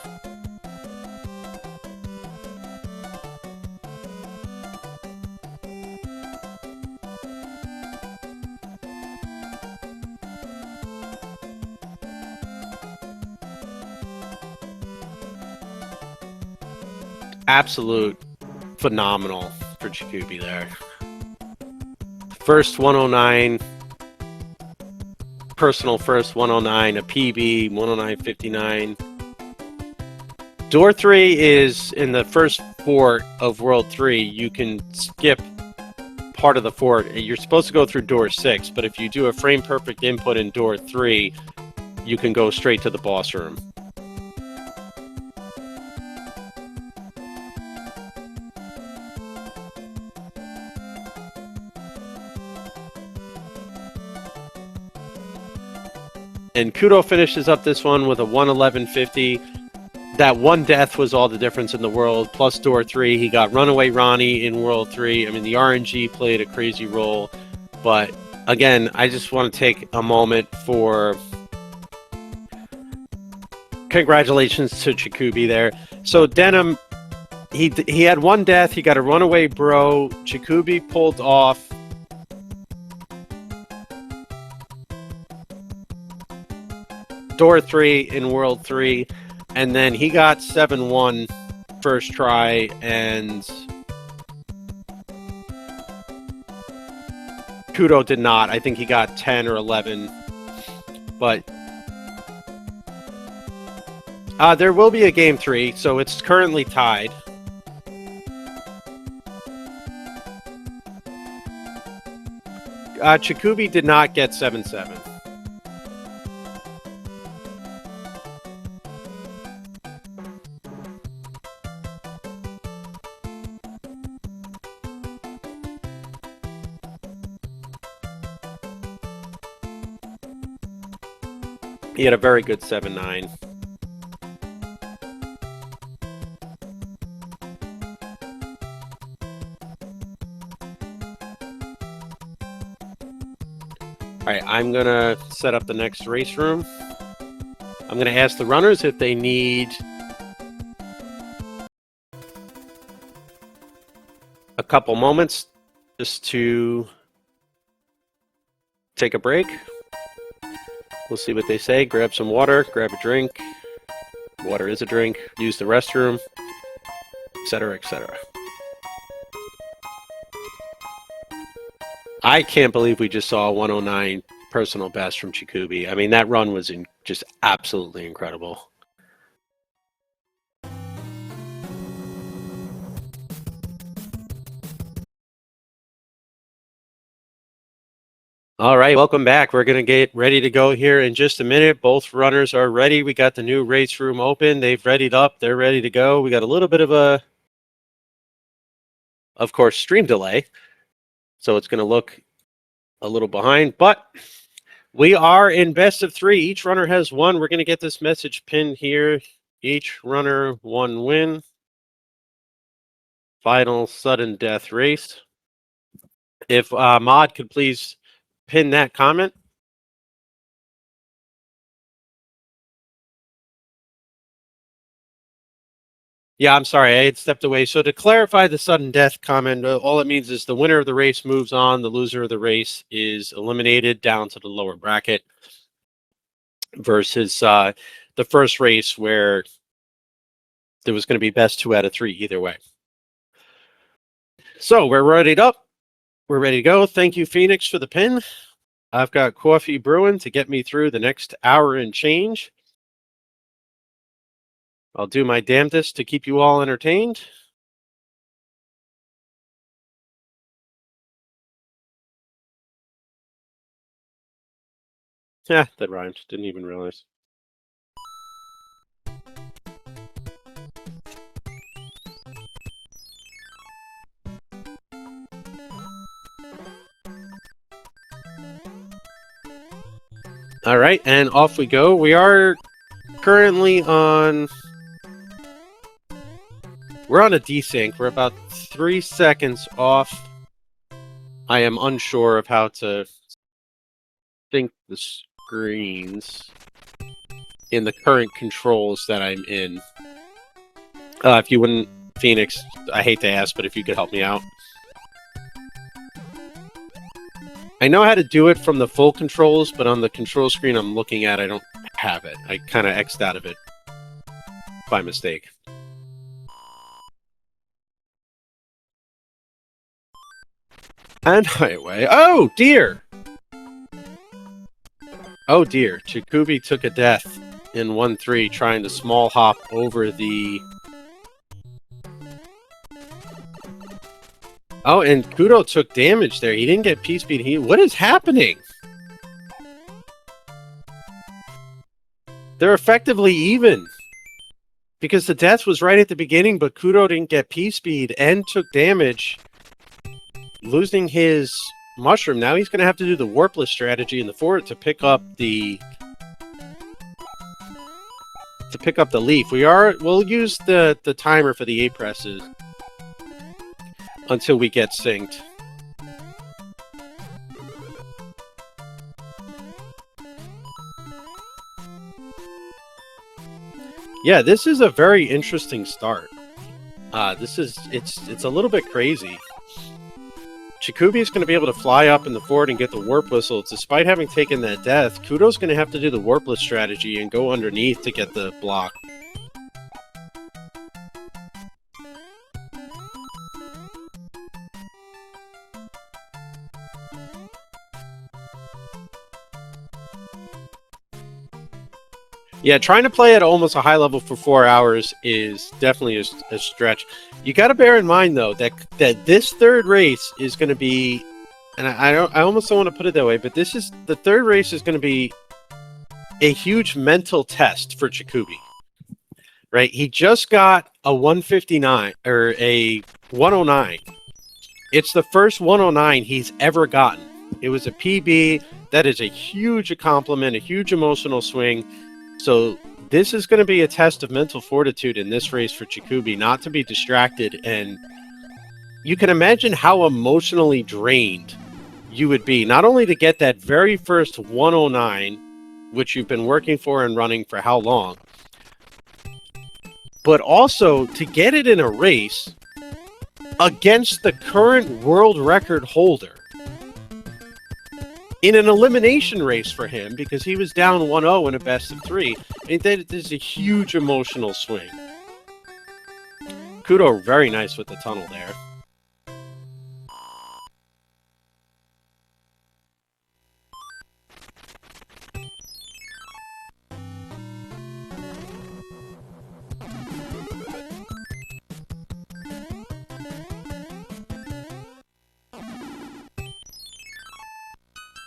Absolute phenomenal for Czikubi there. First 109, personal first 109, a PB 109.59. Door 3 is in the first fort of World 3. You can skip part of the fort. You're supposed to go through door 6, but if you do a frame perfect input in door 3, you can go straight to the boss room. And Kuto finishes up this one with a 111.50. that one death was all the difference in the world, plus door 3. He got Runaway Ronnie in World 3. I mean, the RNG played a crazy role. But, again, I just want to take a moment for congratulations to Czikubi there. So, Denim, he had one death. He got a Runaway Bro. Czikubi pulled off door 3 in World 3. And then he got 7-1 first try, and Kuto did not. I think he got 10 or 11. But there will be a game 3, so it's currently tied. Czikubi did not get 7-7. He had a very good 7-9. All right, I'm going to set up the next race room. I'm going to ask the runners if they need a couple moments just to take a break. We'll see what they say. Grab some water, grab a drink. Water is a drink. Use the restroom, etc., etc. I can't believe we just saw a 109 personal best from Czikubi. I mean, that run was just absolutely incredible. All right, welcome back. We're going to get ready to go here in just a minute. Both runners are ready. We got the new race room open. They've readied up. They're ready to go. We got a little bit of of course, stream delay. So it's going to look a little behind, but we are in best of 3. Each runner has 1. We're going to get this message pinned here. Each runner 1 win. Final sudden death race. If Mod could please pin that comment. Yeah, I'm sorry, I had stepped away. So to clarify the sudden death comment, all it means is the winner of the race moves on, the loser of the race is eliminated down to the lower bracket, versus the first race where there was going to be best 2 out of 3 either way. So we're ready up. We're ready to go. Thank you, Phoenix, for the pin. I've got coffee brewing to get me through the next hour and change. I'll do my damnedest to keep you all entertained. Yeah, that rhymed. Didn't even realize. All right, and off we go. We are currently on... We're on a desync. We're about 3 seconds off. I am unsure of how to sync the screens in the current controls that I'm in. If you wouldn't, Phoenix, I hate to ask, but if you could help me out. I know how to do it from the full controls, but on the control screen I'm looking at, I don't have it. I kind of X'd out of it by mistake. And highway. Oh, dear! Oh, dear. Czikubi took a death in 1-3 trying to small hop over the... Oh, and Kuto took damage there. He didn't get P-Speed. What is happening? They're effectively even. Because the death was right at the beginning, but Kuto didn't get P-Speed and took damage, losing his mushroom. Now he's going to have to do the warpless strategy in the fort to pick up the to pick up the leaf. We'll use the timer for the 8 presses until we get synced. Yeah, this is a very interesting start. It's a little bit crazy. Czikubi is going to be able to fly up in the fort and get the warp whistle. Despite having taken that death, Kuto's going to have to do the warpless strategy and go underneath to get the block. Yeah, trying to play at almost a high level for 4 hours is definitely a stretch. You got to bear in mind though that this third race is going to be, and I almost don't want to put it that way, but the third race is going to be a huge mental test for Czikubi. Right? He just got a 159 or a 109. It's the first 109 he's ever gotten. It was a PB. That is a huge compliment, a huge emotional swing. So this is going to be a test of mental fortitude in this race for Czikubi, not to be distracted. And you can imagine how emotionally drained you would be, not only to get that very first 109, which you've been working for and running for how long, but also to get it in a race against the current world record holder. In an elimination race for him, because he was down 1-0 in a best of 3. I mean, that is a huge emotional swing. Kuto, very nice with the tunnel there.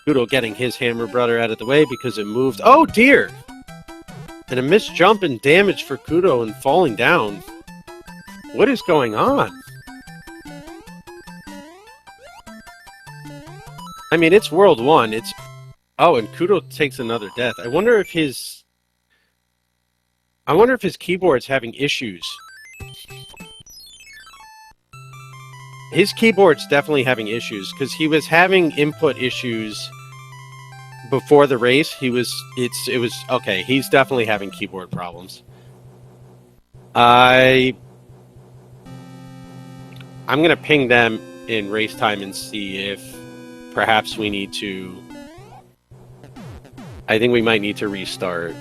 Kuto getting his hammer brother out of the way because it moved. Oh dear! And a missed jump and damage for Kuto and falling down. What is going on? I mean, it's World 1. It's... Oh, and Kuto takes another death. I wonder if his keyboard's having issues. His keyboard's definitely having issues, because he was having input issues before the race. It was okay, he's definitely having keyboard problems. I'm gonna ping them in race time and see if perhaps we need to... I think we might need to restart.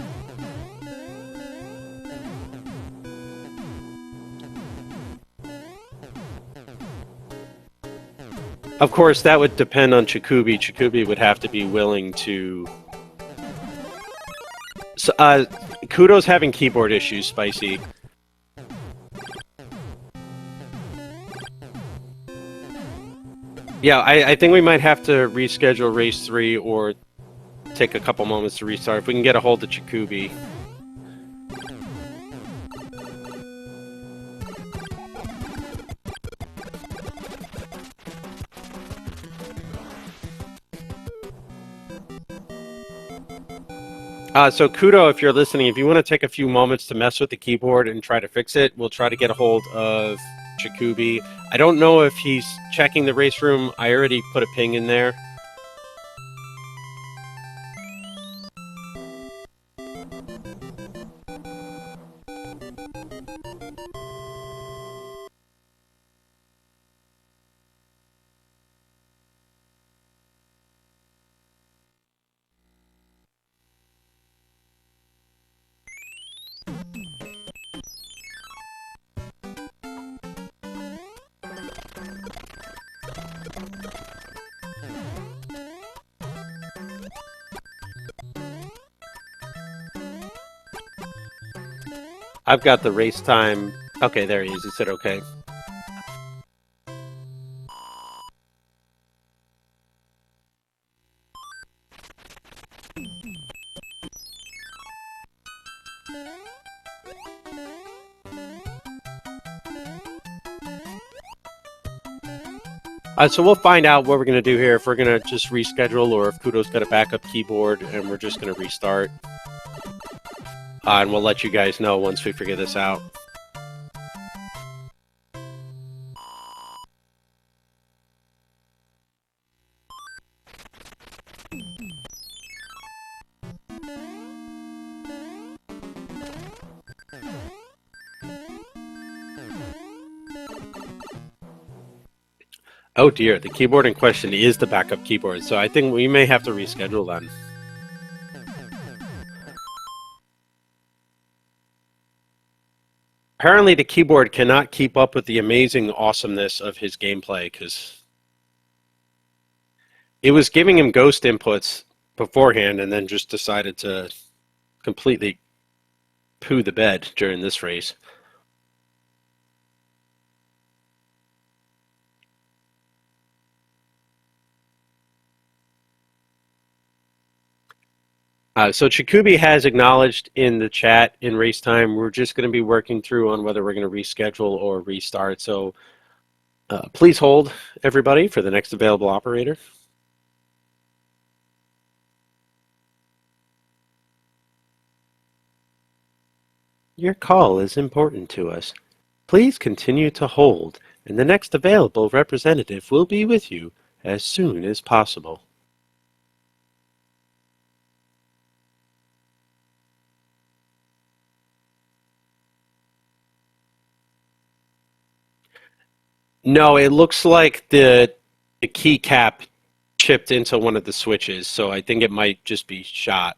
Of course, that would depend on Czikubi. Czikubi would have to be willing to... So, Kuto's having keyboard issues, Spicy. Yeah, I think we might have to reschedule race 3 or take a couple moments to restart if we can get a hold of Czikubi. So Kuto, if you're listening, if you want to take a few moments to mess with the keyboard and try to fix it, we'll try to get a hold of Czikubi. I don't know if he's checking the race room. I already put a ping in there. I've got the race time. Okay, there he is. He said okay. So we'll find out what we're going to do here, if we're going to just reschedule or if Kuto's got a backup keyboard and we're just going to restart. And we'll let you guys know once we figure this out. Oh dear, the keyboard in question is the backup keyboard, so I think we may have to reschedule then. Apparently the keyboard cannot keep up with the amazing awesomeness of his gameplay, because it was giving him ghost inputs beforehand and then just decided to completely poo the bed during this race. So Czikubi has acknowledged in the chat in race time, we're just going to be working through on whether we're going to reschedule or restart. So please hold, everybody, for the next available operator. Your call is important to us. Please continue to hold, and the next available representative will be with you as soon as possible. No, it looks like the keycap chipped into one of the switches, so I think it might just be shot.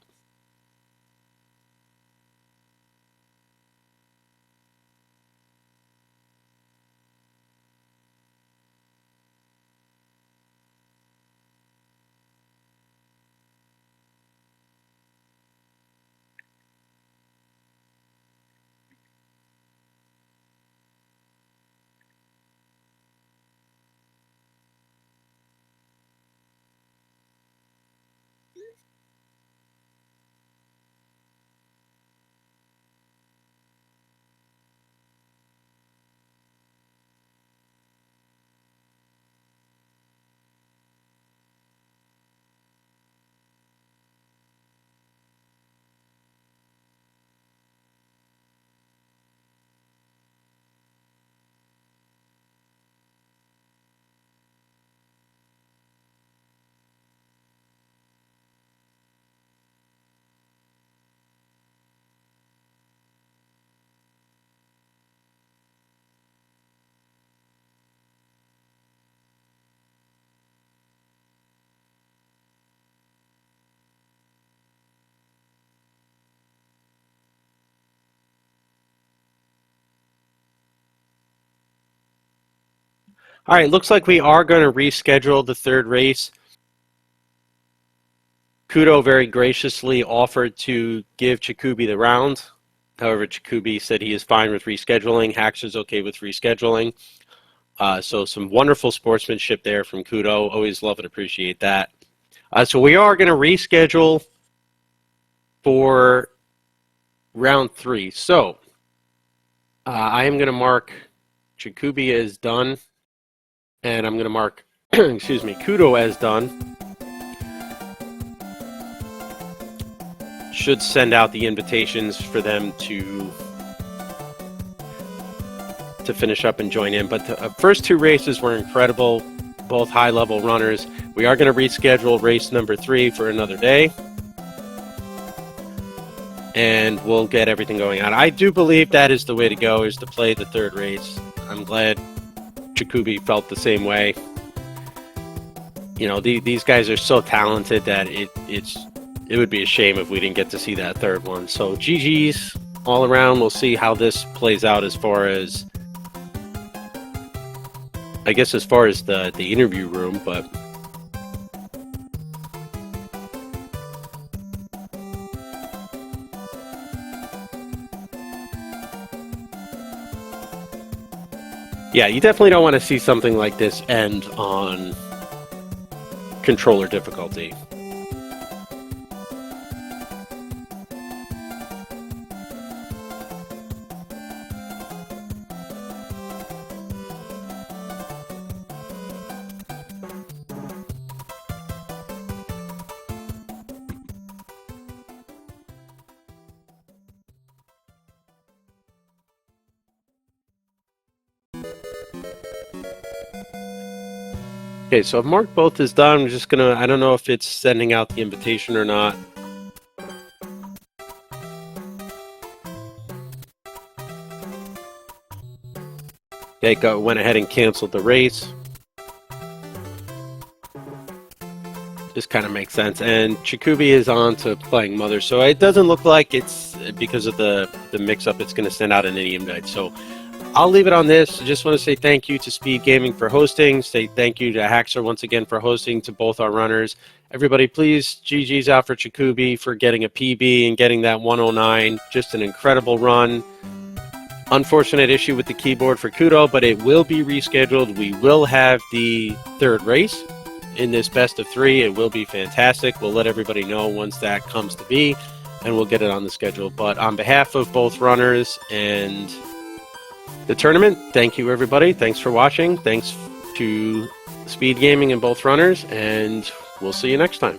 All right, looks like we are going to reschedule the third race. Kuto very graciously offered to give Czikubi the round. However, Czikubi said he is fine with rescheduling. Haxer's okay with rescheduling. So some wonderful sportsmanship there from Kuto. Always love and appreciate that. So we are going to reschedule for round 3. So I am going to mark Czikubi as done. And I'm going to mark, excuse me, Kuto as done. Should send out the invitations for them to finish up and join in. But the first 2 races were incredible, both high-level runners. We are going to reschedule race number 3 for another day. And we'll get everything going on. I do believe that is the way to go, is to play the third race. I'm glad Czikubi felt the same way. You know, these guys are so talented that it would be a shame if we didn't get to see that third one. So GG's all around. We'll see how this plays out as far as, I guess, as far as the interview room, but yeah, you definitely don't want to see something like this end on controller difficulty. Okay, so I've marked both as done. I'm just gonna, I don't know if it's sending out the invitation or not. Okay, went ahead and canceled the race. Just kind of makes sense. And Czikubi is on to playing Mother, so it doesn't look like it's because of the mix-up. It's going to send out an invite. So I'll leave it on this. I just want to say thank you to SpeedGaming for hosting. Say thank you to Haxer once again for hosting, to both our runners. Everybody, please, GG's out for Czikubi for getting a PB and getting that 109. Just an incredible run. Unfortunate issue with the keyboard for Kuto, but it will be rescheduled. We will have the third race in this best of 3. It will be fantastic. We'll let everybody know once that comes to be, and we'll get it on the schedule. But on behalf of both runners and the tournament, thank you, everybody. Thanks for watching. Thanks to SpeedGaming and both runners, and we'll see you next time.